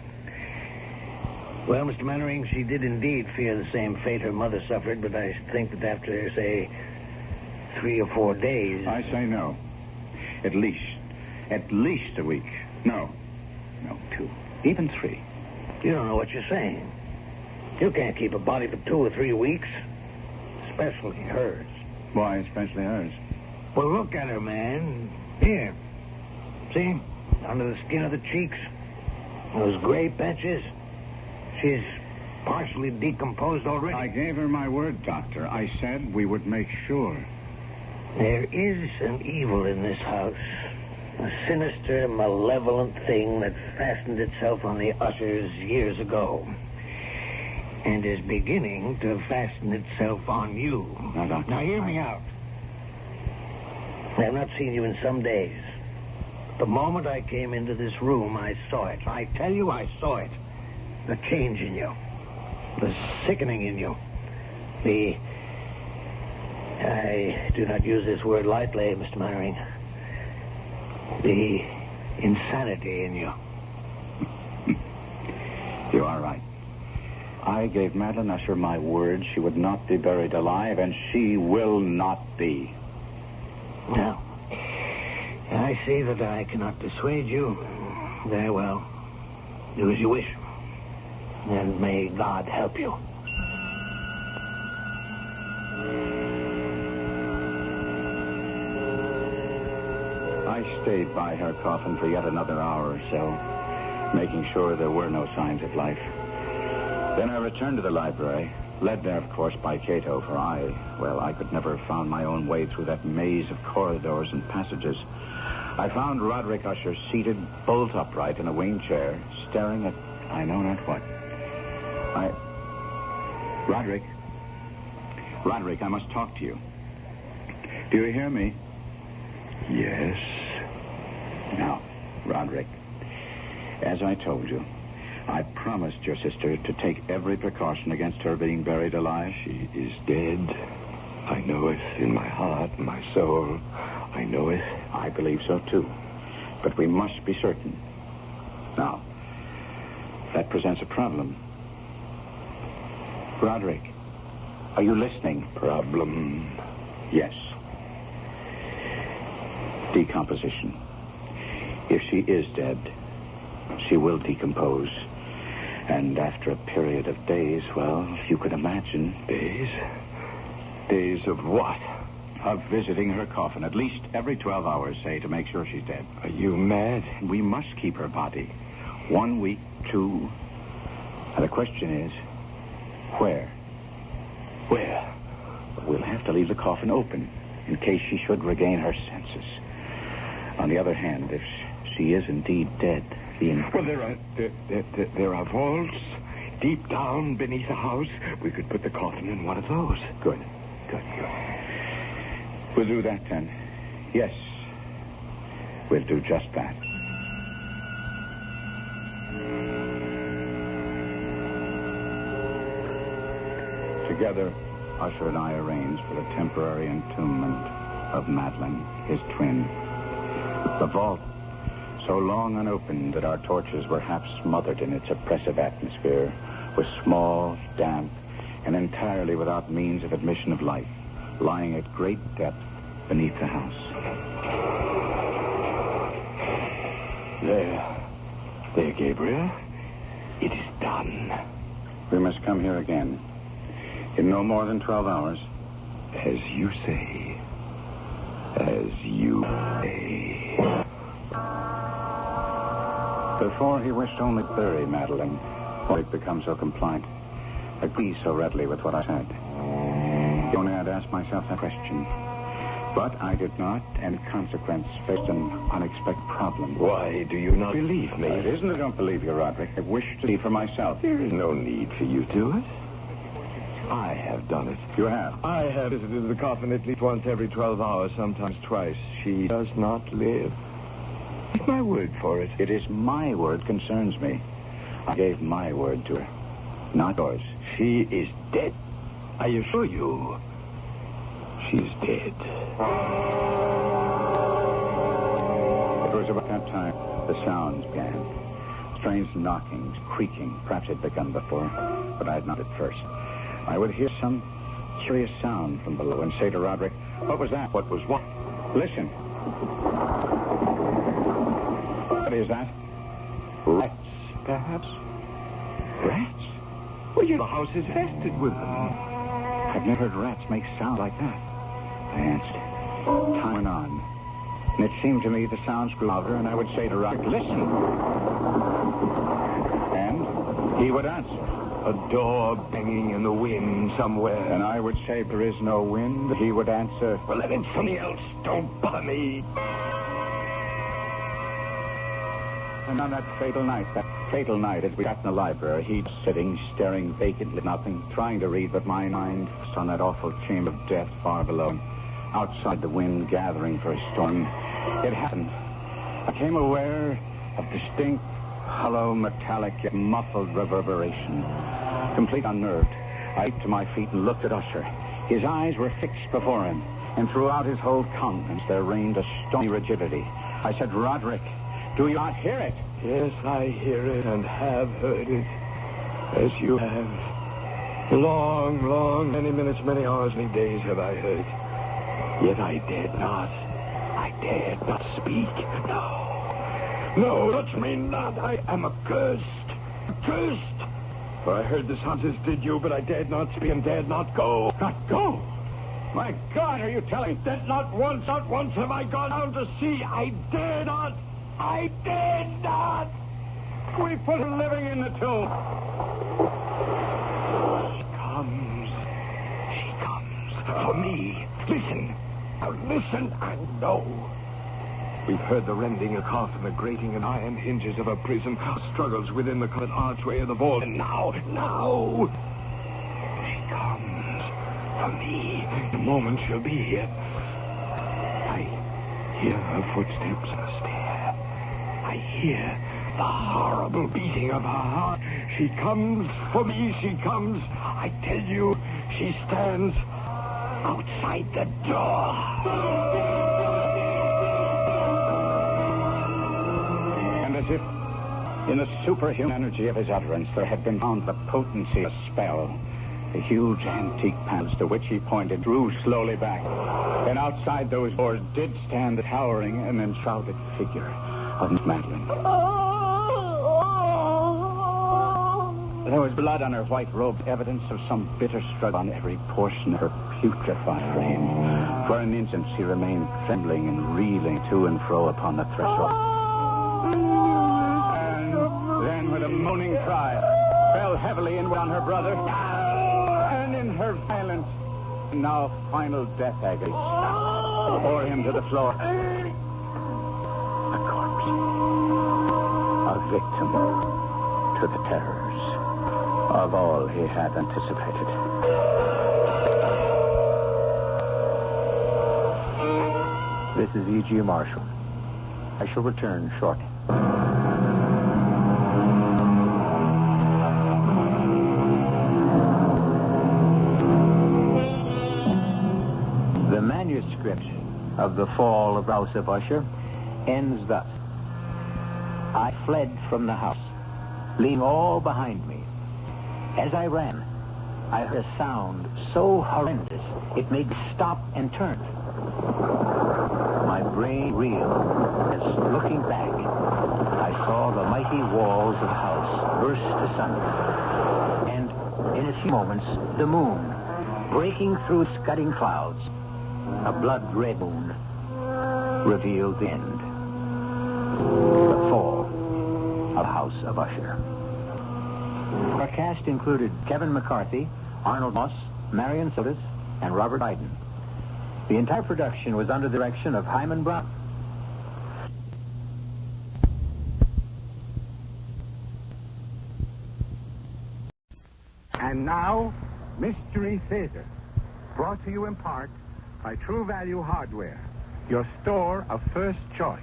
Well, Mr. Mannering, she did indeed fear the same fate her mother suffered, but I think that after, say, 3 or 4 days... I say no. At least a week. No, 2, even 3. You don't know what you're saying. You can't keep a body for 2 or 3 weeks. Especially hers. Why especially hers? Well, look at her, man. Here. See? Under the skin of the cheeks. Those gray patches. She's partially decomposed already. I gave her my word, Doctor. I said we would make sure. There is an evil in this house. A sinister, malevolent thing that fastened itself on the Ushers years ago. And is beginning to fasten itself on you. Now, Doctor, now hear me out. I have not seen you in some days. The moment I came into this room, I saw it. I tell you, I saw it. The change in you. The sickening in you. I do not use this word lightly, Mr. Mannering. The insanity in you. You are right. I gave Madeline Usher my word she would not be buried alive, and she will not be. Now, I see that I cannot dissuade you. Very well. Do as you wish. And may God help you. I stayed by her coffin for yet another hour or so, making sure there were no signs of life. Then I returned to the library, led there, of course, by Cato, for I could never have found my own way through that maze of corridors and passages. I found Roderick Usher seated bolt upright in a wing chair, staring at I know not what. Roderick, I must talk to you. Do you hear me? Yes. Now, Roderick, as I told you, I promised your sister to take every precaution against her being buried alive. She is dead. I know it in my heart, my soul. I know it. I believe so, too. But we must be certain. Now, that presents a problem. Roderick, are you listening? Problem? Yes. Decomposition. If she is dead, she will decompose. And after a period of days, well, you could imagine. Days? Days of what? Of visiting her coffin at least every 12 hours, say, to make sure she's dead. Are you mad? We must keep her body. 1 week, 2. And the question is, where? Where? We'll have to leave the coffin open in case she should regain her senses. On the other hand, if she is indeed dead, Well, there are vaults deep down beneath the house, we could put the coffin in one of those. Good. We'll do that then. Yes. We'll do just that. Together, Usher and I arranged for the temporary entombment of Madeline, his twin. The vault, so long unopened that our torches were half smothered in its oppressive atmosphere, was small, damp, and entirely without means of admission of light, lying at great depth beneath the house. There, Gabriel. It is done. We must come here again. In no more than 12 hours. As you say. As you say. Before he wished only to bury Madeline, why had become so compliant, agreed so readily with what I said. Only I'd asked myself that question. But I did not, and in consequence, faced an unexpected problem. Why do you not believe me? It isn't that I don't believe you, Roderick. I wish to see for myself. There is no need for you to do it. I have done it. You have? I have visited the coffin at least once every 12 hours, sometimes twice. She does not live. Take my word for it. It is my word concerns me. I gave my word to her, not yours. She is dead. I assure you, she's dead. It was about that time the sounds began. Strange knockings, creaking. Perhaps it had begun before, but I had not at first. I would hear some curious sound from below and say to Roderick, "What was that?" What was what? Listen. What is that? Rats, perhaps? Rats? Well, the house is infested with them. I've never heard rats make sound like that. I answered. Time went on. And it seemed to me the sounds grew louder, and I would say to Roderick, "Listen." And he would answer. A door banging in the wind somewhere. And I would say, "There is no wind." He would answer, "Well, then it's something else. Don't bother me." And on that fatal night, as we sat in the library, he was sitting, staring vacantly at nothing, trying to read, but my mind was on that awful chamber of death far below him, outside the wind gathering for a storm. It happened. I became aware of distinct, hollow, metallic, yet muffled reverberation. Complete unnerved, I leaped to my feet and looked at Usher. His eyes were fixed before him, and throughout his whole countenance there reigned a stony rigidity. I said, "Roderick, do you not hear it?" Yes, I hear it and have heard it, as you have. Long, many minutes, many hours, many days have I heard. Yet I dared not speak. No, touch me not. I am accursed. For I heard the sounds as did you, but I dared not speak and dared not go. Not go? My God, are you telling me? That not once have I gone down to see. I dare not. We put her living in the tomb. She comes. For me. Listen. Now listen and know. We've heard the rending of the coffin, the grating and iron hinges of a prison, struggles within the covered archway of the vault. And now, she comes for me. The moment she'll be here. I hear her footsteps on the stair. I hear the horrible beating of her heart. She comes for me, she comes. I tell you, she stands outside the door. And as if in the superhuman energy of his utterance there had been found the potency of a spell, the huge antique panels to which he pointed drew slowly back. And outside those doors did stand the towering and enshrouded figure of Madeline. There was blood on her white robe, evidence of some bitter struggle on every portion of her putrefied frame. For an instant she remained trembling and reeling to and fro upon the threshold. And then with a moaning cry, fell heavily in on her brother, and in her violent, now final death agony, bore him to the floor. A corpse. A victim to the terrors of all he had anticipated. This is E.G. Marshall. I shall return shortly. The manuscript of The Fall of the House of Usher ends thus. I fled from the house, leaving all behind me. As I ran, I heard a sound so horrendous it made me stop and turn. My brain reeled as, looking back, I saw the mighty walls of the house burst asunder. And in a few moments, the moon, breaking through scudding clouds, a blood-red moon, revealed the end. The fall of the House of Usher. Our cast included Kevin McCarthy, Arnold Moss, Marion Sotis, and Robert Biden. The entire production was under the direction of Hyman Brown. And now, Mystery Theater, brought to you in part by True Value Hardware, your store of first choice.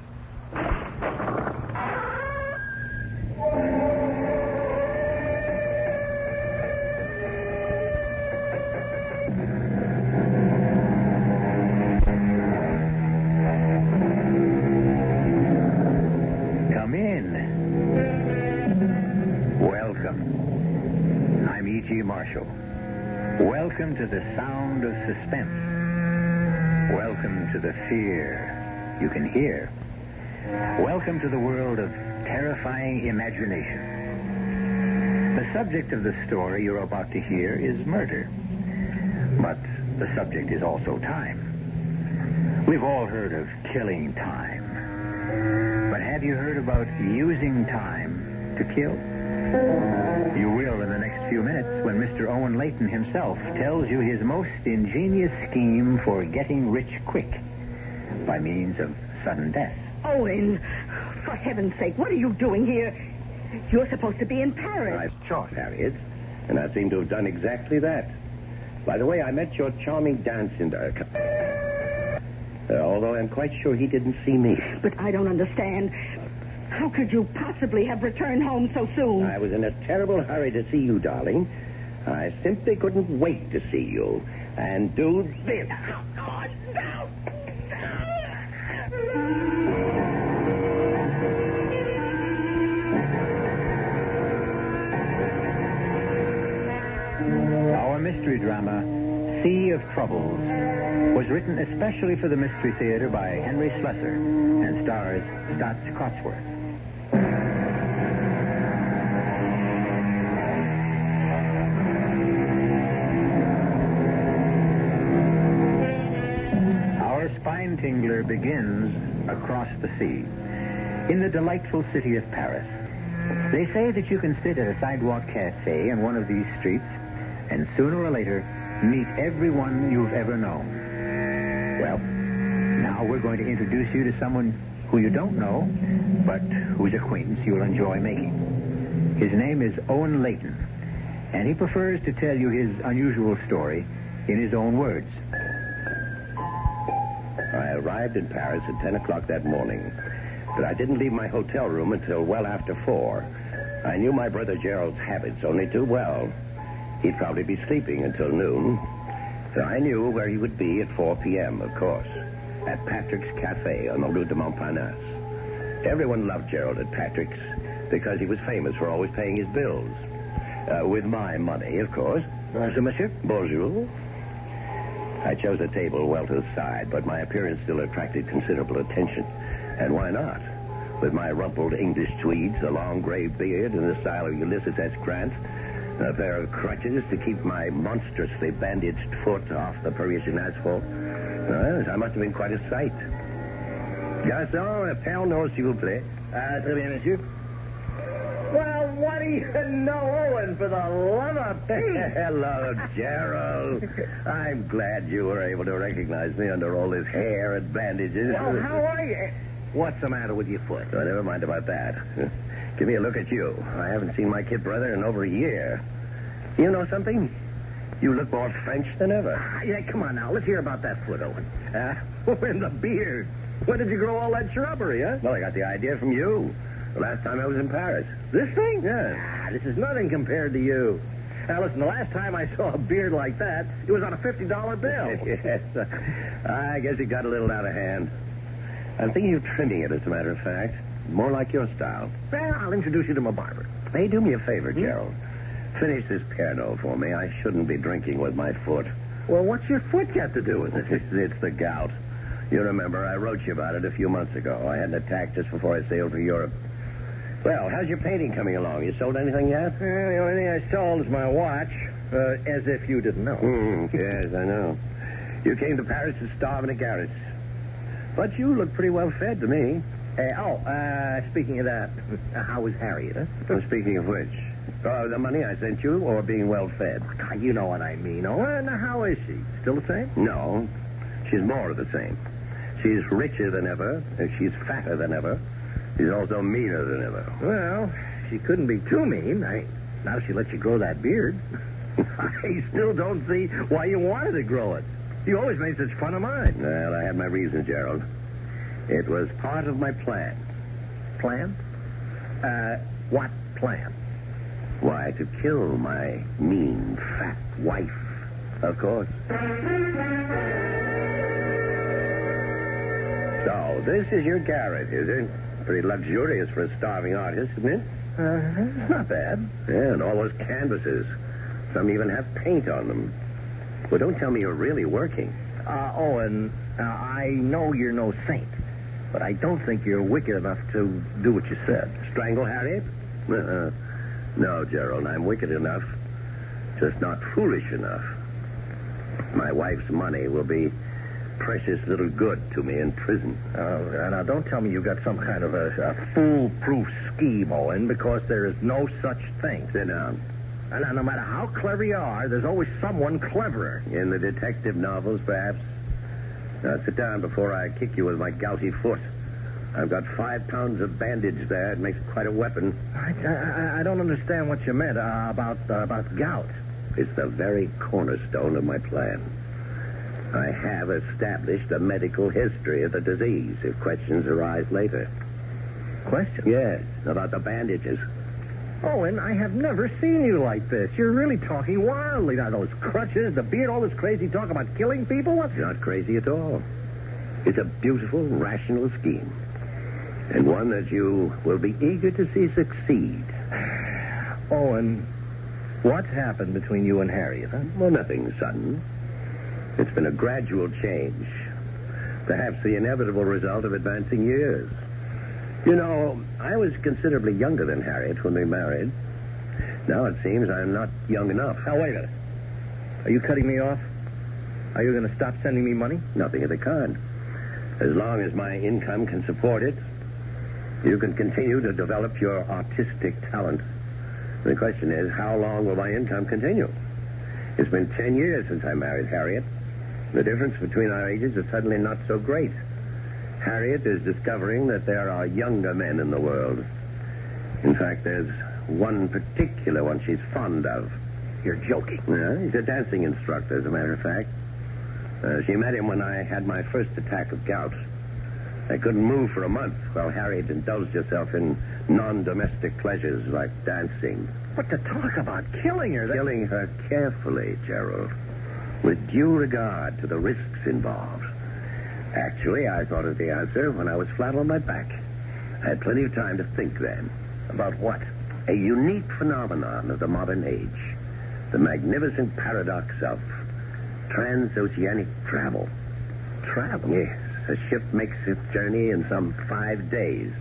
Come in. Welcome. I'm E.G. Marshall. Welcome to the sound of suspense. Welcome to the fear you can hear. Welcome to the world of terrifying imagination. The subject of the story you're about to hear is murder. But the subject is also time. We've all heard of killing time. But have you heard about using time to kill? You will in the next few minutes when Mr. Owen Layton himself tells you his most ingenious scheme for getting rich quick by means of sudden death. Owen, for heaven's sake, what are you doing here? You're supposed to be in Paris. Nice choice, Harriet. And I seem to have done exactly that. By the way, I met your charming dance in there. Although I'm quite sure he didn't see me. But I don't understand. How could you possibly have returned home so soon? I was in a terrible hurry to see you, darling. I simply couldn't wait to see you. And do this. Our mystery drama, Sea of Troubles, was written especially for the Mystery Theater by Henry Slessor and stars Stotts Cotsworth. Our spine tingler begins across the sea, in the delightful city of Paris. They say that you can sit at a sidewalk cafe in one of these streets and sooner or later meet everyone you've ever known. Well, now we're going to introduce you to someone who you don't know, but whose acquaintance you'll enjoy making. His name is Owen Layton, and he prefers to tell you his unusual story in his own words. I arrived in Paris at 10 o'clock that morning, but I didn't leave my hotel room until well after 4. I knew my brother Gerald's habits only too well. He'd probably be sleeping until noon, so I knew where he would be at 4 p.m., of course, at Patrick's Cafe on the Rue de Montparnasse. Everyone loved Gerald at Patrick's because he was famous for always paying his bills. With my money, of course. Bonjour, monsieur. Bonjour. I chose a table well to the side, but my appearance still attracted considerable attention. And why not? With my rumpled English tweeds, a long gray beard in the style of Ulysses S. Grant, a pair of crutches to keep my monstrously bandaged foot off the Parisian asphalt. Well, I must have been quite a sight. Garçon, a pound d'or, s'il vous plaît. Très bien, monsieur. Well, what do you know, Owen, for the love of Pete? Hello, Gerald. I'm glad you were able to recognize me under all this hair and bandages. Well, how are you? What's the matter with your foot? Oh, never mind about that. Give me a look at you. I haven't seen my kid brother in over a year. You know something? You look more French than ever. Yeah, come on now. Let's hear about that foot, Owen. And the beard. When did you grow all that shrubbery, huh? Well, I got the idea from you. The last time I was in Paris. This thing? Yeah. This is nothing compared to you. Now, listen, the last time I saw a beard like that, it was on a $50 bill. Yes. I guess it got a little out of hand. I'm thinking of trimming it, as a matter of fact. More like your style. Well, I'll introduce you to my barber. Hey, do me a favor, Gerald. Finish this Pernod for me. I shouldn't be drinking with my foot. Well, what's your foot got to do with it? It's the gout. You remember, I wrote you about it a few months ago. I had an attack just before I sailed for Europe. Well, how's your painting coming along? You sold anything yet? The only thing I sold is my watch. As if you didn't know. Yes, I know. You came to Paris to starve in a garret. But you look pretty well fed to me. Speaking of that, how was Harriet, huh? Well, speaking of which, the money I sent you or being well fed? You know what I mean, Owen. How is she? Still the same? No. She's more of the same. She's richer than ever. She's fatter than ever. She's also meaner than ever. Well, she couldn't be too mean. Now she let you grow that beard. I still don't see why you wanted to grow it. You always made such fun of mine. Well, I had my reasons, Gerald. It was part of my plan. Plan? What plan? Why, to kill my mean, fat wife. Of course. So, this is your garret, is it? Pretty luxurious for a starving artist, isn't it? Not bad. Yeah, and all those canvases. Some even have paint on them. Well, don't tell me you're really working. Owen, I know you're no saint, but I don't think you're wicked enough to do what you said. Strangle Harriet? No, Gerald, I'm wicked enough. Just not foolish enough. My wife's money will be precious little good to me in prison. Now, don't tell me you've got some kind of a foolproof scheme, Owen, because there is no such thing. Sit down. And no matter how clever you are, there's always someone cleverer. In the detective novels, perhaps? Now, sit down before I kick you with my gouty foot. I've got 5 pounds of bandage there. It makes quite a weapon. I don't understand what you meant about gout. It's the very cornerstone of my plan. I have established a medical history of the disease if questions arise later. Questions? Yes, about the bandages. Owen, I have never seen you like this. You're really talking wildly. Now, those crutches, the beard, all this crazy talk about killing people? What's not crazy at all. It's a beautiful, rational scheme. And one that you will be eager to see succeed. Owen, what's happened between you and Harriet, huh? Well, nothing sudden. It's been a gradual change. Perhaps the inevitable result of advancing years. You know, I was considerably younger than Harriet when we married. Now it seems I'm not young enough. Now, wait a minute. Are you cutting me off? Are you going to stop sending me money? Nothing of the kind. As long as my income can support it, you can continue to develop your artistic talent. The question is, how long will my income continue? It's been 10 years since I married Harriet. The difference between our ages is suddenly not so great. Harriet is discovering that there are younger men in the world. In fact, there's one particular one she's fond of. You're joking. Yeah, he's a dancing instructor, as a matter of fact. She met him when I had my first attack of gout. I couldn't move for a month while Harriet indulged herself in non-domestic pleasures like dancing. But to talk about killing her... Killing her carefully, Gerald, with due regard to the risks involved. Actually, I thought of the answer when I was flat on my back. I had plenty of time to think then. About what? A unique phenomenon of the modern age. The magnificent paradox of transoceanic travel. Travel? Yes. A ship makes its journey in some 5 days.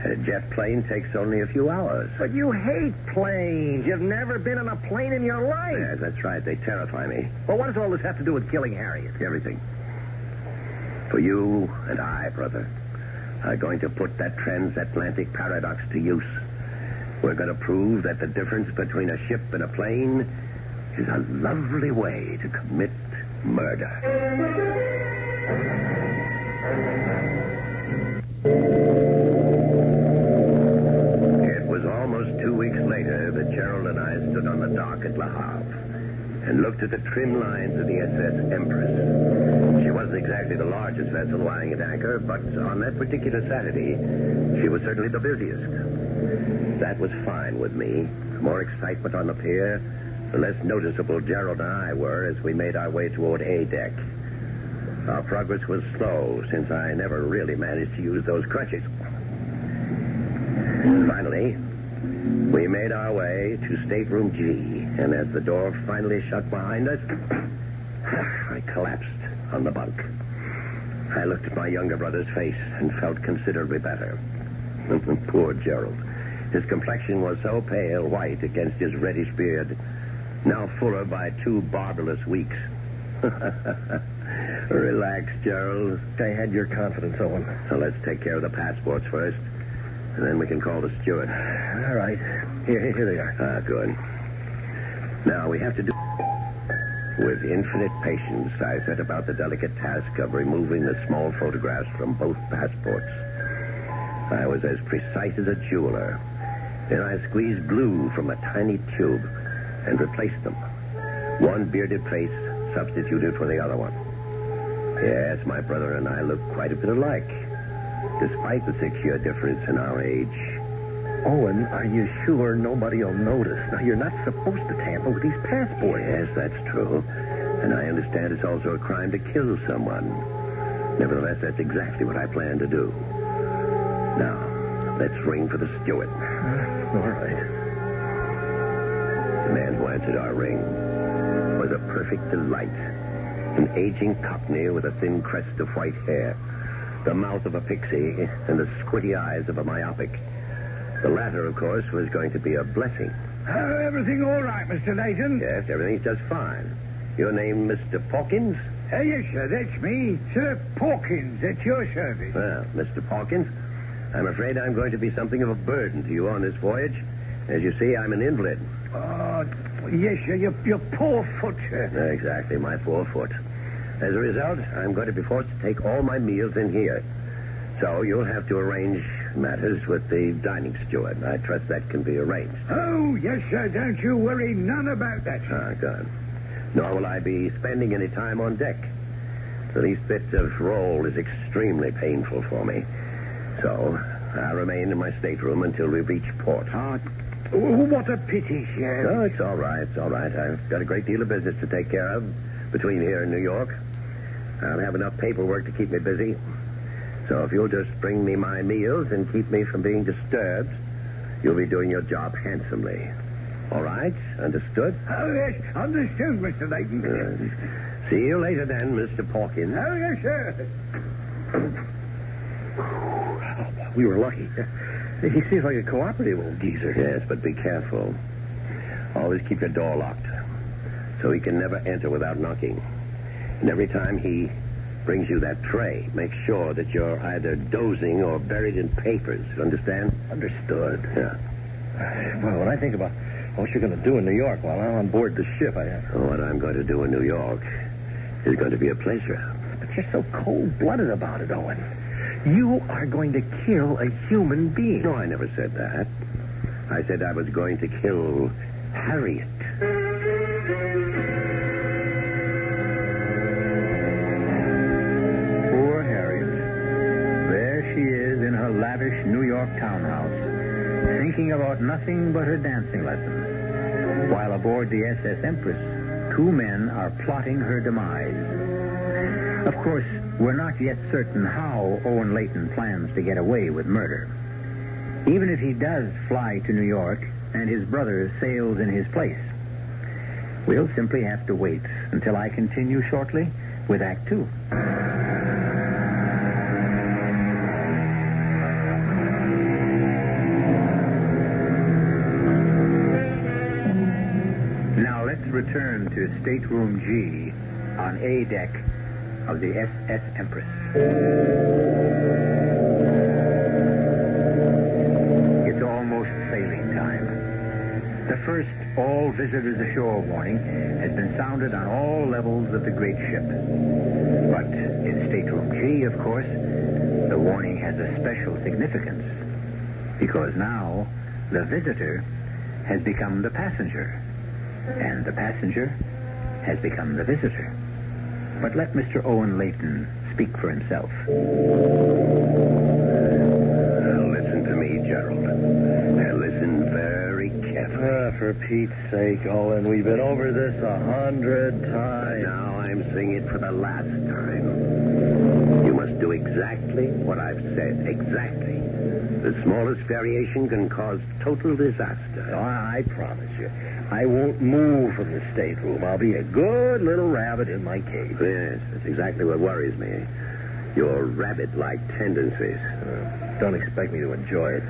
A jet plane takes only a few hours. But you hate planes. You've never been in a plane in your life. Yes, that's right. They terrify me. Well, what does all this have to do with killing Harriet? Everything. For you and I, brother, are going to put that transatlantic paradox to use. We're going to prove that the difference between a ship and a plane is a lovely way to commit murder. It was almost 2 weeks later that Gerald and I stood on the dock at Le Havre and looked at the trim lines of the SS Empress. She wasn't exactly the largest vessel lying at anchor, but on that particular Saturday, she was certainly the busiest. That was fine with me. The more excitement on the pier, the less noticeable Gerald and I were as we made our way toward A deck. Our progress was slow, since I never really managed to use those crutches. Finally, we made our way to stateroom G, and as the door finally shut behind us, I collapsed on the bunk. I looked at my younger brother's face and felt considerably better. Poor Gerald. His complexion was so pale white against his reddish beard, now fuller by 2 barbarous weeks. Relax, Gerald. I had your confidence, Owen. So let's take care of the passports first, and then we can call the steward. All right. Here they are. Ah, good. Now, we have to do... With infinite patience, I set about the delicate task of removing the small photographs from both passports. I was as precise as a jeweler. Then I squeezed glue from a tiny tube and replaced them. One bearded face substituted for the other one. Yes, my brother and I look quite a bit alike, despite the 6-year difference in our age. Owen, are you sure nobody will notice? Now, you're not supposed to tamper with these passports. Yes, that's true. And I understand it's also a crime to kill someone. Nevertheless, that's exactly what I plan to do. Now, let's ring for the steward. All right. The man who answered our ring was a perfect delight. An aging cockney with a thin crest of white hair, the mouth of a pixie, and the squinty eyes of a myopic. The latter, of course, was going to be a blessing. Everything all right, Mr. Layton? Yes, everything's just fine. Your name, Mr. Pawkins? Yes, sir, that's me. Sir Pawkins, at your service. Well, Mr. Pawkins, I'm afraid I'm going to be something of a burden to you on this voyage. As you see, I'm an invalid. Oh, yes, sir, your poor foot, sir. Exactly, my poor foot. As a result, I'm going to be forced to take all my meals in here. So you'll have to arrange matters with the dining steward. I trust that can be arranged. Oh, yes, sir. Don't you worry none about that, sir. Ah, good. Nor will I be spending any time on deck. The least bit of roll is extremely painful for me. So I'll remain in my stateroom until we reach port. What a pity, sir. Oh, it's all right. It's all right. I've got a great deal of business to take care of between here and New York. I'll have enough paperwork to keep me busy. So if you'll just bring me my meals and keep me from being disturbed, you'll be doing your job handsomely. All right? Understood? Oh, yes. Understood, Mr. Layton. See you later then, Mr. Pawkins. Oh, yes, sir. We were lucky. He seems like a cooperative old geezer. Yes, but be careful. Always keep your door locked, so he can never enter without knocking. And every time he brings you that tray, make sure that you're either dozing or buried in papers. Understand? Understood. Yeah. Well, when I think about what you're going to do in New York while I'm on board the ship, What I'm going to do in New York is going to be a pleasure. But you're so cold-blooded about it, Owen. You are going to kill a human being. No, I never said that. I said I was going to kill Harriet. Poor Harriet. There she is in her lavish New York townhouse, thinking about nothing but her dancing lessons, while aboard the SS Empress, 2 men are plotting her demise. Of course, we're not yet certain how Owen Layton plans to get away with murder. Even if he does fly to New York and his brother sails in his place, we'll simply have to wait until I continue shortly with Act 2. Now let's return to Stateroom G on A deck of the SS Empress. It's almost sailing time. The first all visitors ashore warning has been sounded on all levels of the great ship. But in Stateroom G, of course, the warning has a special significance, because now the visitor has become the passenger. and the passenger has become the visitor. But let Mr. Owen Layton speak for himself. Listen to me, Gerald. Now listen very carefully. For Pete's sake, Owen, we've been over this 100 times. Now I'm saying it for the last time. You must do exactly what I've said. Exactly. The smallest variation can cause total disaster. I promise you. I won't move from the stateroom. I'll be a good little rabbit in my cage. Yes, that's exactly what worries me. Your rabbit-like tendencies. Don't expect me to enjoy it.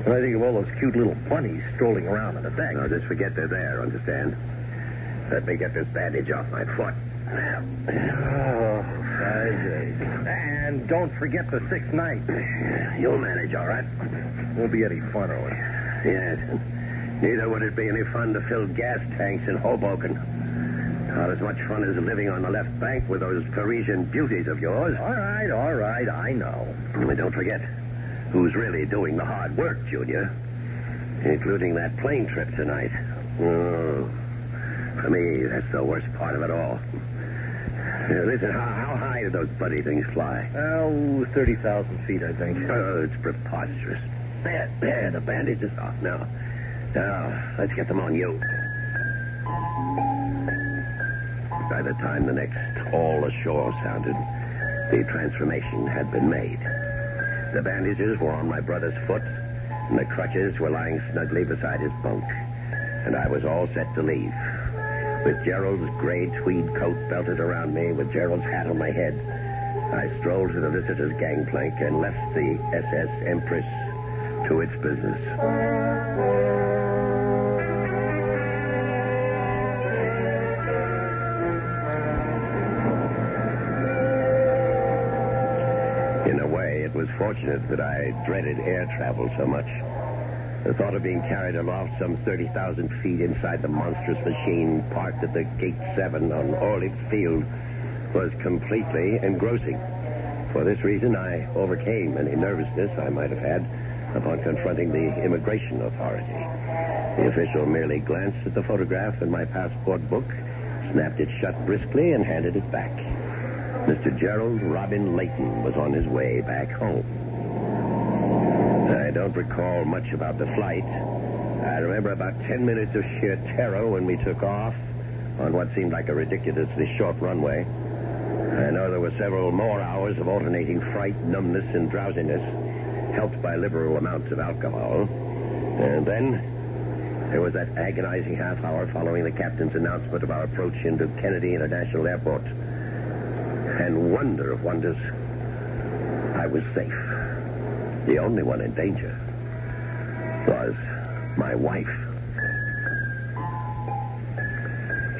When I think of all those cute little bunnies strolling around on the deck. No, just forget they're there, understand? Let me get this bandage off my foot. Oh, 5 days. And don't forget the 6th night. You'll manage, all right? Won't be any fun, Owen. Yes. Neither would it be any fun to fill gas tanks in Hoboken. Not as much fun as living on the left bank with those Parisian beauties of yours. All right, I know. And don't forget who's really doing the hard work, Junior. Including that plane trip tonight. Oh, for me, that's the worst part of it all. Listen, how high do those bloody things fly? Oh, 30,000 feet, I think. Oh, it's preposterous. There, the bandage is off now. Now, let's get them on you. By the time the next all ashore sounded, the transformation had been made. The bandages were on my brother's foot, and the crutches were lying snugly beside his bunk. And I was all set to leave. With Gerald's gray tweed coat belted around me, with Gerald's hat on my head, I strolled to the visitor's gangplank and left the SS Empress to its business. In a way, it was fortunate that I dreaded air travel so much. The thought of being carried aloft some 30,000 feet inside the monstrous machine parked at the Gate 7 on Orly Field was completely engrossing. For this reason, I overcame any nervousness I might have had upon confronting the immigration authority. The official merely glanced at the photograph in my passport book, snapped it shut briskly, and handed it back. Mr. Gerald Robin Layton was on his way back home. I don't recall much about the flight. I remember about 10 minutes of sheer terror when we took off on what seemed like a ridiculously short runway. I know there were several more hours of alternating fright, numbness, and drowsiness, helped by liberal amounts of alcohol. And then there was that agonizing half hour following the captain's announcement of our approach into Kennedy International Airport. And wonder of wonders, I was safe. The only one in danger was my wife.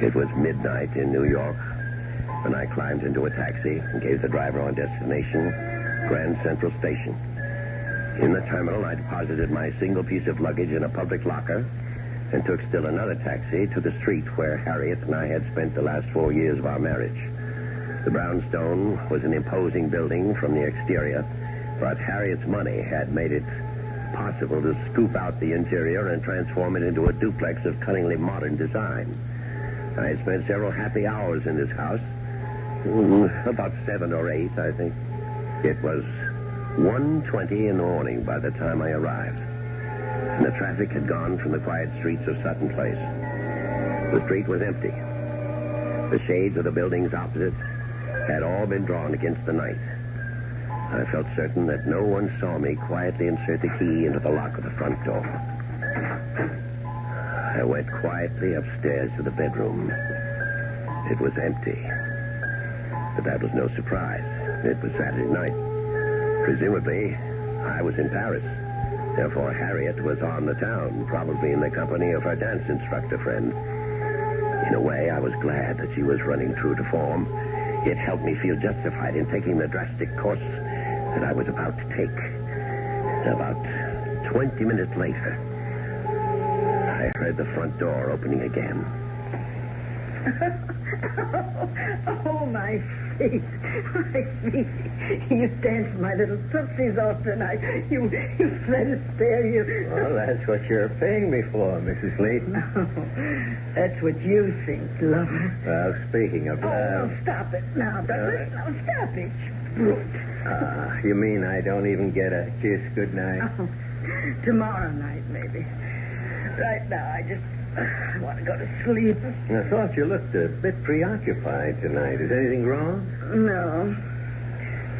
It was midnight in New York when I climbed into a taxi and gave the driver our destination, Grand Central Station. In the terminal, I deposited my single piece of luggage in a public locker and took still another taxi to the street where Harriet and I had spent the last 4 years of our marriage. The brownstone was an imposing building from the exterior, but Harriet's money had made it possible to scoop out the interior and transform it into a duplex of cunningly modern design. I had spent several happy hours in this house, about 7 or 8, I think. It was 1:20 in the morning by the time I arrived, and the traffic had gone from the quiet streets of Sutton Place. The street was empty. The shades of the buildings opposite had all been drawn against the night. I felt certain that no one saw me quietly insert the key into the lock of the front door. I went quietly upstairs to the bedroom. It was empty. But that was no surprise. It was Saturday night. Presumably, I was in Paris. Therefore, Harriet was on the town, probably in the company of her dance instructor friend. In a way, I was glad that she was running true to form. It helped me feel justified in taking the drastic course that I was about to take. About 20 minutes later, I heard the front door opening again. Oh, my feet. My feet. You danced my little tootsies off tonight. You let us stare you. Well, that's what you're paying me for, Mrs. Layton. Oh, that's what you think, lover. Well, speaking of Oh, stop it now, Douglas. Now, stop it, brute. You mean I don't even get a kiss goodnight? Oh, tomorrow night, maybe. Right now, I just want to go to sleep. I thought you looked a bit preoccupied tonight. Is anything wrong? No.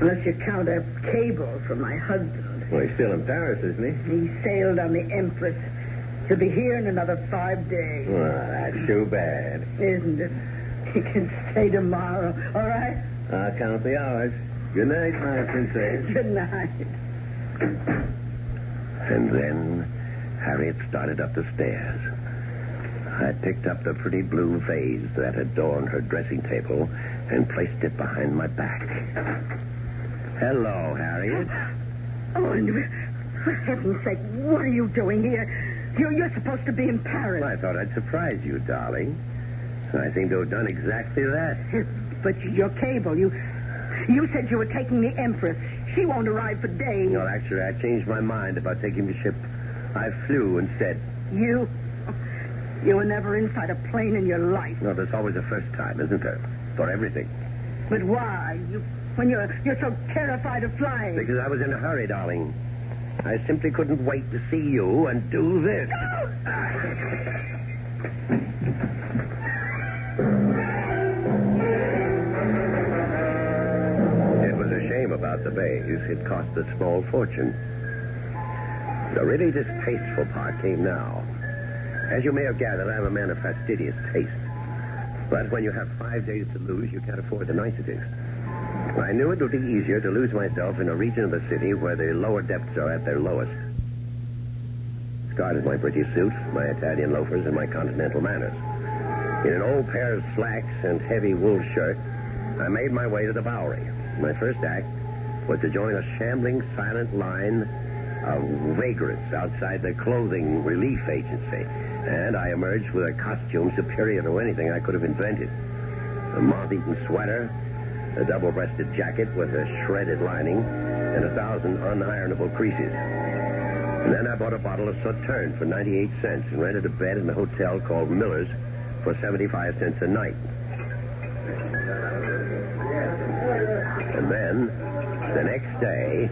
Unless you count a cable from my husband. Well, he's still in Paris, isn't he? He sailed on the Empress. He'll be here in another 5 days. Well, that's too bad. Isn't it? He can stay tomorrow, all right? I'll count the hours. Good night, my princess. Good night. And then Harriet started up the stairs. I picked up the pretty blue vase that adorned her dressing table and placed it behind my back. Hello, Harriet. Oh, and for heaven's sake, what are you doing here? You're supposed to be in Paris. Well, I thought I'd surprise you, darling. I seem to have done exactly that. But your cable, you said you were taking the Empress. She won't arrive for days. Well, actually, I changed my mind about taking the ship. I flew instead. You were never inside a plane in your life. No, there's always a first time, isn't there? For everything. But why? When you're so terrified of flying. Because I was in a hurry, darling. I simply couldn't wait to see you and do this. It was a shame about the vase. It cost a small fortune. The really distasteful part came now. As you may have gathered, I'm a man of fastidious taste. But when you have 5 days to lose, you can't afford the niceties. I knew it would be easier to lose myself in a region of the city where the lower depths are at their lowest. Started my British suit, my Italian loafers, and my continental manners. In an old pair of slacks and heavy wool shirt, I made my way to the Bowery. My first act was to join a shambling, silent line of vagrants outside the clothing relief agency. And I emerged with a costume superior to anything I could have invented. A moth-eaten sweater, a double-breasted jacket with a shredded lining, and 1,000 unironable creases. And then I bought a bottle of Sauterne for 98 cents and rented a bed in a hotel called Miller's for 75 cents a night. And then, the next day,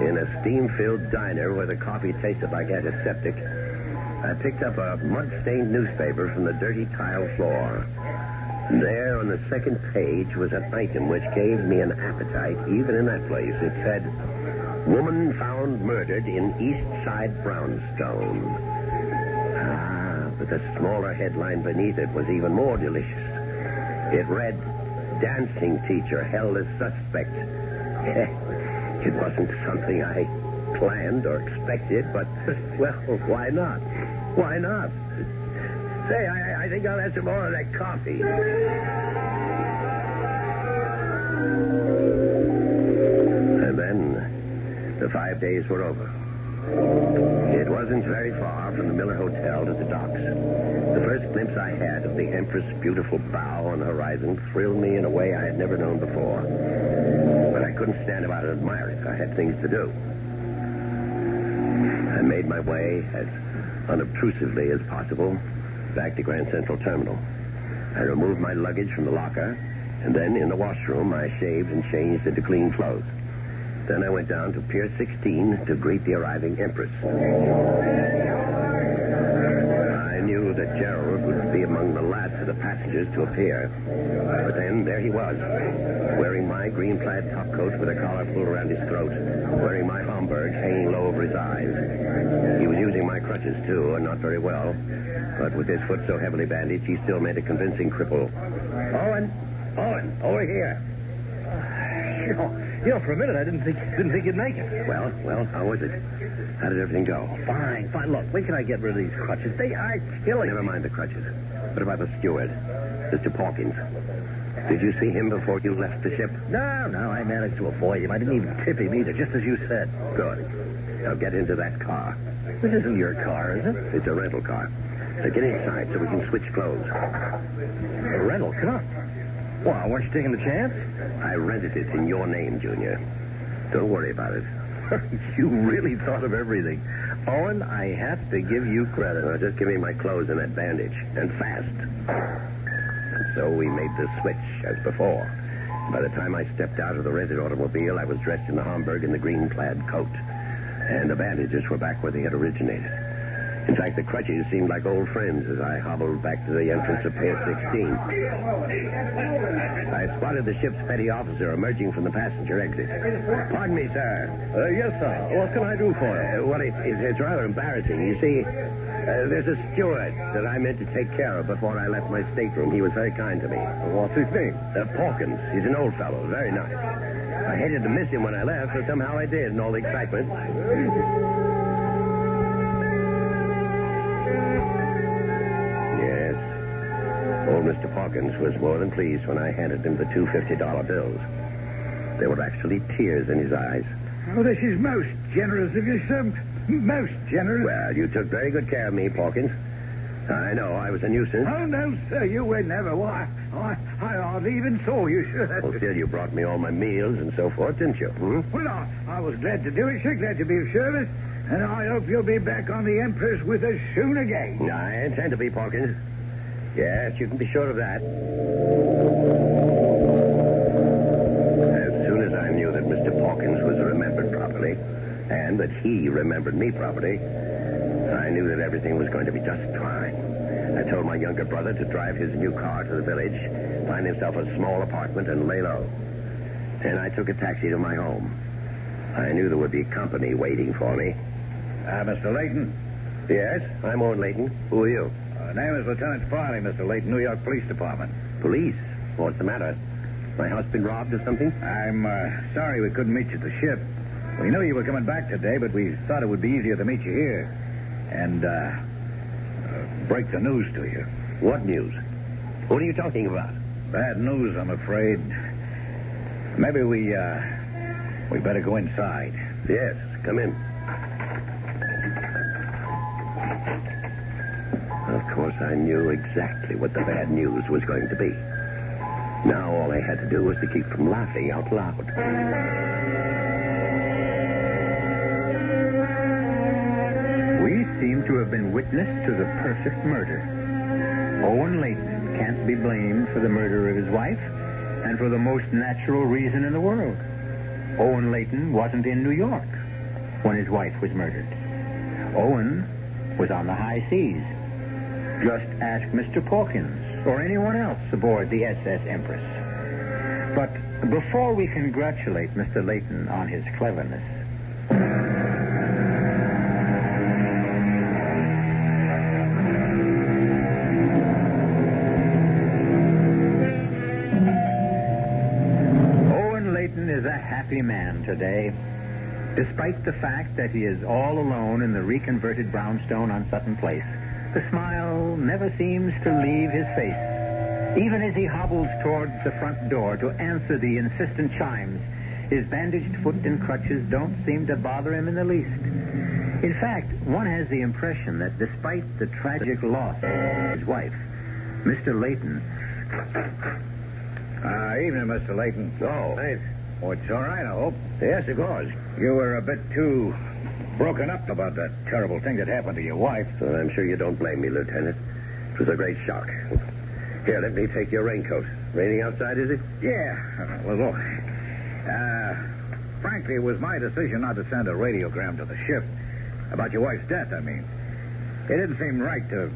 in a steam-filled diner where the coffee tasted like antiseptic, I picked up a mud-stained newspaper from the dirty tile floor. There on the second page was an item which gave me an appetite even in that place. It said, "Woman found murdered in East Side brownstone." But the smaller headline beneath it was even more delicious. It read, "Dancing teacher held as suspect." It wasn't something I planned or expected, but, well, why not? Why not? Say, I think I'll have some more of that coffee. And then the 5 days were over. It wasn't very far from the Miller Hotel to the docks. The first glimpse I had of the Empress' beautiful bow on the horizon thrilled me in a way I had never known before. But I couldn't stand about and admire it. I had things to do. I made my way as unobtrusively as possible back to Grand Central Terminal. I removed my luggage from the locker, and then in the washroom I shaved and changed into clean clothes. Then I went down to Pier 16 to greet the arriving Empress. I knew that Gerald would be among the last of the passengers to appear. But then there he was, wearing my green plaid topcoat with a collar pulled around his throat, wearing my Homburg hanging low over his eyes. He was using my crutches, too, and not very well. But with his foot so heavily bandaged, he still made a convincing cripple. Owen, over here. You know, for a minute, I didn't think you'd make it. Well, how was it? How did everything go? Fine. Look, when can I get rid of these crutches? They are killing me. Never mind the crutches. What about the steward, Mr. Pawkins? Did you see him before you left the ship? No, I managed to avoid him. I didn't even tip him either, just as you said. Good. Now get into that car. This isn't your car, is it? It's a rental car. So get inside so we can switch clothes. A rental car? Well, weren't you taking the chance? I rented it in your name, Junior. Don't worry about it. You really thought of everything. Owen, I have to give you credit. Well, just give me my clothes and that bandage. And fast. And so we made the switch, as before. By the time I stepped out of the rented automobile, I was dressed in the Homburg and the green plaid coat. And the bandages were back where they had originated. In fact, the crutches seemed like old friends as I hobbled back to the entrance of Pier 16. I spotted the ship's petty officer emerging from the passenger exit. Pardon me, sir. Yes, sir. What can I do for you? Well, it's rather embarrassing. You see, there's a steward that I meant to take care of before I left my stateroom. He was very kind to me. What's his name? Pawkins. He's an old fellow. Very nice. I hated to miss him when I left, but somehow I did in all the excitement. Yes. Old Mr. Pawkins was more than pleased when I handed him the two $50 bills. There were actually tears in his eyes. Oh, this is most generous of you, sir. Most generous. Well, you took very good care of me, Pawkins. I know I was a nuisance. Oh, no, sir, you were never. Why, I hardly even saw you, sir. Well, still, you brought me all my meals and so forth, didn't you? Hmm? Well, I was glad to do it, sir. Glad to be of service. And I hope you'll be back on the Empress with us soon again. I intend to be, Pawkins. Yes, you can be sure of that. As soon as I knew that Mr. Pawkins was remembered properly, and that he remembered me properly, I knew that everything was going to be just fine. I told my younger brother to drive his new car to the village, find himself a small apartment, and lay low. And I took a taxi to my home. I knew there would be company waiting for me. Mr. Layton? Yes, I'm Owen Layton. Who are you? Name is Lieutenant Farley, Mr. Layton, New York Police Department. Police? What's the matter? My house been robbed or something? I'm sorry we couldn't meet you at the ship. We knew you were coming back today, but we thought it would be easier to meet you here and break the news to you. What news? What are you talking about? Bad news, I'm afraid. Maybe we better go inside. Yes, come in. Of course, I knew exactly what the bad news was going to be. Now all I had to do was to keep from laughing out loud. We seem to have been witness to the perfect murder. Owen Layton can't be blamed for the murder of his wife, and for the most natural reason in the world. Owen Layton wasn't in New York when his wife was murdered. Owen was on the high seas. Just ask Mr. Pawkins or anyone else aboard the SS Empress. But before we congratulate Mr. Layton on his cleverness, Owen Layton is a happy man today, despite the fact that he is all alone in the reconverted brownstone on Sutton Place. The smile never seems to leave his face. Even as he hobbles towards the front door to answer the insistent chimes, his bandaged foot and crutches don't seem to bother him in the least. In fact, one has the impression that despite the tragic loss of his wife, Mr. Layton... Evening, Mr. Layton. Oh, Hey. Oh, it's all right, I hope. yes, of course. You were a bit too broken up about that terrible thing that happened to your wife. Well, I'm sure you don't blame me, Lieutenant. It was a great shock. Here, let me take your raincoat. Raining outside, is it? Yeah. Well, look. Frankly, it was my decision not to send a radiogram to the ship. About your wife's death, I mean. It didn't seem right to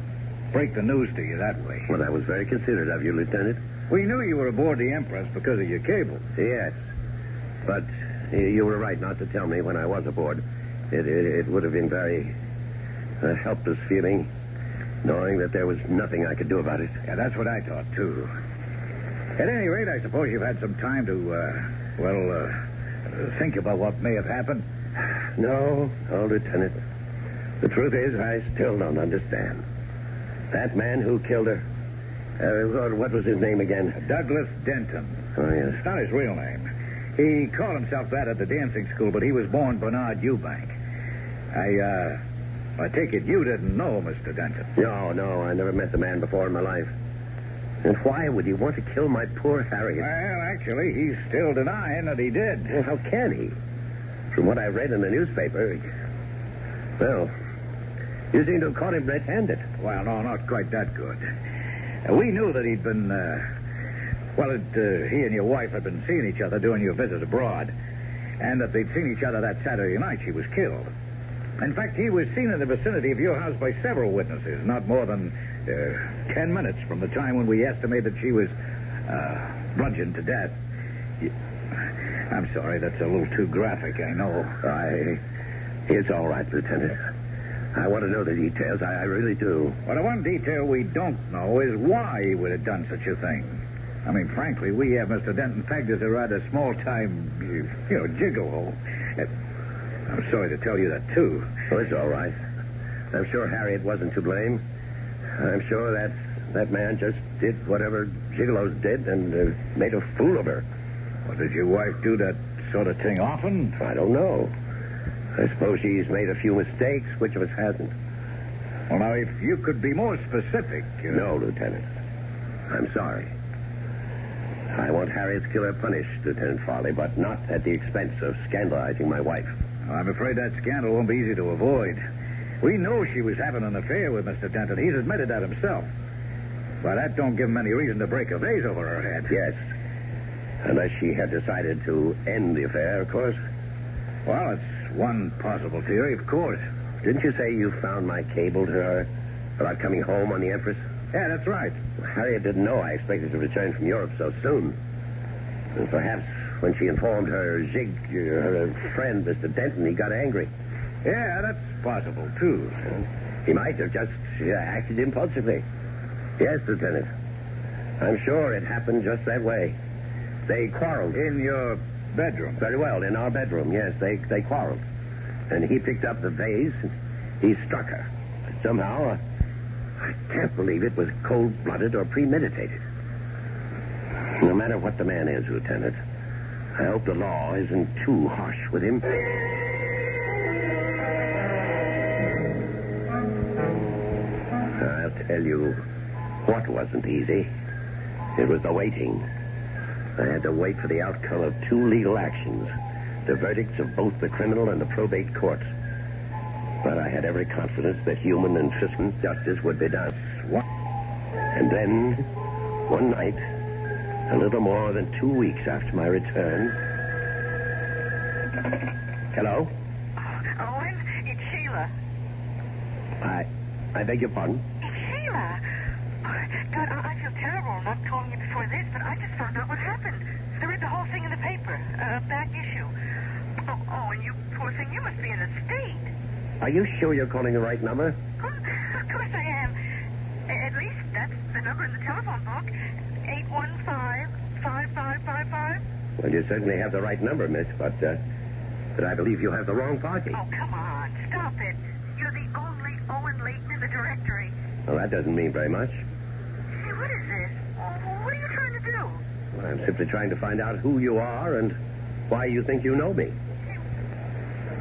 break the news to you that way. Well, that was very considerate of you, Lieutenant. We knew you were aboard the Empress because of your cable. Yes. But you were right not to tell me when I was aboard. It would have been very helpless feeling, knowing that there was nothing I could do about it. Yeah, that's what I thought, too. At any rate, I suppose you've had some time to, think about what may have happened. No, Lieutenant. The truth is, I still don't understand. That man who killed her, what was his name again? Douglas Denton. Oh, yes. It's not his real name. He called himself that at the dancing school, but he was born Bernard Eubank. I take it you didn't know Mr. Denton. No, I never met the man before in my life. And why would he want to kill my poor Harriet? Well, actually, he's still denying that he did. Well, how can he? From what I read in the newspaper, well, you seem to have caught him red-handed. Well, no, not quite that good. We knew that he'd been, he and your wife had been seeing each other during your visit abroad, and that they'd seen each other that Saturday night she was killed. In fact, he was seen in the vicinity of your house by several witnesses, not more than 10 minutes from the time when we estimated she was bludgeoned to death. I'm sorry, that's a little too graphic, I know. It's all right, Lieutenant. I want to know the details. I really do. Well, the one detail we don't know is why he would have done such a thing. I mean, frankly, we have Mr. Denton pegged as a rather small-time, gigolo. I'm sorry to tell you that, too. Well, it's all right. I'm sure Harriet wasn't to blame. I'm sure that man just did whatever gigolos did and made a fool of her. Well, did your wife do that sort of thing often? I don't know. I suppose she's made a few mistakes. Which of us hasn't? Well, now, if you could be more specific... No, Lieutenant. I'm sorry. I want Harriet's killer punished, Lieutenant Farley, but not at the expense of scandalizing my wife. Well, I'm afraid that scandal won't be easy to avoid. We know she was having an affair with Mr. Denton. He's admitted that himself. But that don't give him any reason to break a vase over her head. Yes. Unless she had decided to end the affair, of course. Well, it's one possible theory, of course. Didn't you say you found my cable to her about coming home on the Empress? Yeah, that's right. Well, Harriet didn't know I expected to return from Europe so soon. And perhaps when she informed her friend, Mr. Denton, he got angry. Yeah, that's possible, too. He might have just acted impulsively. Yes, Lieutenant. I'm sure it happened just that way. They quarreled. In your bedroom? Very well, in our bedroom, yes. They quarreled. And he picked up the vase and he struck her. But somehow, I can't believe it was cold-blooded or premeditated. No matter what the man is, Lieutenant, I hope the law isn't too harsh with him. I'll tell you what wasn't easy. It was the waiting. I had to wait for the outcome of two legal actions, the verdicts of both the criminal and the probate courts. But I had every confidence that human and fiscal justice would be done. And then, one night, a little more than 2 weeks after my return... Hello? Owen, it's Sheila. I beg your pardon? It's Sheila. God, I feel terrible not calling you before this, but I just found out what happened. I read the whole thing in the paper, back issue. Oh, and you poor thing, you must be in a state. Are you sure you're calling the right number? Of course I am. At least that's the number in the telephone book. 815-5555. Well, you certainly have the right number, miss, but I believe you have the wrong party. Oh, come on. Stop it. You're the only Owen Layton in the directory. Well, that doesn't mean very much. Hey, what is this? What are you trying to do? Well, I'm simply trying to find out who you are and why you think you know me.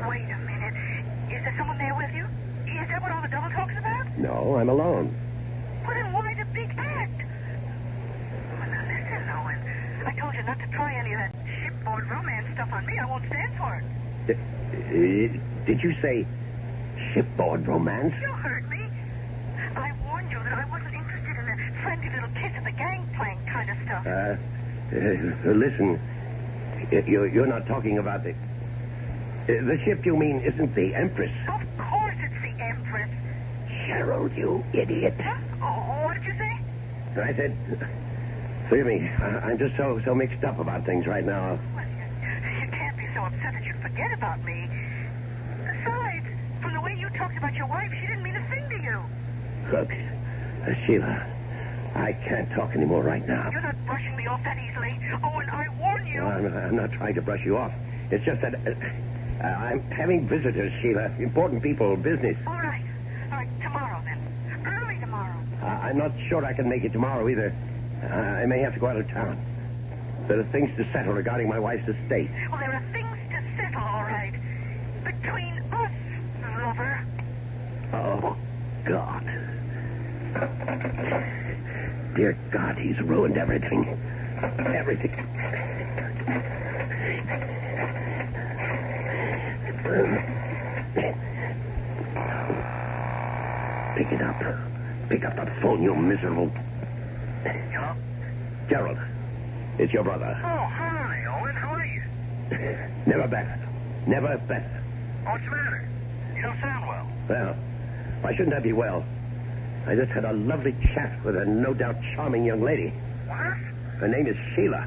Wait a minute. Is there someone there with you? Is that what all the double talk's about? No, I'm alone. Well, then why the big act? Well, now listen, Owen. I told you not to try any of that shipboard romance stuff on me. I won't stand for it. Did you say shipboard romance? You heard me. I warned you that I wasn't interested in the friendly little kiss at the gangplank kind of stuff. Listen, you're not talking about the ship you mean isn't the Empress. Of course it's the Empress. Gerald, you idiot. Huh? Oh, what did you say? I said, forgive me, I'm just so mixed up about things right now. Well, you can't be so upset that you'd forget about me. Besides, from the way you talked about your wife, she didn't mean a thing to you. Look, Sheila, I can't talk anymore right now. You're not brushing me off that easily. Oh, and I warn you. No, I'm not trying to brush you off. It's just that I'm having visitors, Sheila. Important people, business. All right, tomorrow then. Early tomorrow. I'm not sure I can make it tomorrow either. I may have to go out of town. There are things to settle regarding my wife's estate. Well, there are things to settle, all right. Between us, lover. Oh, God. dear God, he's ruined everything. Everything. Pick it up. Pick up the phone, you miserable... Hello? Gerald, it's your brother. Oh, hi, Owen. How are you? Never better. Never better. What's the matter? You don't sound well. Well, why shouldn't I be well? I just had a lovely chat with a no doubt charming young lady. What? Her name is Sheila.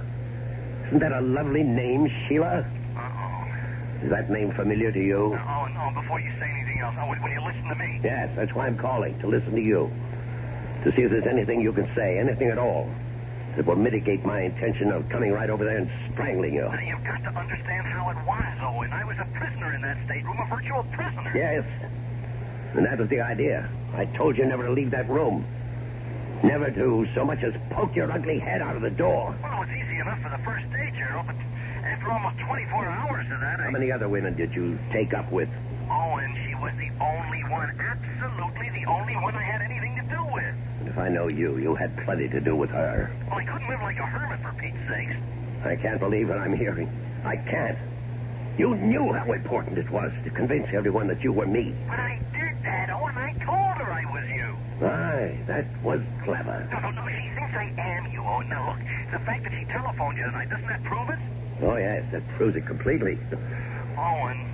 Isn't that a lovely name, Sheila? Uh-oh. Is that name familiar to you? Owen, before you say anything else, will you listen to me? Yes, that's why I'm calling, to listen to you. To see if there's anything you can say, anything at all, that will mitigate my intention of coming right over there and strangling you. Now, you've got to understand how it was, Owen. I was a prisoner in that stateroom, a virtual prisoner. Yes. And that was the idea. I told you never to leave that room. Never to so much as poke your ugly head out of the door. Well, it was easy enough for the first day, Gerald, but after almost 24 hours of that, How many other women did you take up with? Owen, she was the only one, absolutely the only one I had anything to do with. And if I know you, you had plenty to do with her. Well, I couldn't live like a hermit, for Pete's sakes. I can't believe what I'm hearing. I can't. You knew how important it was to convince everyone that you were me. But I did that, Owen. I told her I was you. Aye, that was clever. No, she thinks I am you, Owen. Now, look, the fact that she telephoned you tonight, doesn't that prove it? Oh, yes, that proves it completely. Owen,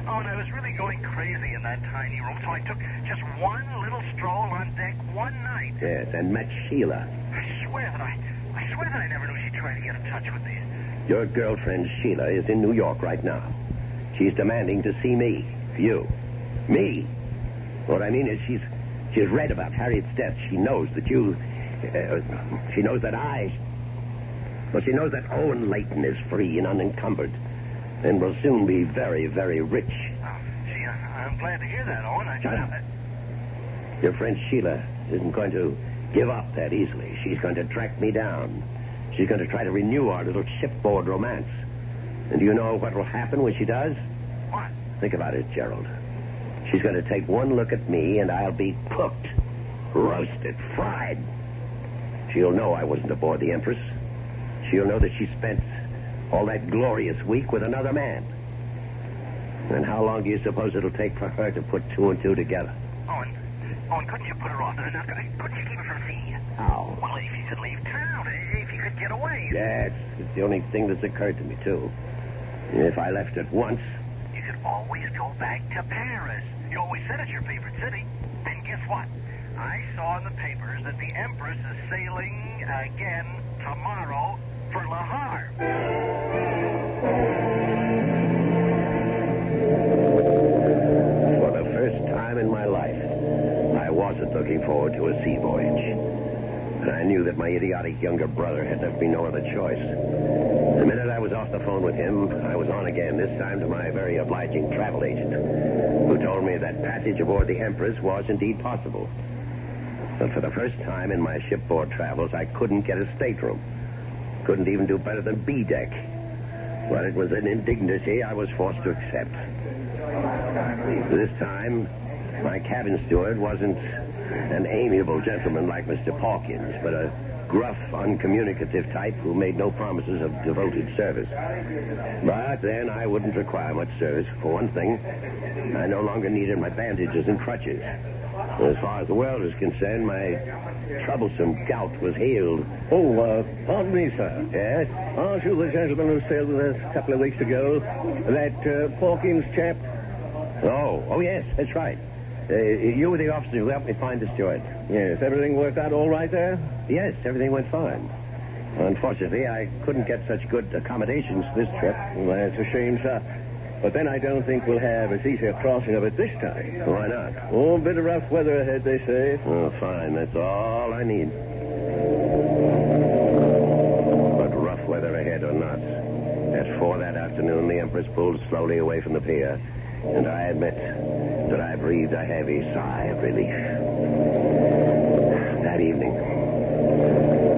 I was really going crazy in that tiny room, so I took just one little stroll on deck one night. Yes, and met Sheila. I swear that I never knew she'd try to get in touch with me. Your girlfriend, Sheila, is in New York right now. She's demanding to see me. You. Me. What I mean is she's read about Harriet's death. She knows that you... she knows that I... Well, she knows that Owen Layton is free and unencumbered and will soon be very, very rich. Gee, I'm glad to hear that, Owen. Shut up. Your friend Sheila isn't going to give up that easily. She's going to track me down. She's going to try to renew our little shipboard romance. And do you know what will happen when she does? What? Think about it, Gerald. She's going to take one look at me, and I'll be cooked, roasted, fried. She'll know I wasn't aboard the Empress. She'll know that she spent all that glorious week with another man. And how long do you suppose it'll take for her to put two and two together? Owen, couldn't you put her off? Couldn't you keep her from seeing you? How? Well, if you could leave town, if you could get away. Yes, it's the only thing that's occurred to me, too. If I left at once... You could always go back to Paris. You always said it's your favorite city. And guess what? I saw in the papers that the Empress is sailing again tomorrow for Le Havre. For the first time in my life, I wasn't looking forward to a sea voyage. And I knew that my idiotic younger brother had left me no other choice. The minute I was off the phone with him, I was on again, this time to my very obliging travel agent, who told me that passage aboard the Empress was indeed possible. But for the first time in my shipboard travels, I couldn't get a stateroom. Couldn't even do better than B-deck. But it was an indignity I was forced to accept. This time, my cabin steward wasn't an amiable gentleman like Mr. Pawkins, but a gruff, uncommunicative type who made no promises of devoted service. But then I wouldn't require much service. For one thing, I no longer needed my bandages and crutches. As far as the world is concerned, my troublesome gout was healed. Oh, pardon me, sir. Yes? Aren't you the gentleman who sailed with us a couple of weeks ago? That Pawkins chap? Oh, yes, that's right. You were the officer who helped me find the steward. Yes, everything worked out all right there? Yes, everything went fine. Unfortunately, I couldn't get such good accommodations this trip. Well, that's a shame, sir. But then I don't think we'll have as easy a crossing of it this time. Why not? Oh, a bit of rough weather ahead, they say. Oh, fine. That's all I need. But rough weather ahead or not, at 4 that afternoon, the Empress pulled slowly away from the pier, and I admit that I breathed a heavy sigh of relief. That evening,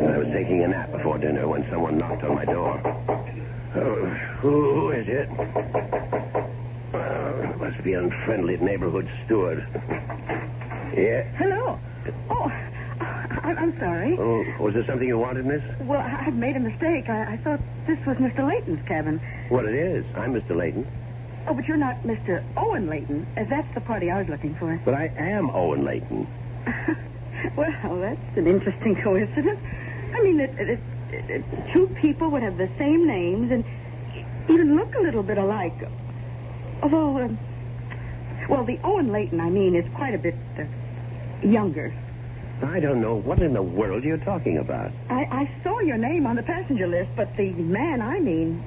I was taking a nap before dinner when someone knocked on my door. Oh, who is it? It must be an unfriendly neighborhood steward. Yeah? Hello. Oh, I'm sorry. Oh, was there something you wanted, miss? Well, I've made a mistake. I thought this was Mr. Layton's cabin. What it is. I'm Mr. Layton. Oh, but you're not Mr. Owen Layton. That's the party I was looking for. But I am Owen Layton. Well, that's an interesting coincidence. I mean, two people would have the same names and even look a little bit alike. Although, well, the Owen Layton, I mean, is quite a bit younger. I don't know what in the world you're talking about. I saw your name on the passenger list, but the man I mean,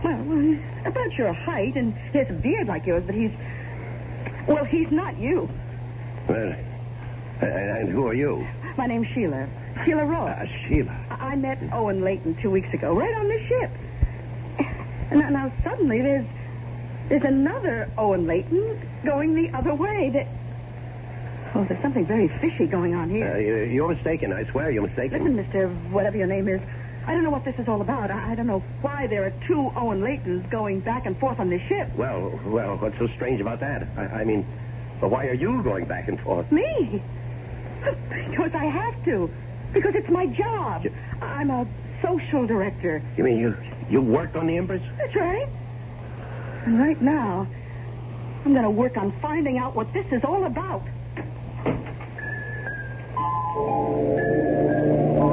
well, he's about your height, and he has a beard like yours, but he's not you. Well, and who are you? My name's Sheila. Sheila Ross. Sheila. I met Owen Layton 2 weeks ago, right on this ship. And now suddenly there's another Owen Layton going the other way. Oh, there's something very fishy going on here. You're mistaken. I swear you're mistaken. Listen, Mr. Whatever your name is, I don't know what this is all about. I don't know why there are two Owen Laytons going back and forth on this ship. Well, what's so strange about that? I mean, why are you going back and forth? Me? Because I have to. Because it's my job. I'm a social director. You mean you work on the Empress? That's right. And right now, I'm going to work on finding out what this is all about.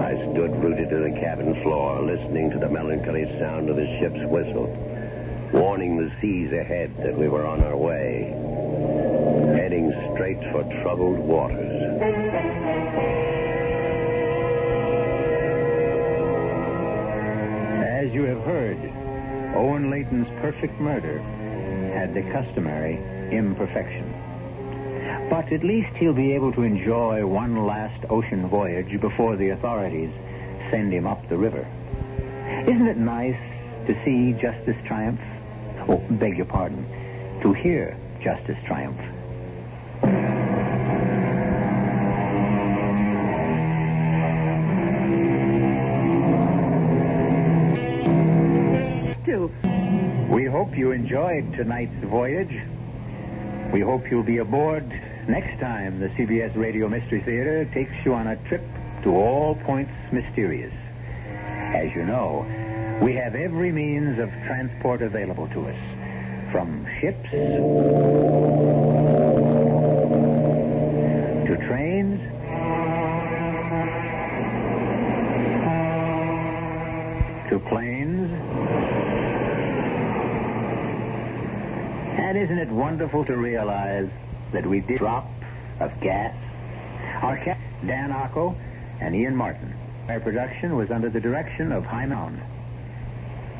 I stood rooted to the cabin floor, listening to the melancholy sound of the ship's whistle, warning the seas ahead that we were on our way, heading straight for troubled waters. As you have heard, Owen Layton's perfect murder had the customary imperfection. But at least he'll be able to enjoy one last ocean voyage before the authorities send him up the river. Isn't it nice to see justice triumph? Oh, beg your pardon, to hear justice triumph. We hope you enjoyed tonight's voyage. We hope you'll be aboard next time the CBS Radio Mystery Theater takes you on a trip to all points mysterious. As you know, we have every means of transport available to us, from ships to trains to planes. And isn't it wonderful to realize that we did drop of gas? Our cast, Dan Arco and Ian Martin. Our production was under the direction of Hyman.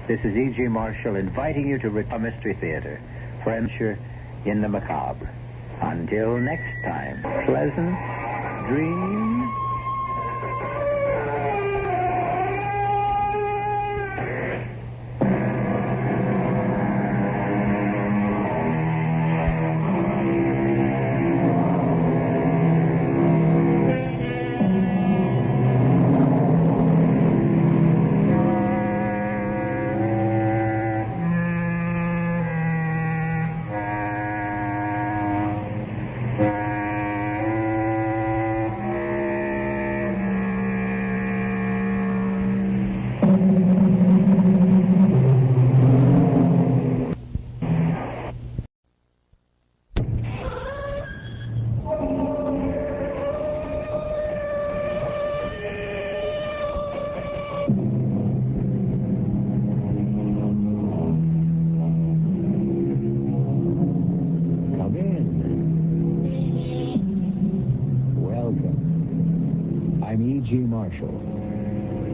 This is E.G. Marshall inviting you to return to Mystery Theater for adventure in the macabre. Until next time, pleasant dreams.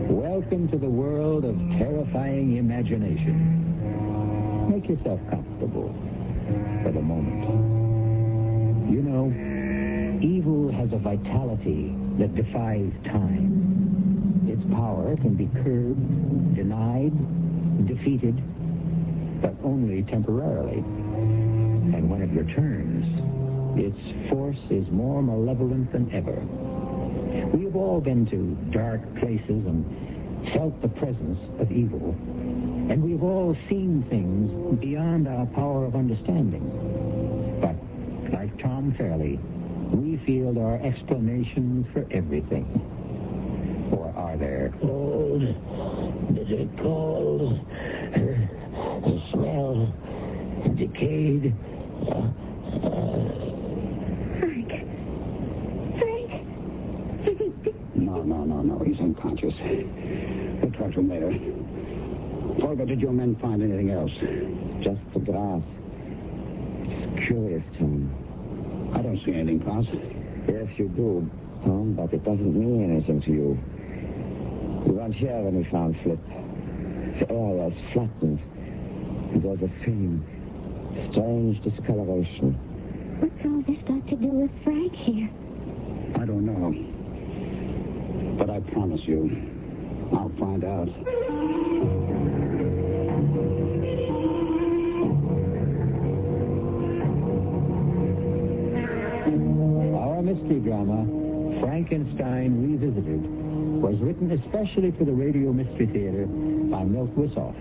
Welcome to the world of terrifying imagination. Make yourself comfortable for the moment. You know, evil has a vitality that defies time. Its power can be curbed, denied, defeated, but only temporarily. And when it returns, its force is more malevolent than ever. We have all been to dark places and felt the presence of evil. And we have all seen things beyond our power of understanding. But, like Tom Fairley, We feel there are explanations for everything. Or are there? Cold, bitter cold, the smell, decayed. No, he's unconscious. We'll talk to him later. Volga, did your men find anything else? Just the grass. It's curious, Tom. I don't see anything, Klaus. Yes, you do, Tom, but it doesn't mean anything to you. We weren't here when we found Flip. The area is flattened. And there's a same strange discoloration. What's all this got to do with Frank here? I don't know. But I promise you, I'll find out. Our mystery drama, Frankenstein Revisited, was written especially for the Radio Mystery Theater by Milt Wissoff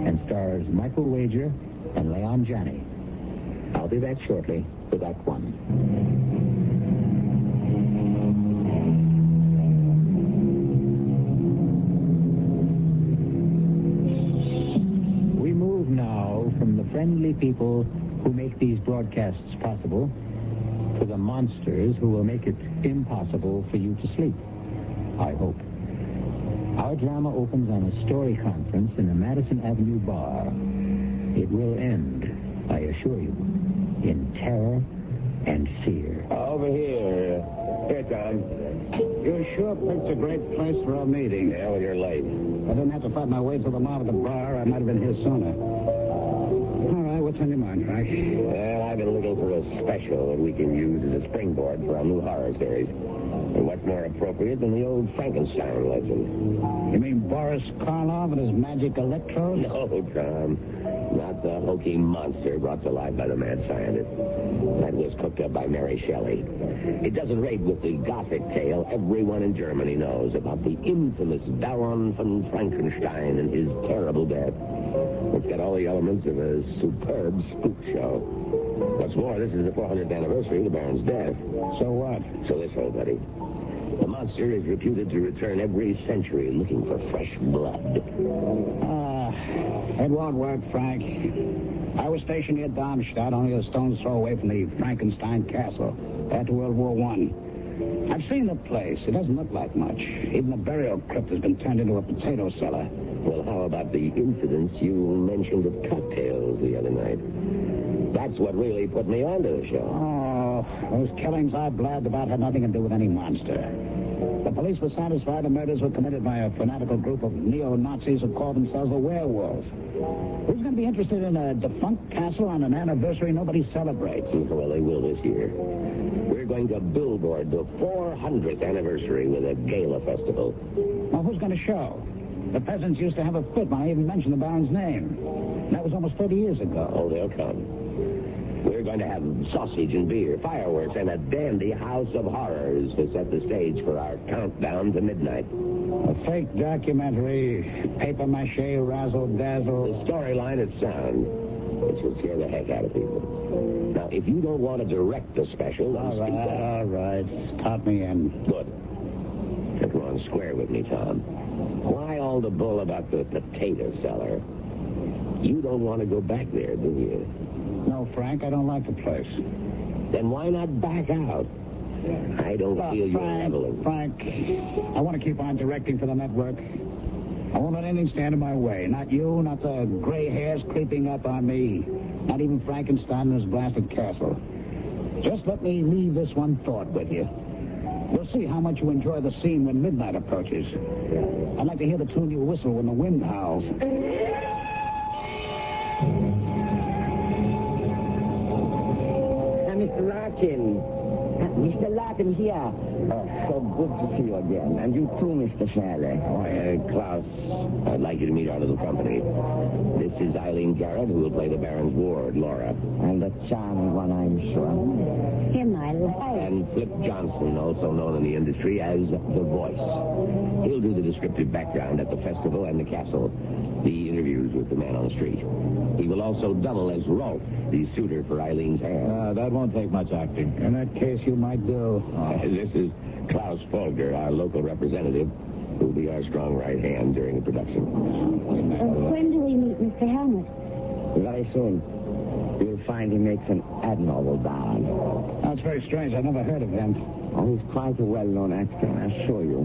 and stars Michael Wager and Leon Janney. I'll be back shortly with Act One. We move now from the friendly people who make these broadcasts possible to the monsters who will make it impossible for you to sleep, I hope. Our drama opens on a story conference in a Madison Avenue bar. It will end, I assure you, in terror and fear. Over here. Here, Tom. You sure picked a great place for a meeting. Yeah, well, you're late. I didn't have to fight my way to the mob at the bar. I might have been here sooner. All right, what's on your mind, Frank? Well, I've been looking for a special that we can use as a springboard for our new horror series. And what's more appropriate than the old Frankenstein legend? You mean Boris Karloff and his magic electrodes? No, Tom. Not the hokey monster brought to life by the mad scientist. That was cooked up by Mary Shelley. It doesn't rate with the Gothic tale everyone in Germany knows about the infamous Baron von Frankenstein and his terrible death. It's got all the elements of a superb spook show. What's more, this is the 400th anniversary of the Baron's death. So what? So this, old buddy. The monster is reputed to return every century looking for fresh blood. It won't work, Frank. I was stationed near Darmstadt, only a stone's throw away from the Frankenstein castle after World War I. I've seen the place. It doesn't look like much. Even the burial crypt has been turned into a potato cellar. Well, how about the incidents you mentioned at cocktails the other night? That's what really put me onto the show. Oh, those killings I blabbed about had nothing to do with any monster. The police were satisfied the murders were committed by a fanatical group of neo-Nazis who call themselves the werewolves. Who's going to be interested in a defunct castle on an anniversary nobody celebrates? Well, they will this year. We're going to billboard the 400th anniversary with a gala festival. Well, who's going to show? The peasants used to have a fit when I even mentioned the Baron's name. That was almost 30 years ago. Oh, they'll come. We're going to have sausage and beer, fireworks, and a dandy house of horrors to set the stage for our countdown to midnight. A fake documentary, papier-mâché, razzle-dazzle. The storyline is sound. It will scare the heck out of people. Now, if you don't want to direct the special... All right. Count me in. Good. Now, come on, square with me, Tom. Why all the bull about the potato cellar? You don't want to go back there, do you? No, Frank, I don't like the place. Then why not back out? I don't feel you're leveling. Frank, I want to keep on directing for the network. I won't let anything stand in my way. Not you, not the gray hairs creeping up on me. Not even Frankenstein and his blasted castle. Just let me leave this one thought with you. We'll see how much you enjoy the scene when midnight approaches. I'd like to hear the tune you whistle when the wind howls. Mr. Larkin. Mr. Larkin here. Oh, so good to see you again. And you too, Mr. Shelley. Oh, Klaus, I'd like you to meet our little company. This is Eileen Garrett, who will play the Baron's ward, Laura. And a charming one, I'm sure. Him, I like. And Flip Johnson, also known in the industry as The Voice. He'll do the descriptive background at the festival and the castle. The interviews with the man on the street. He will also double as Rolf, the suitor for Eileen's hand. That won't take much acting. In that case, you might do. This is Klaus Folger, our local representative, who will be our strong right hand during the production. When do we meet Mr. Helmut? Very soon. You'll find he makes an admirable Baron. That's very strange. I've never heard of him. Oh, he's quite a well-known actor, I assure you.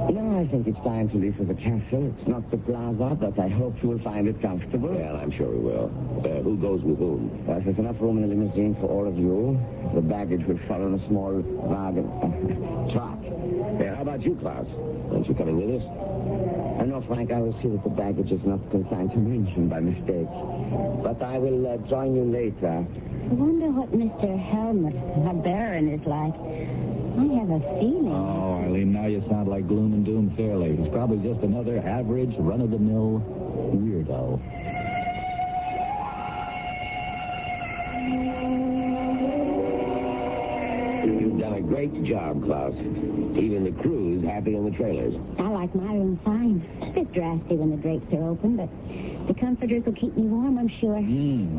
Now I think it's time to leave for the castle. It's not the plaza, but I hope you will find it comfortable. Well, I'm sure we will. Who goes with whom? There's enough room in the limousine for all of you. The baggage will follow in a small wagon. Truck. Yeah, how about you, Klaus? Aren't you coming with us? No, Frank, I will see that the baggage is not consigned to München by mistake. But I will join you later. I wonder what Mr. Helmut, the Baron, is like. I have a feeling. Oh, Eileen, now you sound like gloom and doom fairly. He's probably just another average, run-of-the-mill weirdo. You've done a great job, Klaus. Even the crew's happy in the trailers. I like my room fine. It's a bit drafty when the drapes are open, but the comforters will keep me warm, I'm sure.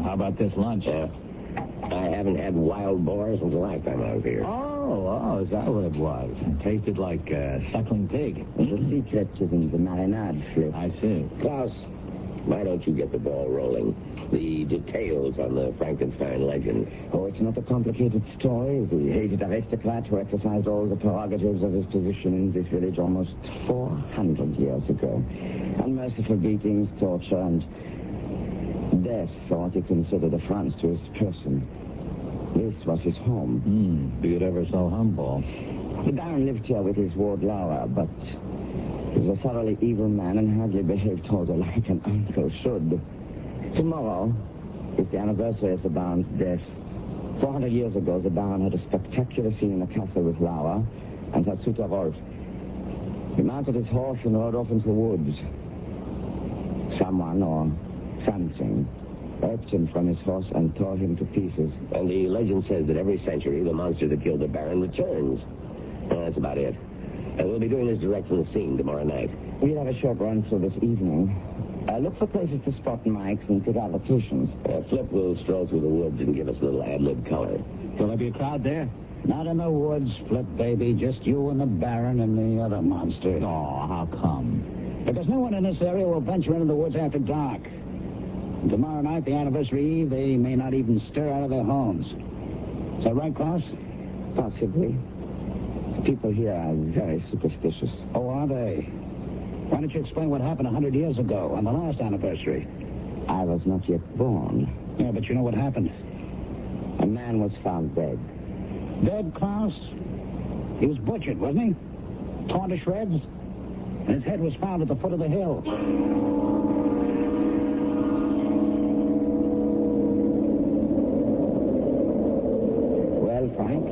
How about this lunch? I haven't had wild boar since the last time I was here. Oh, is that what it was? It tasted like suckling pig. The secret is in the marinade, Flip. I see. Klaus, why don't you get the ball rolling? The details on the Frankenstein legend. Oh, it's not a complicated story. The hated aristocrat who exercised all the prerogatives of his position in this village almost 400 years ago. Unmerciful beatings, torture, and death for what he considered affronts to his person. This was his home. Be it ever so humble. The Baron lived here with his ward Laura, but he was a thoroughly evil man and hardly behaved toward her like an uncle should. Tomorrow is the anniversary of the Baron's death. 400 years ago, the Baron had a spectacular scene in the castle with Laura and her suitor Rolf. He mounted his horse and rode off into the woods. Someone or something ripped him from his horse and tore him to pieces. And the legend says that every century the monster that killed the Baron returns. That's about it. We'll be doing this direct from the scene tomorrow night. We'll have a short run through this evening. Look for places to spot mics and pick out locations. Flip will stroll through the woods and give us a little ad-lib color. Will there be a crowd there? Not in the woods, Flip, baby. Just you and the Baron and the other monster. Oh, how come? Because no one in this area will venture into the woods after dark. And tomorrow night, the anniversary eve, they may not even stir out of their homes. Is that right, Klaus? Possibly. People here are very superstitious. Oh, are they? Why don't you explain what happened 100 years ago on the last anniversary? I was not yet born. Yeah, but you know what happened? A man was found dead. Dead, Klaus? He was butchered, wasn't he? Torn to shreds? And his head was found at the foot of the hill. Well, Frank,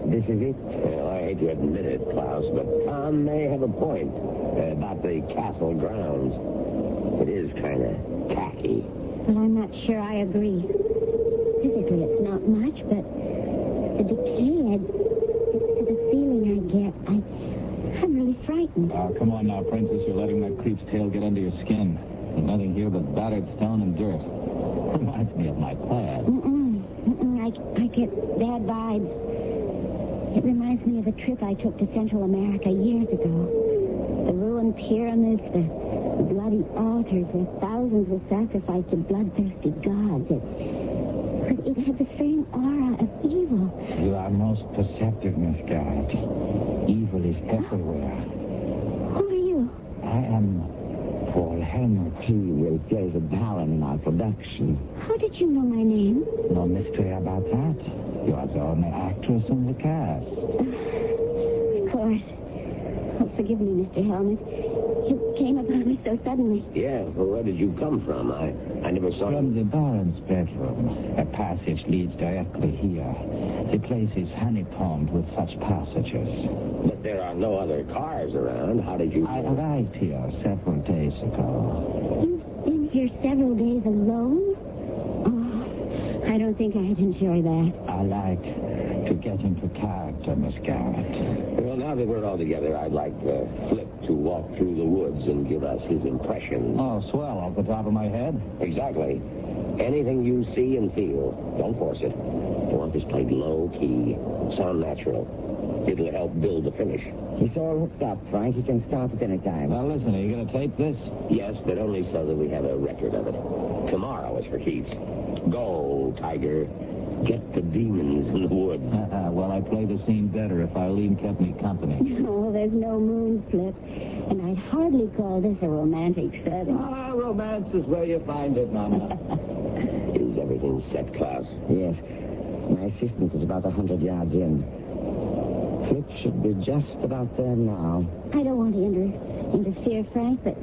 this is it. Well, I hate to admit it, Klaus, but Tom may have a point about the castle grounds. It is kind of tacky. Well, I'm not sure I agree. Physically, it's not much, but the decay, the feeling I get, I'm really frightened. Oh, come on now, Princess. You're letting that creep's tail get under your skin. There's nothing here but battered stone and dirt. Reminds me of my past. I get bad vibes. It reminds me of a trip I took to Central America years ago. The ruined pyramids, the bloody altars where thousands were sacrificed to bloodthirsty gods. It had the same aura of evil. You are most perceptive, Miss Garrett. Evil is everywhere. Who are you? I am Paul Helmut. He will play the Baron in our production. How did you know my name? No mystery about that. You are the only actress in the cast. Of course. Oh, forgive me, Mr. Helmut. You came upon me so suddenly. Yeah, well, where did you come from? I never saw From the Baron's bedroom. A passage leads directly here. The place is honeycombed with such passages. But there are no other cars around. How did you... I arrived here several days ago. You've been here several days alone? Oh, I don't think I'd enjoy that. I like to get into character, Miss Garrett. Well, now that we're all together, I'd like Flip to walk through the woods and give us his impressions. Oh, swell, off the top of my head. Exactly. Anything you see and feel, don't force it. I want this played low-key, sound natural. It'll help build the finish. He's all hooked up, Frank. He can start at any time. Now, listen, are you going to tape this? Yes, but only so that we have a record of it. Tomorrow is for keeps. Go, Tiger. Get the demons in the woods. Well, I'd play the scene better if Eileen kept me company. No, there's no moon, Flip. And I'd hardly call this a romantic setting. Ah, romance is where you find it, Mama. Is everything set, Klaus? Yes. My assistant is about 100 yards in. Flip should be just about there now. I don't want to interfere, Frank, but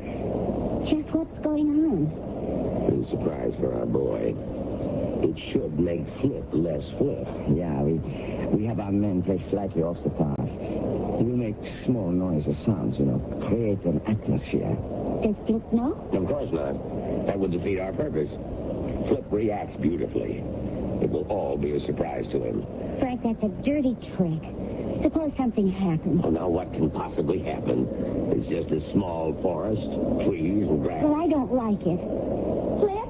just what's going on? It's a surprise for our boy. It should make Flip less Flip. Yeah, we have our men play slightly off the path. We make small noises, sounds, create an atmosphere. Does Flip know? Of course not. That would defeat our purpose. Flip reacts beautifully. It will all be a surprise to him. Frank, that's a dirty trick. Suppose something happens. Oh, now what can possibly happen? It's just a small forest, trees and grass. Well, I don't like it. Flip?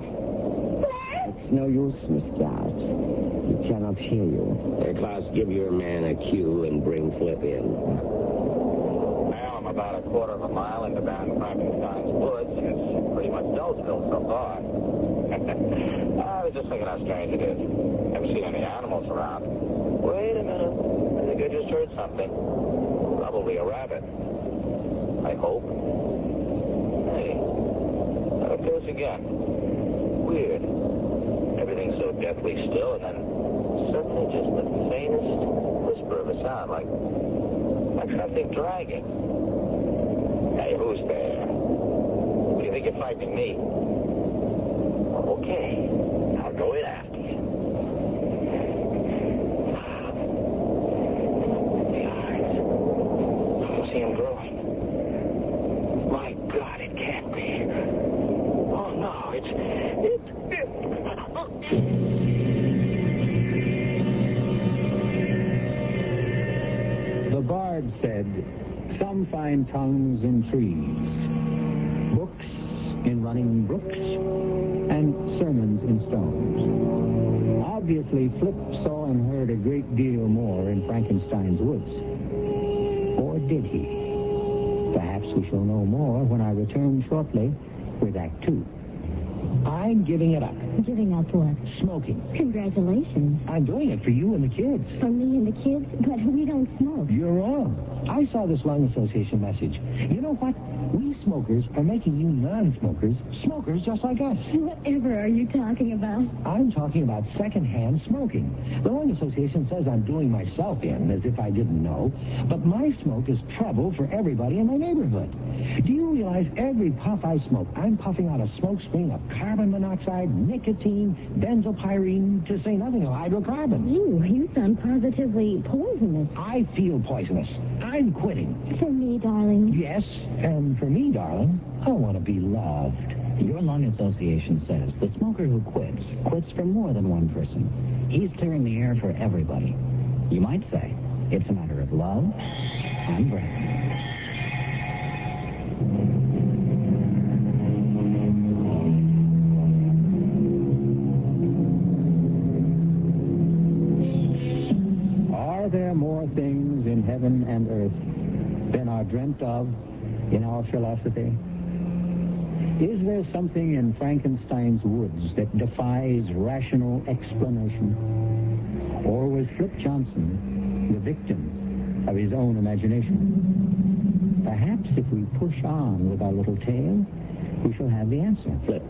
It's no use, Miss Clark. He cannot hear you. Klaus, give your man a cue and bring Flip in. Now I'm about a quarter of a mile into Van Frankenstein's woods, and it's pretty much dull still so far. I was just thinking how strange it is. Never seen any animals around. Wait a minute. I think I just heard something. Probably a rabbit. I hope. Hey, there it goes again. Weird. Everything's so deathly still, and then suddenly just the faintest whisper of a sound, like something dragging. Hey, who's there? Do you think you're frightening me? Okay, I'll go in after you. The eyes. I can see them growing. My God, it can't be. Oh, no, it's... The bard said, some find tongues in trees, books in running brooks, and sermons in stones. Obviously, Flip saw and heard a great deal more in Frankenstein's woods. Or did he? Perhaps we shall know more when I return shortly with Act 2. I'm giving it up. Giving up what? Smoking. Congratulations. I'm doing it for you and the kids. For me and the kids? But we don't smoke. You're wrong. I saw this Lung Association message. You know what? We smokers are making you non-smokers smokers just like us. Whatever are you talking about? I'm talking about secondhand smoking. The Lung Association says I'm doing myself in, as if I didn't know. But my smoke is trouble for everybody in my neighborhood. Do you realize every puff I smoke, I'm puffing out a smoke screen of carbon monoxide, nicotine, benzopyrene, to say nothing of hydrocarbons. You sound positively poisonous. I feel poisonous. I'm quitting. For me, darling. Yes, and for me, darling, I want to be loved. Your Lung Association says the smoker who quits for more than one person. He's clearing the air for everybody. You might say it's a matter of love and brain. Are there more things in heaven and earth than are dreamt of in our philosophy? Is there something in Frankenstein's woods that defies rational explanation? Or was Flip Johnson the victim of his own imagination? Perhaps if we push on with our little tale, we shall have the answer. Flip,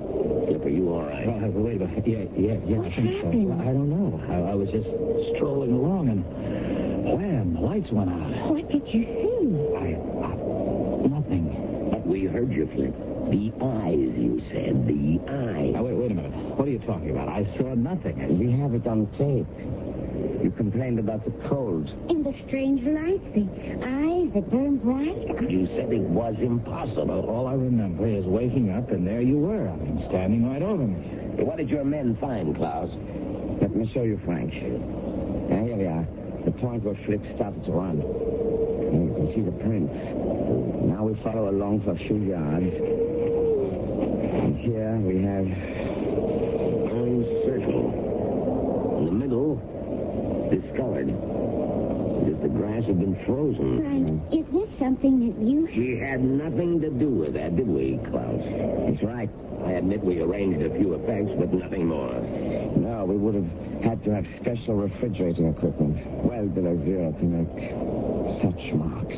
are you all right? Wait a minute. Yeah, I think so. I don't know. I was just strolling along, and wham, the lights went out. What did you see? Nothing. But we heard you, Flip. The eyes, you said. The eyes. Now, wait a minute. What are you talking about? I saw nothing. We have it on tape. You complained about the cold. And the strange lights, the eyes that burn bright. You said it was impossible. All I remember is waking up, and there you were. Standing right over me. What did your men find, Klaus? Let me show you, Frank. Now, here we are. The point where Flip started to run. You can see the prints. Now we follow along for a few yards. And here we have orange circle. In the middle, discolored. As if the grass had been frozen. Frank, is this something that you... We had nothing to do with that, did we, Klaus? That's right. I admit we arranged a few effects, but nothing more. No, we would have had to have special refrigerating equipment well below zero to make such marks.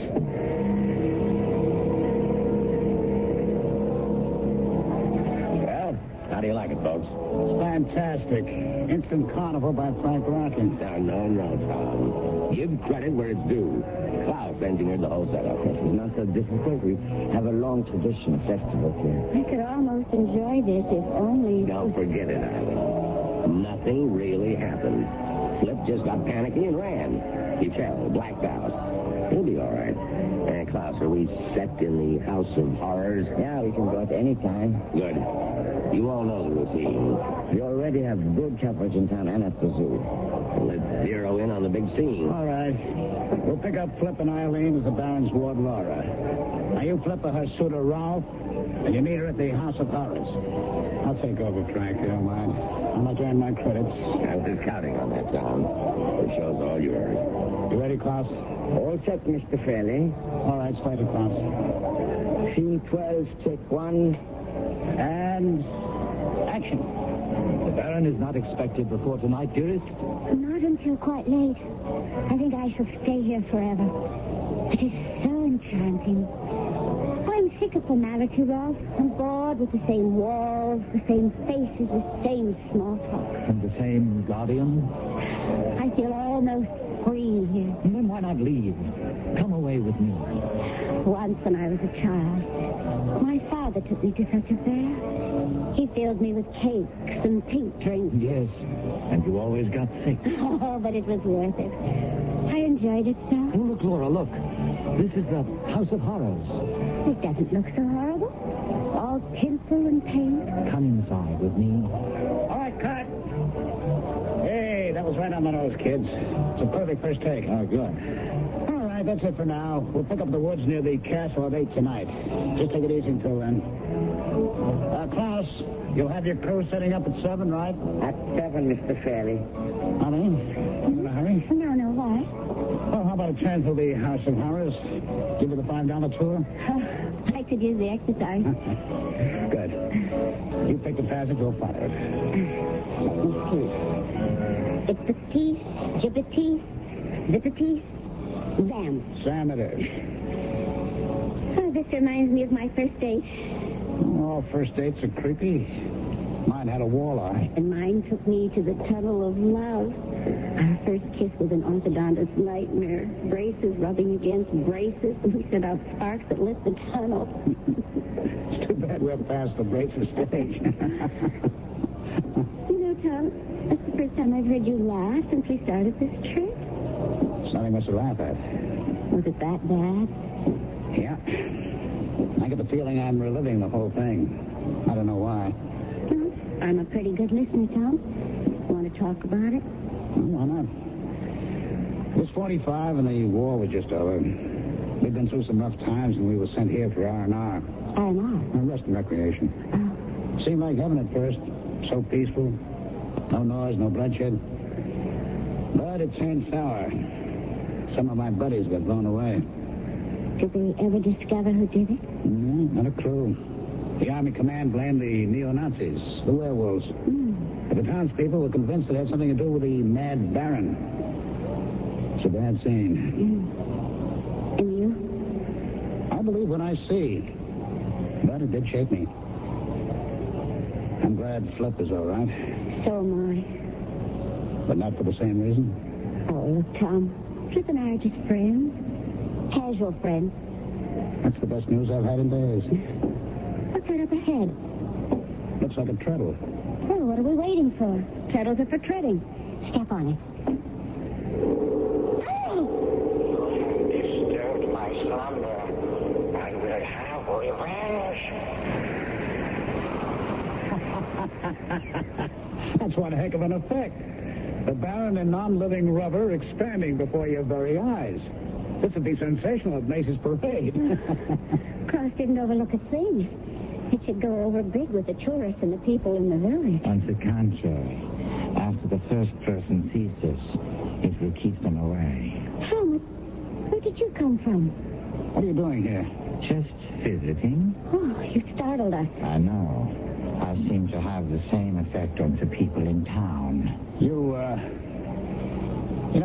Well, how do you like it, folks? Fantastic. Instant carnival by Frank Rockin. No, Tom. Give credit where it's due. Klaus engineered the whole setup. It's not so difficult. We have a long tradition of festivals here. I could almost enjoy this if only... Don't forget it, Eileen. Nothing really happened. Flip just got panicky and ran. He fell, blacked out. He'll be all right. Klaus, are we set in the House of Horrors? Yeah, we can go at any time. Good. You all know the routine. We already have good coverage in town and at the zoo. Let's zero in on the big scene. All right. We'll pick up Flip and Eileen as the Baron's ward Laura. Now, you Flip her suitor Ralph, and you meet her at the House of Horrors. I'll take over, Frank. You don't mind. I'll not earn my credits. I was just counting on that, Tom. The show's all yours. You ready, Klaus? All set, Mr. Fairley. All right, start it, Klaus. Scene 12, take 1. And action. The Baron is not expected before tonight, dearest? Not until quite late. I think I shall stay here forever. It is so enchanting. I'm sick of formality, Ralph. I'm bored with the same walls, the same faces, the same small talk. And the same guardian? I feel almost free here. And then why not leave? Come away with me. Once when I was a child, my father took me to such a fair. He filled me with cakes and pink drinks. Yes, and you always got sick. Oh, but it was worth it. I enjoyed it so. Oh, look, Laura, look. This is the House of Horrors. It doesn't look so horrible. All tinsel and paint. Come inside with me. All right, cut. Hey, that was right on the nose, kids. It's a perfect first take. Oh, good. All right, that's it for now. We'll pick up the woods near the castle at 8 tonight. Just take it easy until then. Klaus, you'll have your crew setting up at 7, right? At 7, Mr. Fairley. Eileen, you in a hurry? No, why? Well, how about a chance for the House of Horrors? Give you the $5 tour? I could use the exercise. Good. You pick the passage, we'll follow it. Let me see. It's the teeth, jibbity, zippity, zam. Sam it is. Oh, this reminds me of my first date. All first dates are creepy. Mine had a walleye. And mine took me to the tunnel of love. Our first kiss was an orthodontist's nightmare. Braces rubbing against braces. We sent out sparks that lit the tunnel. It's too bad we're past the braces stage. You know, Tom, that's the first time I've heard you laugh since we started this trip. There's nothing much to laugh at. Was it that bad? Yeah. I get the feeling I'm reliving the whole thing. I don't know why. Well, I'm a pretty good listener, Tom. Want to talk about it? Well, why not? It was 45 and the war was just over. We'd been through some rough times and we were sent here for R&R. R&R? Rest and recreation. Oh. Seemed like heaven at first. So peaceful. No noise, no bloodshed. But it turned sour. Some of my buddies got blown away. Did they ever discover who did it? Not a clue. The Army command blamed the neo-Nazis, the werewolves. But the townspeople were convinced it had something to do with the Mad Baron. It's a bad scene. And you? I believe what I see. But it did shake me. I'm glad Flip is all right. So am I. But not for the same reason? Oh, look, Tom. Flip and I are just friends. Casual friends. That's the best news I've had in days. What's that up ahead? Looks like a treadle. Well, what are we waiting for? Treadles are for treading. Step on it. Disturbed my slumber. I will have revenge. That's one heck of an effect. The Baron in non-living rubber expanding before your very eyes. This would be sensational at Macy's parade. Cross didn't overlook a thing. It should go over big with the tourists and the people in the village. On the contrary, after the first person sees this, it will keep them away. Helmut, where did you come from? What are you doing here? Just visiting? Oh, you startled us. I know. I seem to have the same effect on the people in town.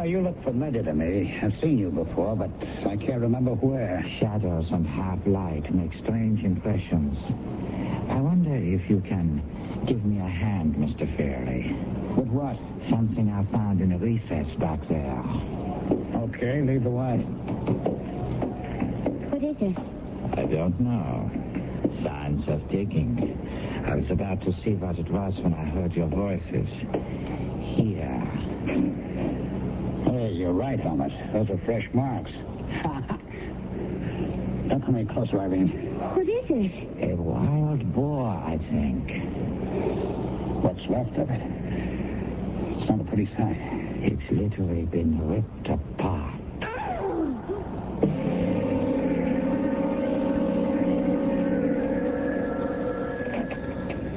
You look familiar to me. I've seen you before, but I can't remember where. Shadows and half-light make strange impressions. I wonder if you can give me a hand, Mr. Fairley. With what? Something I found in a recess back there. Okay, lead the way. What is it? I don't know. Signs of digging. I was about to see what it was when I heard your voices. Here. Hey, you're right, Helmut. Those are fresh marks. Don't come any closer, Irene. What is it? A wild boar, I think. What's left of it? It's not a pretty sight. It's literally been ripped apart.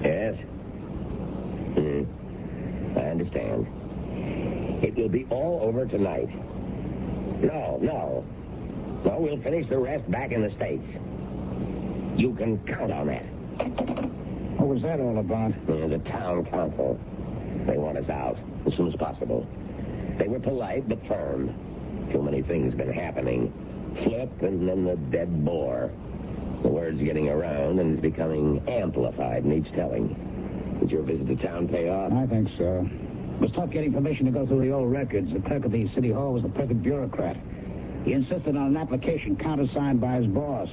Yes? I understand. It will be all over tonight. No, we'll finish the rest back in the States. You can count on that. What was that all about? The town council. They want us out as soon as possible. They were polite but firm. Too many things been happening. Flip and then the dead boar. The word's getting around and it's becoming amplified in each telling. Did your visit to town pay off? I think so. It was tough getting permission to go through the old records. The clerk of the city hall was the perfect bureaucrat. He insisted on an application countersigned by his boss.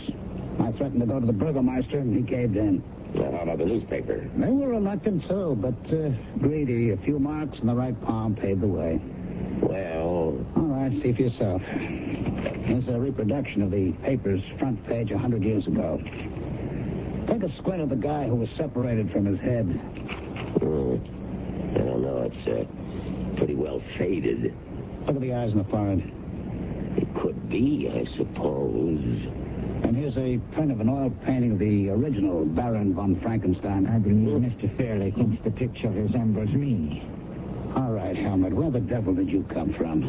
I threatened to go to the burgomaster, and he caved in. Now, how about the newspaper? They were reluctant, too, but greedy. A few marks in the right palm paved the way. Well... All right, see for yourself. Here's a reproduction of the paper's front page 100 years ago. Take a squint at the guy who was separated from his head. I don't know. It's pretty well faded. Look at the eyes and the forehead. It could be, I suppose. And here's a print of an oil painting of the original Baron von Frankenstein. I believe Mr. Fairley thinks the picture resembles me. All right, Helmut, where the devil did you come from?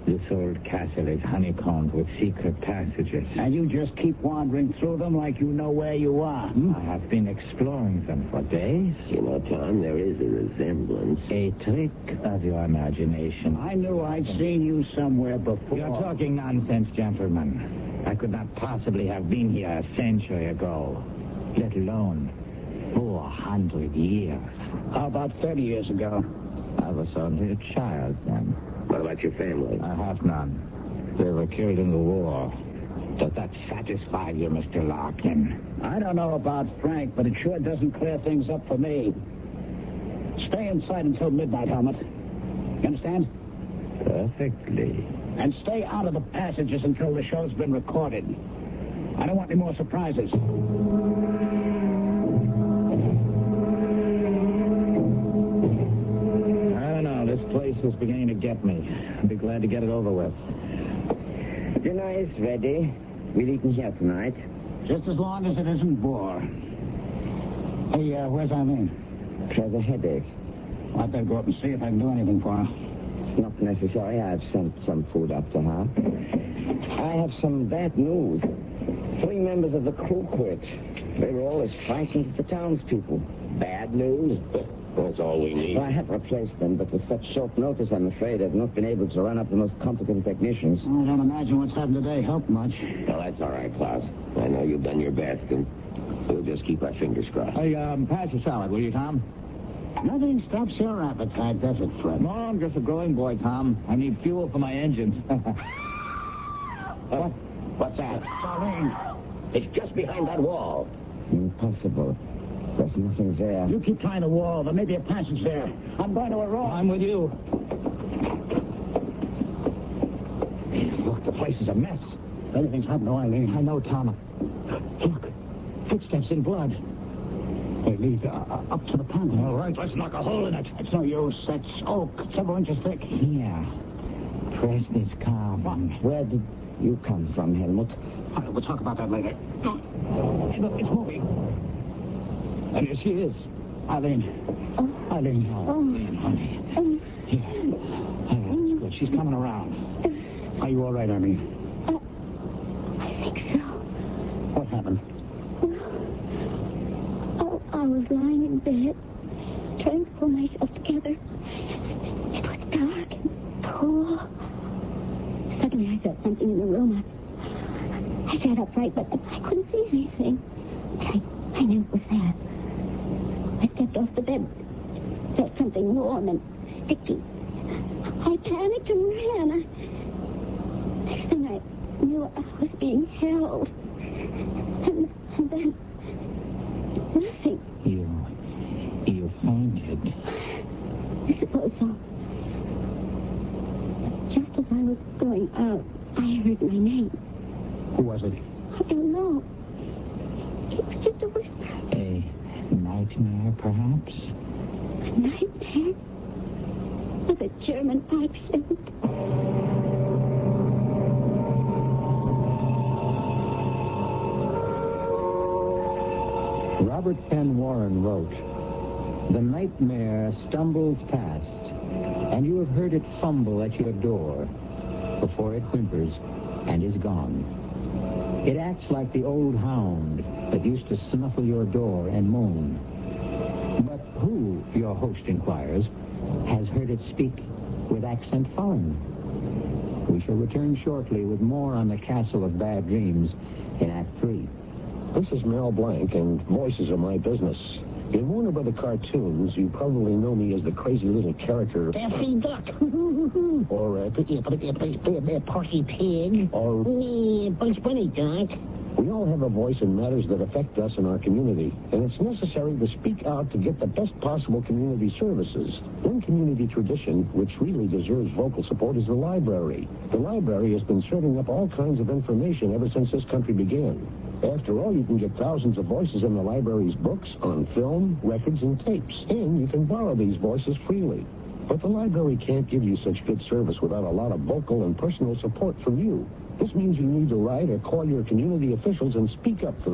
This old castle is honeycombed with secret passages. And you just keep wandering through them like you know where you are, I have been exploring them for days. You know, Tom, there is a resemblance. A trick of your imagination. I knew I'd seen you somewhere before. You're talking nonsense, gentlemen. I could not possibly have been here a century ago, let alone 400 years. How about 30 years ago? I was only a child then. What about your family? I have none. They were killed in the war. Does that satisfy you, Mr. Larkin? I don't know about Frank, but it sure doesn't clear things up for me. Stay inside until midnight, Helmut. You understand? Perfectly. And stay out of the passages until the show's been recorded. I don't want any more surprises. This place is beginning to get me. I'd be glad to get it over with. Dinner is ready. We'll eat in here tonight. Just as long as it isn't boar. Hey, where's Eileen? She has a headache. Well, I'd better go up and see if I can do anything for her. It's not necessary. I've sent some food up to her. I have some bad news. 3 members of the crew quit. They were all as frightened as the townspeople. Bad news? That's all we need. Well, I have replaced them, but with such short notice, I'm afraid I've not been able to run up the most competent technicians. I don't imagine what's happened today helped much. Well, that's all right, Klaus. I know you've done your best, and we'll just keep our fingers crossed. Hey, pass your salad, will you, Tom? Nothing stops your appetite, does it, Fred? No, I'm just a growing boy, Tom. I need fuel for my engines. What's that? Eileen. It's just behind that wall. Impossible. There's nothing there. You keep trying the wall. There may be a passage there. I'm going to a road. I'm with you. Look, the place is a mess. Everything's happened to Eileen. I know, Tom. Look, footsteps in blood. They lead up to the panel. All right, let's knock a hole in it. It's no use. That's oak, several inches thick. Yeah. Freshness calm. Where did you come from, Helmut? We'll talk about that later. Look, it's moving. And here she is. Eileen. Eileen. Honey. Here. That's good. She's coming around. Are you all right, Eileen? I think so. What happened? Oh, I was lying in bed, trying to pull myself together. It was dark and cool. Suddenly I felt something in the room. I sat upright, but I couldn't see anything. I knew it was there. I stepped off the bed, felt something warm and sticky. I panicked and ran. Next thing I knew, I was being held. And then, nothing. You fainted. I suppose so. Just as I was going out, I heard my name. Who was it? I don't know. It was just a whisper. A nightmare, perhaps? A nightmare? With a German accent. Robert Penn Warren wrote, "The nightmare stumbles past, and you have heard it fumble at your door before it whimpers and is gone. It acts like the old hound that used to snuffle your door and moan. But who, your host inquires, has heard it speak with accent foreign?" We shall return shortly with more on the Castle of Bad Dreams in Act 3. This is Mel Blanc, and voices are my business. In Warner Brother cartoons, you probably know me as the crazy little character... Daffy Duck. or, Porky Pig. Or... Bugs Bunny, Doc. We all have a voice in matters that affect us in our community, and it's necessary to speak out to get the best possible community services. One community tradition, which really deserves vocal support, is the library. The library has been serving up all kinds of information ever since this country began. After all, you can get thousands of voices in the library's books, on film, records, and tapes, and you can borrow these voices freely. But the library can't give you such good service without a lot of vocal and personal support from you. This means you need to write or call your community officials and speak up for the